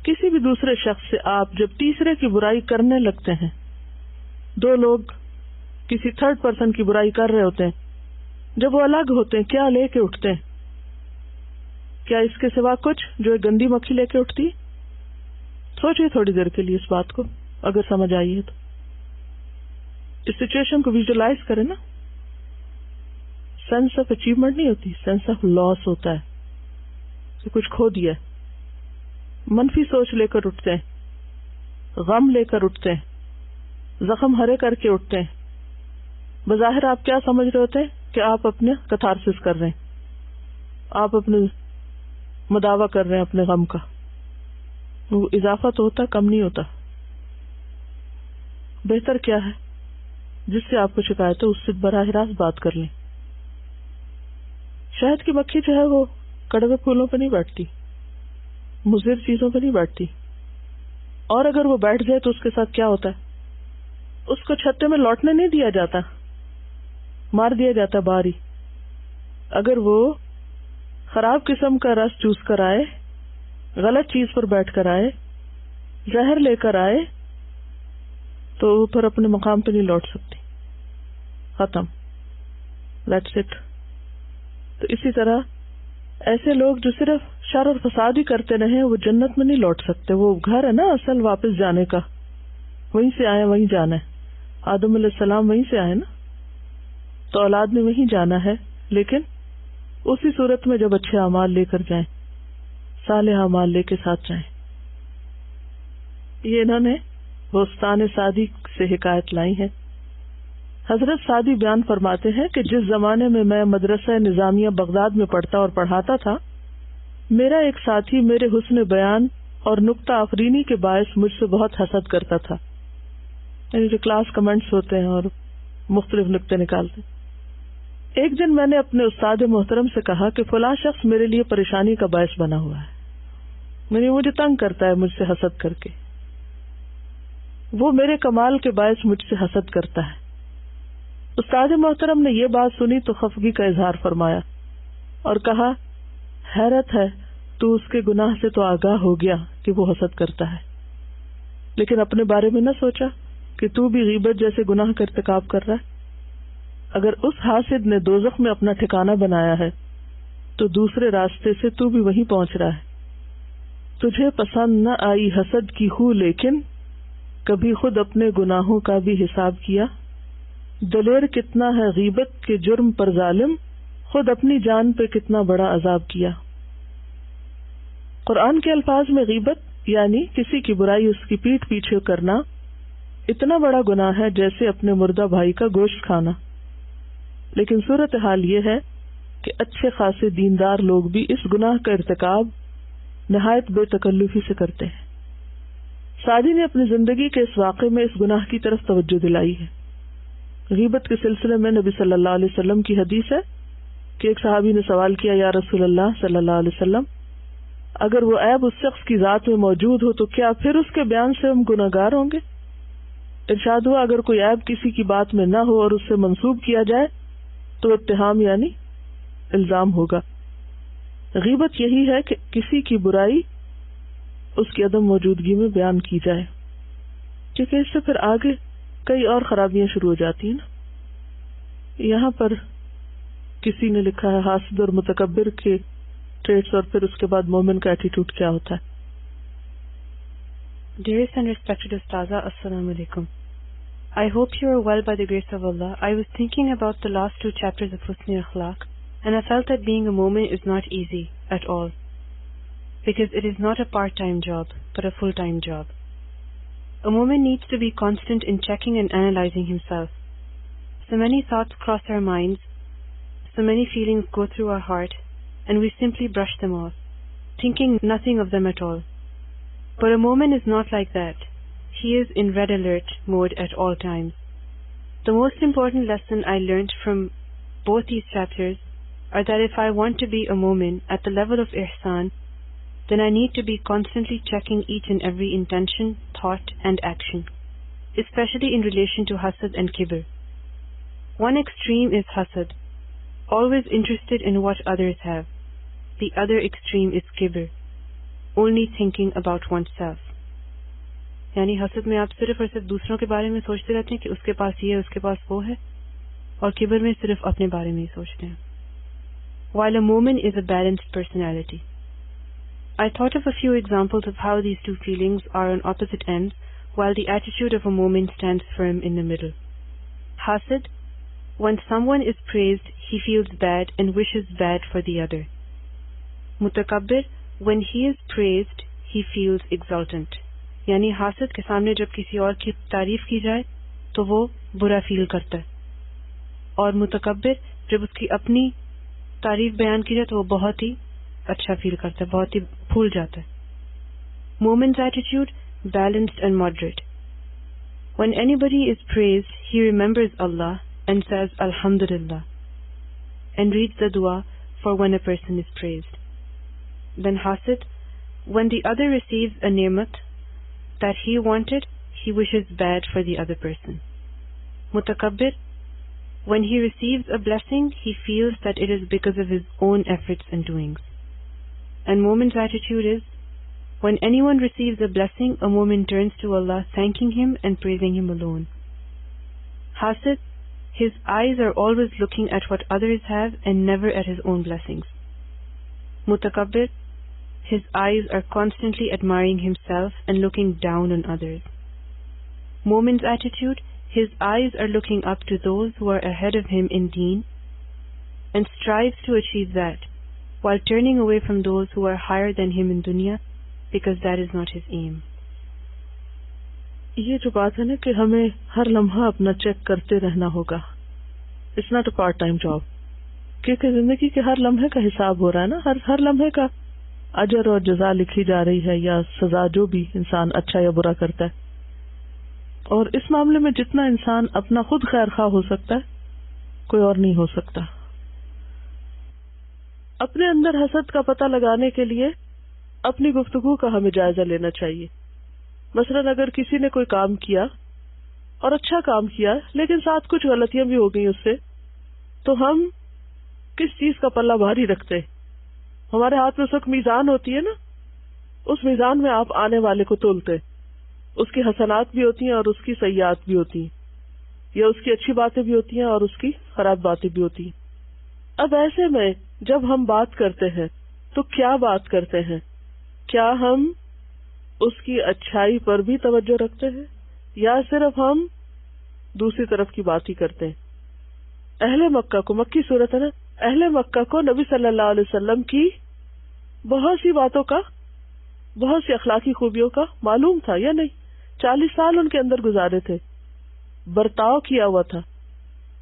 کسی بھی دوسرے شخص سے آپ جب تیسرے کی برائی کرنے لگتے ہیں, دو لوگ کسی تھرڈ پرسن کی برائی کر رہے ہوتے ہیں, جب وہ الگ ہوتے ہیں کیا لے کے اٹھتے ہیں؟ کیا اس کے سوا کچھ جو ایک گندی مکھی لے کے اٹھتی؟ سوچئے تھوڑی دیر کے لیے اس بات کو, اگر سمجھ آئی ہے تو. اس سچویشن کو ویژولائز کریں نا. سینس آف اچیومنٹ نہیں ہوتی, سینس آف لاس ہوتا ہے کہ کچھ کھو دیا. منفی سوچ لے کر اٹھتے ہیں, غم لے کر اٹھتے ہیں, زخم ہرے کر کے اٹھتے ہیں. بظاہر آپ کیا سمجھ رہے ہوتے ہیں کہ آپ اپنے کتھارسس کر رہے ہیں, آپ اپنے مداوع کر رہے ہیں اپنے غم کا. وہ اضافہ تو ہوتا, کم نہیں ہوتا. بہتر کیا ہے, جس سے آپ کو شکایت ہے اس سے براہ راست بات کر لیں. شہد کی مکھی جو ہے وہ کڑوے پھولوں پہ نہیں بیٹھتی, مضر چیزوں پہ نہیں بیٹھتی. اور اگر وہ بیٹھ جائے تو اس کے ساتھ کیا ہوتا ہے؟ اس کو چھتے میں لوٹنے نہیں دیا جاتا، مار دیا جاتا باہر ہی. اگر وہ خراب قسم کا رس چوس کر آئے، غلط چیز پر بیٹھ کر آئے، زہر لے کر آئے، تو وہ پھر اپنے مقام پہ نہیں لوٹ سکتی. ختم. That's it. تو اسی طرح ایسے لوگ جو صرف شر اور فساد ہی کرتے رہے وہ جنت میں نہیں لوٹ سکتے. وہ گھر ہے نا اصل واپس جانے کا، وہیں سے آئے وہیں جانا ہے. آدم علیہ السلام وہیں سے آئے نا، تو اولاد نے وہیں جانا ہے، لیکن اسی صورت میں جب اچھے اعمال لے کر جائیں، صالح اعمال لے کے ساتھ جائیں. یہ انہوں نے بستان سعدی سے حکایت لائی ہے. حضرت سعدی بیان فرماتے ہیں کہ جس زمانے میں میں مدرسہ نظامیہ بغداد میں پڑھتا اور پڑھاتا تھا، میرا ایک ساتھی میرے حسن بیان اور نکتہ آفرینی کے باعث مجھ سے بہت حسد کرتا تھا. یعنی جو کلاس کمنٹس ہوتے ہیں اور مختلف نکتے نکالتے. ایک دن میں نے اپنے استاد محترم سے کہا کہ فلاں شخص میرے لیے پریشانی کا باعث بنا ہوا ہے، یعنی مجھے تنگ کرتا ہے مجھ سے حسد کر کے، وہ میرے کمال کے باعث مجھ سے حسد کرتا ہے. استاد محترم نے یہ بات سنی تو خفگی کا اظہار فرمایا اور کہا، حیرت ہے تو اس کے گناہ سے تو آگاہ ہو گیا کہ وہ حسد کرتا ہے، لیکن اپنے بارے میں نہ سوچا کہ تو بھی غیبت جیسے گناہ کا ارتکاب کر رہا ہے. اگر اس حاسد نے دوزخ میں اپنا ٹھکانہ بنایا ہے تو دوسرے راستے سے تو بھی وہیں پہنچ رہا ہے. تجھے پسند نہ آئی حسد کی ہو، لیکن کبھی خود اپنے گناہوں کا بھی حساب کیا. دلیر کتنا ہے غیبت کے جرم پر ظالم، خود اپنی جان پہ کتنا بڑا عذاب کیا. قرآن کے الفاظ میں غیبت یعنی کسی کی برائی اس کی پیٹھ پیچھے کرنا اتنا بڑا گناہ ہے جیسے اپنے مردہ بھائی کا گوشت کھانا. لیکن صورتحال یہ ہے کہ اچھے خاصے دیندار لوگ بھی اس گناہ کا ارتکاب نہایت بے تکلفی سے کرتے ہیں. سعدی نے اپنی زندگی کے اس واقعے میں اس گناہ کی طرف توجہ دلائی ہے. غیبت کے سلسلے میں نبی صلی اللہ علیہ وسلم کی حدیث ہے کہ ایک صحابی نے سوال کیا، یا رسول اللہ صلی اللہ علیہ وسلم، اگر وہ عیب اس شخص کی ذات میں موجود ہو تو کیا پھر اس کے بیان سے ہم گناہگار ہوں گے؟ ارشاد ہوا، اگر کوئی عیب کسی کی بات میں نہ ہو اور اس سے منسوب کیا جائے تو اتہام یعنی الزام ہوگا. غیبت یہی ہے کہ کسی کی برائی اس کی عدم موجودگی میں بیان کی جائے، کیونکہ اس سے پھر آگے کئی اور خرابیاں شروع ہو جاتی ہیں نا. یہاں پر کسی نے لکھا ہے حاسد اور متکبر کے ٹریٹس اور پھر اس کے بعد مومن کا ایٹیٹیوڈ کیا ہوتا ہے. Dearest and respected Ustaza, Assalamu alaikum. I hope you are well by the grace of Allah. I was thinking about the last 2 chapters of Husn and Akhlaq, and I felt that being a mu'min is not easy at all, because it is not a part-time job, but a full-time job. A mu'min needs to be constant in checking and analyzing himself. So many thoughts cross our minds, so many feelings go through our heart, and we simply brush them off, thinking nothing of them at all. But a mu'min is not like that. He is in red alert mode at all times. The most important lesson I learnt from both these chapters are that if I want to be a mu'min at the level of ihsan, then I need to be constantly checking each and every intention, thought and action, especially in relation to hasad and kibr. One extreme is hasad, always interested in what others have. The other extreme is kibr, only thinking about oneself. یعنی حسد میں آپ صرف اور صرف دوسروں کے بارے میں سوچتے رہتے ہیں کہ اس کے پاس یہ ہے، اس کے پاس وہ ہے، اور کبر میں صرف اپنے بارے میں ہی سوچتے ہیں. While a mu'min is a balanced personality. I thought of a few examples of how these two feelings are on opposite ends, while the attitude of a mu'min stands firm in the middle. Hasad, when someone is praised, he feels bad and wishes bad for the other. Mutakabbir, when he is praised, he feels exultant. یعنی حاسد کے سامنے جب کسی اور کی تعریف کی جائے تو وہ برا فیل کرتا ہے، اور متکبر جب اس کی اپنی تعریف بیان کی جائے تو وہ بہت ہی اچھا فیل کرتا ہے، بہت ہی پھول جاتا ہے. مومن's attitude, balanced and moderate. When anybody is praised, he remembers Allah and says Alhamdulillah and reads the dua for when a person is praised. Then hasad, When the other receives a ni'mat that he wanted, he wishes bad for the other person. Mutakabbir, when he receives a blessing, he feels that it is because of his own efforts and doings. And moment's attitude is, when anyone receives a blessing, a moment turns to Allah, thanking Him and praising Him alone. Hasad, his eyes are always looking at what others have and never at his own blessings. Mutakabbir, his eyes are constantly admiring himself and looking down on others. Moment's attitude, his eyes are looking up to those who are ahead of him in deen and strives to achieve that, while turning away from those who are higher than him in dunya, because that is not his aim. یہ جو بات ہے نا کہ ہمیں ہر لمحہ اپنا check کرتے رہنا ہوگا. It's not a part time job, کیونکہ زندگی کے ہر لمحے کا حساب ہو رہا ہے نا. ہر لمحے کا اجر اور جزا لکھی جا رہی ہے، یا سزا، جو بھی انسان اچھا یا برا کرتا ہے. اور اس معاملے میں جتنا انسان اپنا خود خیر خواہ ہو سکتا ہے، کوئی اور نہیں ہو سکتا. اپنے اندر حسد کا پتہ لگانے کے لیے اپنی گفتگو کا ہمیں جائزہ لینا چاہیے. مثلاً اگر کسی نے کوئی کام کیا اور اچھا کام کیا لیکن ساتھ کچھ غلطیاں بھی ہو گئی اس سے، تو ہم کس چیز کا پلہ بھاری رکھتے ہیں؟ ہمارے ہاتھ میں اس وقت میزان ہوتی ہے نا، اس میزان میں آپ آنے والے کو تولتے، اس کی حسنات بھی ہوتی ہیں اور اس کی سیئات بھی ہوتی ہیں، یا اس کی اچھی باتیں بھی ہوتی ہیں اور اس کی خراب باتیں بھی ہوتی ہیں. اب ایسے میں جب ہم بات کرتے ہیں تو کیا بات کرتے ہیں؟ کیا ہم اس کی اچھائی پر بھی توجہ رکھتے ہیں یا صرف ہم دوسری طرف کی بات ہی کرتے ہیں؟ اہل مکہ کو، مکی صورت ہے نا، اہل مکہ کو نبی صلی اللہ علیہ وسلم کی بہت سی باتوں کا، بہت سی اخلاقی خوبیوں کا معلوم تھا یا نہیں؟ 40 سال ان کے اندر گزارے تھے، برتاؤ کیا ہوا تھا.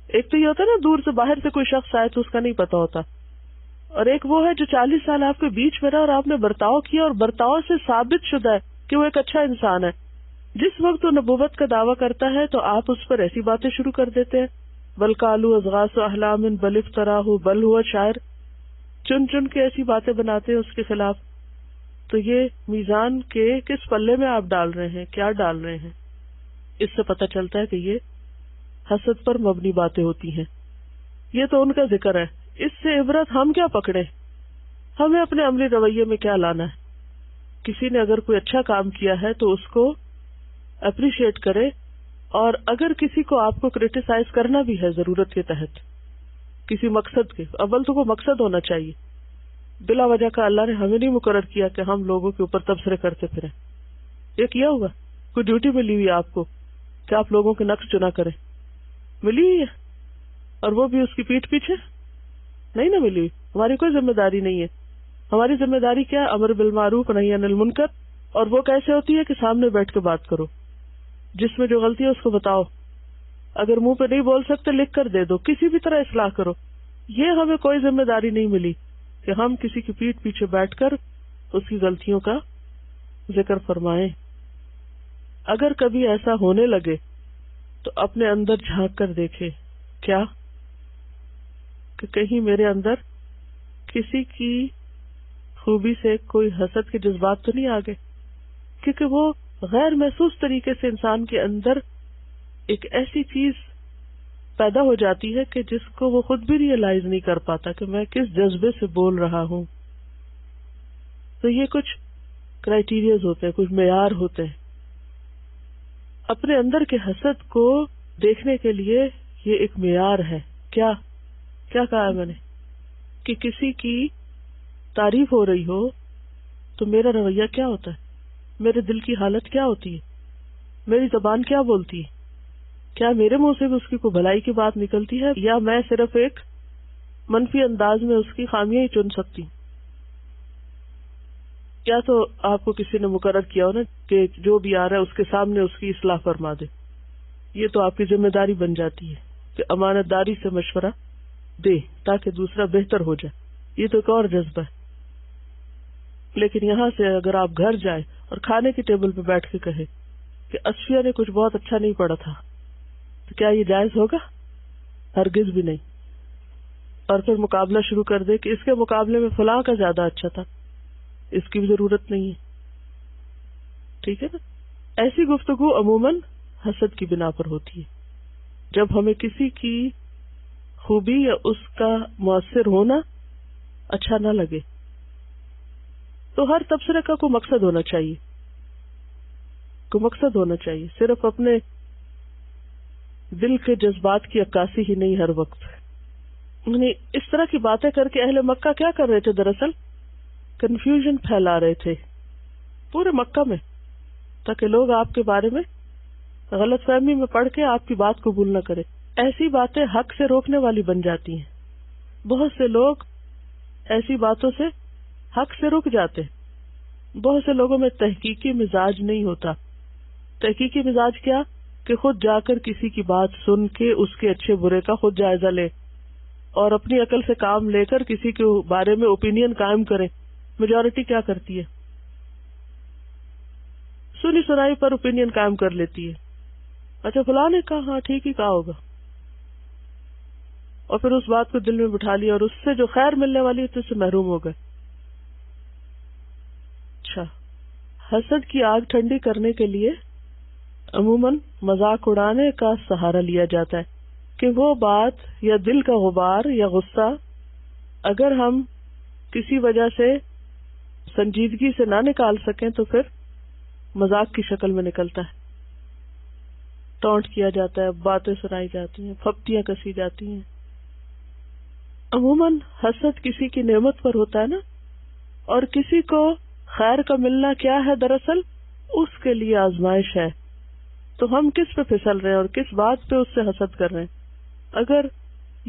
ایک تو یہ ہوتا ہے نا دور سے باہر سے کوئی شخص آئے تو اس کا نہیں پتا ہوتا، اور ایک وہ ہے جو 40 سال آپ کے بیچ میں رہا اور آپ نے برتاؤ کیا اور برتاؤ سے ثابت شدہ ہے کہ وہ ایک اچھا انسان ہے. جس وقت وہ نبوت کا دعویٰ کرتا ہے تو آپ اس پر ایسی باتیں شروع کر دیتے ہیں، بل قالوا اضغاث احلام بل افتراہ بل ہوا شاعر، چن چن کے ایسی باتیں بناتے ہیں اس کے خلاف. تو یہ میزان کے کس پلے میں آپ ڈال رہے ہیں، کیا ڈال رہے ہیں؟ اس سے پتہ چلتا ہے کہ یہ حسد پر مبنی باتیں ہوتی ہیں. یہ تو ان کا ذکر ہے، اس سے عبرت ہم کیا پکڑے؟ ہمیں اپنے عملی رویے میں کیا لانا ہے؟ کسی نے اگر کوئی اچھا کام کیا ہے تو اس کو اپریشیٹ کرے، اور اگر کسی کو آپ کو کرٹیسائز کرنا بھی ہے ضرورت کے تحت کسی مقصد کے، اول تو وہ مقصد ہونا چاہیے. بلا وجہ کا اللہ نے ہمیں نہیں مقرر کیا کہ ہم لوگوں کے اوپر تبصرے کرتے پھریں. یہ کیا ہوا؟ کوئی ڈیوٹی ملی ہوئی آپ کو کہ آپ لوگوں کے نقص چنا کریں؟ ملی ہوئی ہے، اور وہ بھی اس کی پیٹھ پیچھے نہیں نہ ملی ہوئی. ہماری کوئی ذمہ داری نہیں ہے. ہماری ذمہ داری کیا ہے؟ امر بالمعروف نہی عن المنکر. اور وہ کیسے ہوتی ہے کہ سامنے بیٹھ کے بات کرو، جس میں جو غلطی ہے اس کو بتاؤ، اگر منہ پہ نہیں بول سکتے لکھ کر دے دو، کسی بھی طرح اصلاح کرو. یہ ہمیں کوئی ذمہ داری نہیں ملی کہ ہم کسی کی پیٹھ پیچھے بیٹھ کر اس کی غلطیوں کا ذکر فرمائیں. اگر کبھی ایسا ہونے لگے تو اپنے اندر جھانک کر دیکھے کیا کہ کہیں میرے اندر کسی کی خوبی سے کوئی حسد کے جذبات تو نہیں آ گئے. کیونکہ وہ غیر محسوس طریقے سے انسان کے اندر ایک ایسی چیز پیدا ہو جاتی ہے کہ جس کو وہ خود بھی ریئلائز نہیں کر پاتا کہ میں کس جذبے سے بول رہا ہوں. تو یہ کچھ کرائیٹیریاز ہوتے ہیں، کچھ معیار ہوتے ہیں. اپنے اندر کے حسد کو دیکھنے کے لیے یہ ایک معیار ہے. کیا کہا ہے میں نے؟ کہ کسی کی تعریف ہو رہی ہو تو میرا رویہ کیا ہوتا ہے، میرے دل کی حالت کیا ہوتی ہے، میری زبان کیا بولتی ہے، کیا میرے منہ سے بھی اس کی کوئی بھلائی کی بات نکلتی ہے، یا میں صرف ایک منفی انداز میں اس کی خامیاں ہی چن سکتی ہوں. یا تو آپ کو کسی نے مقرر کیا ہو نا کہ جو بھی آ رہا ہے اس کے سامنے اس کی اصلاح فرما دے. یہ تو آپ کی ذمہ داری بن جاتی ہے کہ امانت داری سے مشورہ دے تاکہ دوسرا بہتر ہو جائے. یہ تو ایک اور جذبہ ہے. لیکن یہاں سے اگر آپ گھر جائیں اور کھانے کی ٹیبل پہ بیٹھ کے کہے کہ اصفیہ نے کچھ بہت اچھا نہیں پڑھا تھا، تو کیا یہ جائز ہوگا؟ ہرگز بھی نہیں. اور پھر مقابلہ شروع کر دے کہ اس کے مقابلے میں فلاں کا زیادہ اچھا تھا، اس کی بھی ضرورت نہیں ہے. ٹھیک ہے نا. ایسی گفتگو عموماً حسد کی بنا پر ہوتی ہے. جب ہمیں کسی کی خوبی یا اس کا مؤثر ہونا اچھا نہ لگے تو ہر تبصرے کا کوئی مقصد ہونا چاہیے. کوئی مقصد ہونا چاہیے. صرف اپنے دل کے جذبات کی عکاسی ہی نہیں ہر وقت. یعنی اس طرح کی باتیں کر کے اہل مکہ کیا کر رہے تھے؟ دراصل کنفیوژن پھیلا رہے تھے پورے مکہ میں، تاکہ لوگ آپ کے بارے میں غلط فہمی میں پڑھ کے آپ کی بات قبول نہ کرے. ایسی باتیں حق سے روکنے والی بن جاتی ہیں. بہت سے لوگ ایسی باتوں سے حق سے رک جاتے. بہت سے لوگوں میں تحقیقی مزاج نہیں ہوتا. تحقیقی مزاج کیا؟ کہ خود جا کر کسی کی بات سن کے اس کے اچھے برے کا خود جائزہ لے اور اپنی عقل سے کام لے کر کسی کے بارے میں اوپینین قائم کرے. میجورٹی کیا کرتی ہے؟ سنی سنائی پر اوپینین قائم کر لیتی ہے. اچھا فلاں نے کہا، ہاں ٹھیک ہی کہا ہوگا، اور پھر اس بات کو دل میں بٹھا لیا اور اس سے جو خیر ملنے والی ہے اس سے محروم ہو گئے. اچھا، حسد کی آگ ٹھنڈی کرنے کے لیے عموماً مذاق اڑانے کا سہارا لیا جاتا ہے کہ وہ بات یا دل کا غبار یا غصہ اگر ہم کسی وجہ سے سنجیدگی سے نہ نکال سکیں تو پھر مذاق کی شکل میں نکلتا ہے. ٹونٹ کیا جاتا ہے، باتیں سنائی جاتی ہیں، پھپتیاں کسی جاتی ہیں. عموماً حسد کسی کی نعمت پر ہوتا ہے نا، اور کسی کو خیر کا ملنا کیا ہے؟ دراصل اس کے لیے آزمائش ہے. تو ہم کس پہ پھسل رہے ہیں اور کس بات پہ اس سے حسد کر رہے ہیں؟ اگر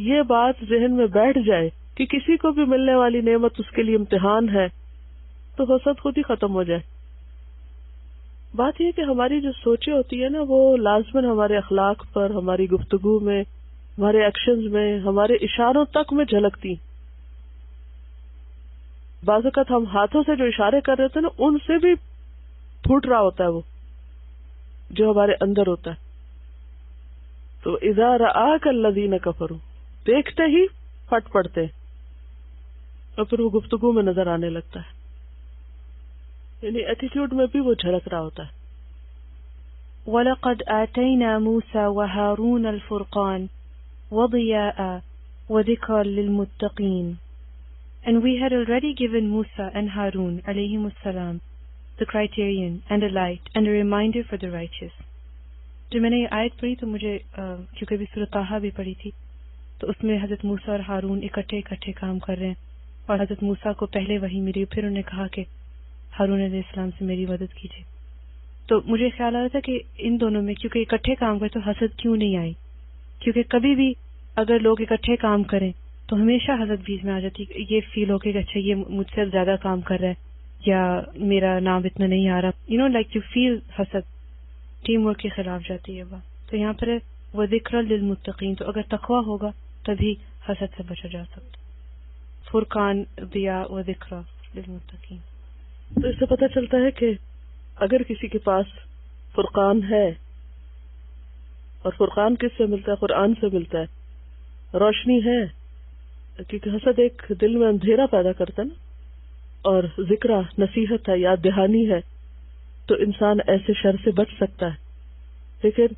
یہ بات ذہن میں بیٹھ جائے کہ کسی کو بھی ملنے والی نعمت اس کے لیے امتحان ہے تو حسد خود ہی ختم ہو جائے. بات یہ کہ ہماری جو سوچیں ہوتی ہے نا وہ لازماً ہمارے اخلاق پر، ہماری گفتگو میں، ہمارے ایکشنز میں، ہمارے اشاروں تک میں جھلکتی. بعض اوقات ہم ہاتھوں سے جو اشارے کر رہے تھے نا ان سے بھی پھوٹ رہا ہوتا ہے وہ جو ہمارے اندر ہوتا ہے. تو اذا رآک الذین کفروا، دیکھتے ہی پھٹ پڑتے اور پھر وہ گفتگو میں نظر آنے لگتا ہے. یعنی ایٹیٹیوڈ میں بھی وہ جھلک رہا ہوتا ہے. وَلَقَدْ آتَيْنَا مُوسَى وَهَارُونَ الْفُرْقَانَ وَضِيَاءً وَذِكْرًا لِلْمُتَّقِينَ. And we had already given Musa and Harun alayhim as-salam the criterion and a light and a reminder for the righteous. جب میں نے یہ آیت پڑھی تو مجھے کیونکہ بھی سورۃ طٰہٰ بھی پڑھی تھی تو اس میں حضرت موسیٰ اور ہارون اکٹھے کام کر رہے ہیں اور حضرت موسیٰ کو پہلے وحی ملی، پھر انہوں نے کہا کہ ہارون علیہ السلام سے میری مدد کیجیے. تو مجھے خیال آ رہا تھا کہ ان دونوں میں کیونکہ اکٹھے کام کرے تو حسد کیوں نہیں آئی؟ کیونکہ کبھی بھی اگر لوگ اکٹھے کام کریں تو ہمیشہ حسد بیچ میں آ جاتی. یہ فیل ہو کہ اچھا یہ مجھ سے زیادہ کام کر رہا ہے یا میرا نام اتنا نہیں آ رہا، لائک یو فیل حسد. ٹیم ورک کے خلاف جاتی ہے بات. تو یہاں پر وَذِكْرًا لِلْمُتَّقِينَ، تو اگر تقویٰ ہوگا تبھی حسد سے بچا جا سکتا. فرقان ضیاء وذکریٰ للمتقین. تو اس سے پتہ چلتا ہے کہ اگر کسی کے پاس فرقان ہے، اور فرقان کس سے ملتا ہے؟ قرآن سے ملتا ہے، روشنی ہے، کیونکہ حسد ایک دل میں اندھیرا پیدا کرتا ہے نا، اور ذکرہ نصیحت ہے، یاد دہانی ہے، تو انسان ایسے شر سے بچ سکتا ہے. لیکن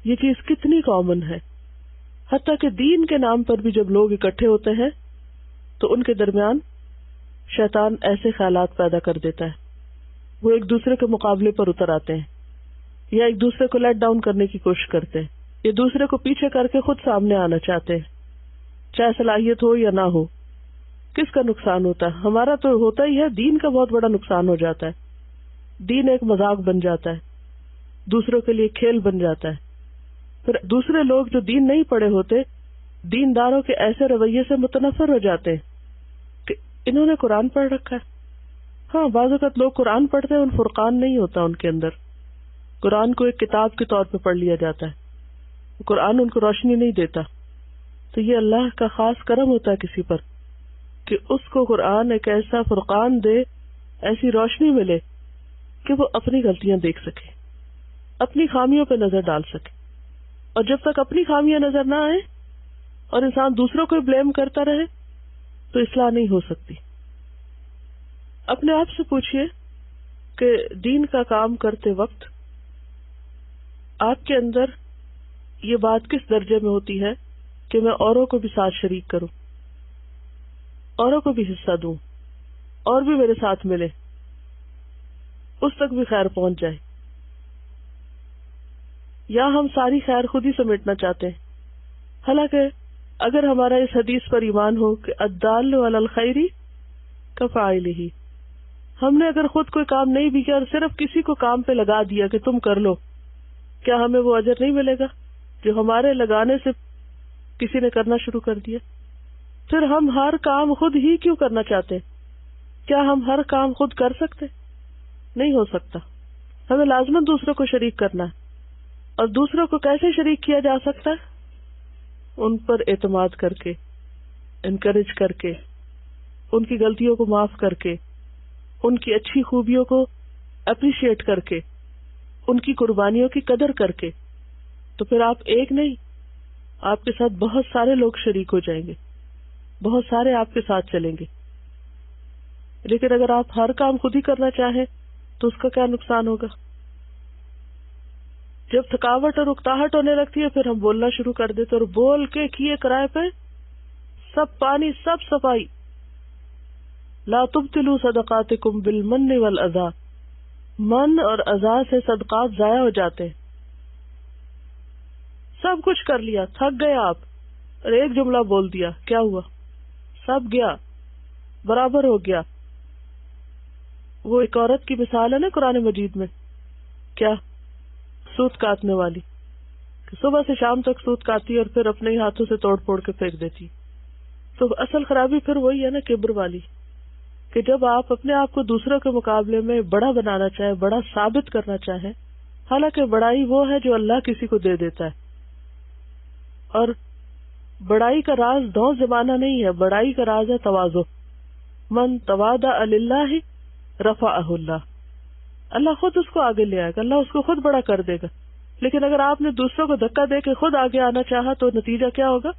یہ چیز کتنی کامن ہے، حتیٰ کہ دین کے نام پر بھی جب لوگ اکٹھے ہوتے ہیں تو ان کے درمیان شیطان ایسے خیالات پیدا کر دیتا ہے، وہ ایک دوسرے کے مقابلے پر اتر آتے ہیں یا ایک دوسرے کو لیٹ ڈاؤن کرنے کی کوشش کرتے ہیں یا دوسرے کو پیچھے کر کے خود سامنے آنا چاہتے ہیں، چاہے صلاحیت ہو یا نہ ہو. کس کا نقصان ہوتا ہے؟ ہمارا تو ہوتا ہی ہے، دین کا بہت بڑا نقصان ہو جاتا ہے. دین ایک مذاق بن جاتا ہے، دوسروں کے لیے کھیل بن جاتا ہے. پھر دوسرے لوگ جو دین نہیں پڑھے ہوتے دینداروں کے ایسے رویے سے متنفر ہو جاتے ہیں کہ انہوں نے قرآن پڑھ رکھا ہے. ہاں بعض اوقات لوگ قرآن پڑھتے ہیں، ان فرقان نہیں ہوتا ان کے اندر. قرآن کو ایک کتاب کے طور پہ پڑھ لیا جاتا ہے، قرآن ان کو روشنی نہیں دیتا. تو یہ اللہ کا خاص کرم ہوتا ہے کسی پر کہ اس کو قرآن ایک ایسا فرقان دے، ایسی روشنی ملے کہ وہ اپنی غلطیاں دیکھ سکے، اپنی خامیوں پہ نظر ڈال سکے. اور جب تک اپنی خامیاں نظر نہ آئے اور انسان دوسروں کو بلیم کرتا رہے تو اصلاح نہیں ہو سکتی. اپنے آپ سے پوچھئے کہ دین کا کام کرتے وقت آپ کے اندر یہ بات کس درجے میں ہوتی ہے کہ میں اوروں کو بھی ساتھ شریک کروں، اوروں کو بھی حصہ دوں، اور بھی میرے ساتھ ملے، اس تک بھی خیر پہنچ جائے، یا ہم ساری خیر خود ہی سمیٹنا چاہتے ہیں. حالانکہ اگر ہمارا اس حدیث پر ایمان ہو کہ الدال علی الخیر کفاعلہ، ہم نے اگر خود کوئی کام نہیں بھی کیا اور صرف کسی کو کام پہ لگا دیا کہ تم کر لو، کیا ہمیں وہ اجر نہیں ملے گا جو ہمارے لگانے سے کسی نے کرنا شروع کر دیا؟ پھر ہم ہر کام خود ہی کیوں کرنا چاہتے؟ کیا ہم ہر کام خود کر سکتے؟ نہیں ہو سکتا. ہمیں لازماً دوسروں کو شریک کرنا ہے. اور دوسروں کو کیسے شریک کیا جا سکتا ہے؟ ان پر اعتماد کر کے، انکریج کر کے، ان کی غلطیوں کو معاف کر کے، ان کی اچھی خوبیوں کو اپریشیٹ کر کے، ان کی قربانیوں کی قدر کر کے. تو پھر آپ ایک نہیں، آپ کے ساتھ بہت سارے لوگ شریک ہو جائیں گے، بہت سارے آپ کے ساتھ چلیں گے. لیکن اگر آپ ہر کام خود ہی کرنا چاہیں تو اس کا کیا نقصان ہوگا؟ جب تھکاوٹ اور اکتاہٹ ہونے لگتی ہے پھر ہم بولنا شروع کر دیتے اور بول کے کیے کرائے پہ سب پانی، سب صفائی. لا تبطلوا صدقاتکم بالمن والاذى، من اور اذى سے صدقات ضائع ہو جاتے ہیں. سب کچھ کر لیا، تھک گئے آپ، اور ایک جملہ بول دیا، کیا ہوا؟ سب گیا، برابر ہو گیا. وہ ایک عورت کی مثال ہے نا قرآن مجید میں، کیا؟ سوت کاٹنے والی، کہ صبح سے شام تک سوت کاٹتی اور پھر اپنے ہی ہاتھوں سے توڑ پھوڑ کے پھینک دیتی. تو اصل خرابی پھر وہی ہے نا، کبر والی، کہ جب آپ اپنے آپ کو دوسروں کے مقابلے میں بڑا بنانا چاہیں، بڑا ثابت کرنا چاہیں، حالانکہ بڑائی وہ ہے جو اللہ کسی کو دے دیتا ہے. اور بڑائی کا راز دو زمانہ نہیں ہے، بڑائی کا راز ہے تواضع. من تواضع للہ رفعہ اللہ، اللہ خود اس کو آگے لے آئے گا، اللہ اس کو خود بڑا کر دے گا. لیکن اگر آپ نے دوسروں کو دھکا دے کے خود آگے آنا چاہا تو نتیجہ کیا ہوگا؟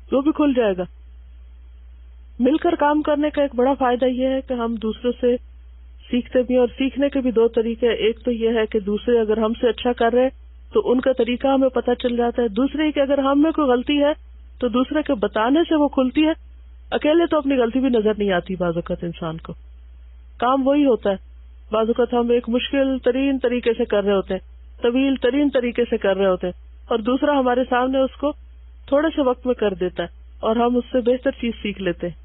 وہ بھی کھل جائے گا. مل کر کام کرنے کا ایک بڑا فائدہ یہ ہے کہ ہم دوسروں سے سیکھتے بھی ہیں، اور سیکھنے کے بھی دو طریقے. ایک تو یہ ہے کہ دوسرے اگر ہم سے اچھا کر رہے تو ان کا طریقہ ہمیں پتہ چل جاتا ہے. دوسرے کہ اگر ہم میں کوئی غلطی ہے تو دوسرے کے بتانے سے وہ کھلتی ہے. اکیلے تو اپنی غلطی بھی نظر نہیں آتی بعض اوقات انسان کو. کام وہی ہوتا ہے، بعض اوقات ہم ایک مشکل ترین طریقے سے کر رہے ہوتے ہیں، طویل ترین طریقے سے کر رہے ہوتے ہیں، اور دوسرا ہمارے سامنے اس کو تھوڑے سے وقت میں کر دیتا ہے اور ہم اس سے بہتر چیز سیکھ لیتے ہیں.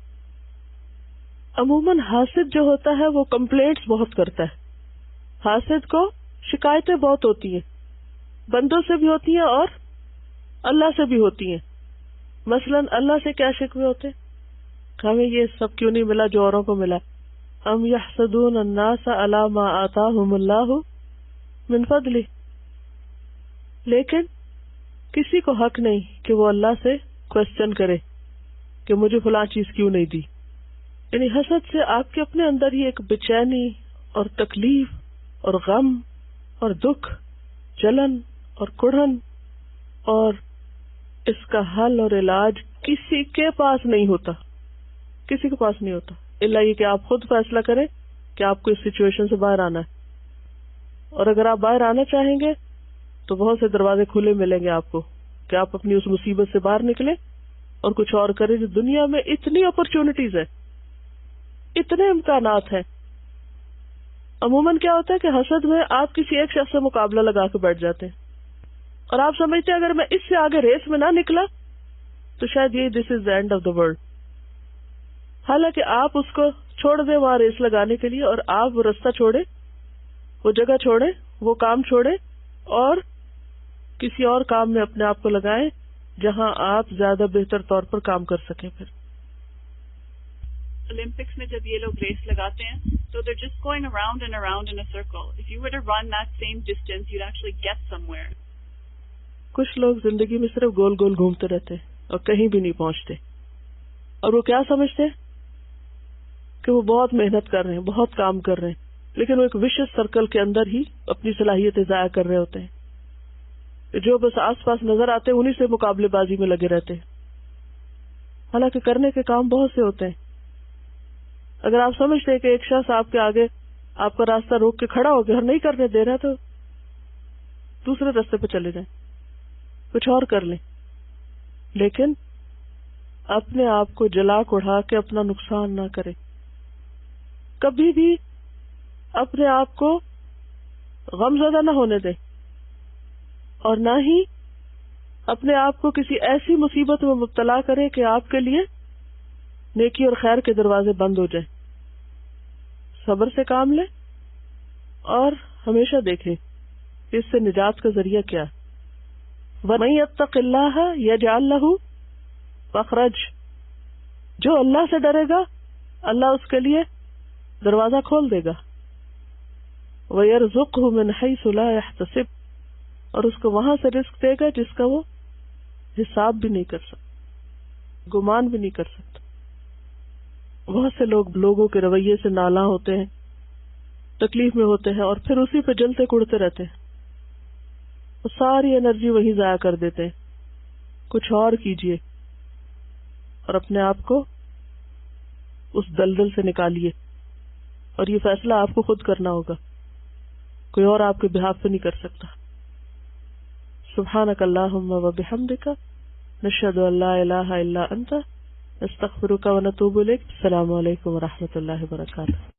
عموماً حاسد جو ہوتا ہے وہ کمپلینٹس بہت کرتا ہے. حاسد کو شکایتیں بہت ہوتی ہیں، بندوں سے بھی ہوتی ہیں اور اللہ سے بھی ہوتی ہیں. مثلاً اللہ سے کیا شکوے ہوتے ہیں؟ ہمیں یہ سب کیوں نہیں ملا جو اوروں کو ملا. ام یحسدون الناس علی ما آتاہم اللہ من فضلہ. لیکن کسی کو حق نہیں کہ وہ اللہ سے کوسچن کرے کہ مجھے فلاں چیز کیوں نہیں دی. یعنی حسد سے آپ کے اپنے اندر ہی ایک بے چینی اور تکلیف اور غم اور دکھ، جلن اور کڑھن، اور اس کا حل اور علاج کسی کے پاس نہیں ہوتا، کسی کے پاس نہیں ہوتا، الا یہ کہ آپ خود فیصلہ کریں کہ آپ کو اس سچویشن سے باہر آنا ہے. اور اگر آپ باہر آنا چاہیں گے تو بہت سے دروازے کھلے ملیں گے آپ کو کہ آپ اپنی اس مصیبت سے باہر نکلیں اور کچھ اور کریں. دنیا میں اتنی اپرچونٹیز ہیں، اتنے امکانات ہیں. عموماً کیا ہوتا ہے کہ حسد میں آپ کسی ایک شخص سے مقابلہ لگا کے بیٹھ جاتے ہیں اور آپ سمجھتے ہیں اگر میں اس سے آگے ریس میں نہ نکلا تو شاید یہ this is the end of the world. حالانکہ آپ اس کو چھوڑ دیں وہاں ریس لگانے کے لیے، اور آپ وہ رستہ چھوڑے، وہ جگہ چھوڑے، وہ کام چھوڑے، اور کسی اور کام میں اپنے آپ کو لگائیں جہاں آپ زیادہ بہتر طور پر کام کر سکیں. پھر اولمپکس میں جب یہ لوگ ریس لگاتے ہیں تو they're just going around and around in a circle. If you were to run that same distance, you'd actually get somewhere. کچھ لوگ زندگی میں صرف گول گول گھومتے رہتے ہیں اور کہیں بھی نہیں پہنچتے، اور وہ کیا سمجھتے ہیں کہ وہ بہت محنت کر رہے ہیں، بہت کام کر رہے ہیں، لیکن وہ ایک وشیس سرکل کے اندر ہی اپنی صلاحیتیں ضائع کر رہے ہوتے ہیں. جو بس آس پاس نظر آتے ہیں انہی سے مقابلے بازی میں لگے رہتے ہیں، حالانکہ کرنے کے کام بہت سے ہوتے ہیں. اگر آپ سمجھتے ہیں کہ ایک شخص آپ کے آگے آپ کا راستہ روک کے کھڑا ہو گیا اور نہیں کرنے دے رہا تو دوسرے راستے پہ چلے جائیں، کچھ اور کر لیں، لیکن اپنے آپ کو جلا کڑھا کے اپنا نقصان نہ کریں. کبھی بھی اپنے آپ کو غم زدہ نہ ہونے دیں، اور نہ ہی اپنے آپ کو کسی ایسی مصیبت میں مبتلا کریں کہ آپ کے لیے نیکی اور خیر کے دروازے بند ہو جائیں. صبر سے کام لیں اور ہمیشہ دیکھیں کہ اس سے نجات کا ذریعہ کیا ہے. وَمَن يَتَّقِ اللَّهَ يَجْعَل لَّهُ مَخْرَجًا، جو اللہ سے ڈرے گا اللہ اس کے لیے دروازہ کھول دے گا. وَيَرْزُقْهُ مِنْ حَيْثُ لَا يَحْتَسِبُ، اور اس کو وہاں سے رزق دے گا جس کا وہ حساب بھی نہیں کر سکتا، گمان بھی نہیں کر سکتا. بہت سے لوگ لوگوں کے رویے سے نالاں ہوتے ہیں، تکلیف میں ہوتے ہیں، اور پھر اسی پہ جلتے کڑتے رہتے ہیں، وہ ساری انرجی وہیں ضائع کر دیتے ہیں. کچھ اور کیجئے اور اپنے آپ کو اس دلدل سے نکالیے، اور یہ فیصلہ آپ کو خود کرنا ہوگا، کوئی اور آپ کے بہاف پہ نہیں کر سکتا. سبحانک اللہم و بحمدک، نشہد ان لا الہ الا انت، نستغفرک و نتوب الیک. السلام علیکم و رحمۃ اللہ وبرکاتہ.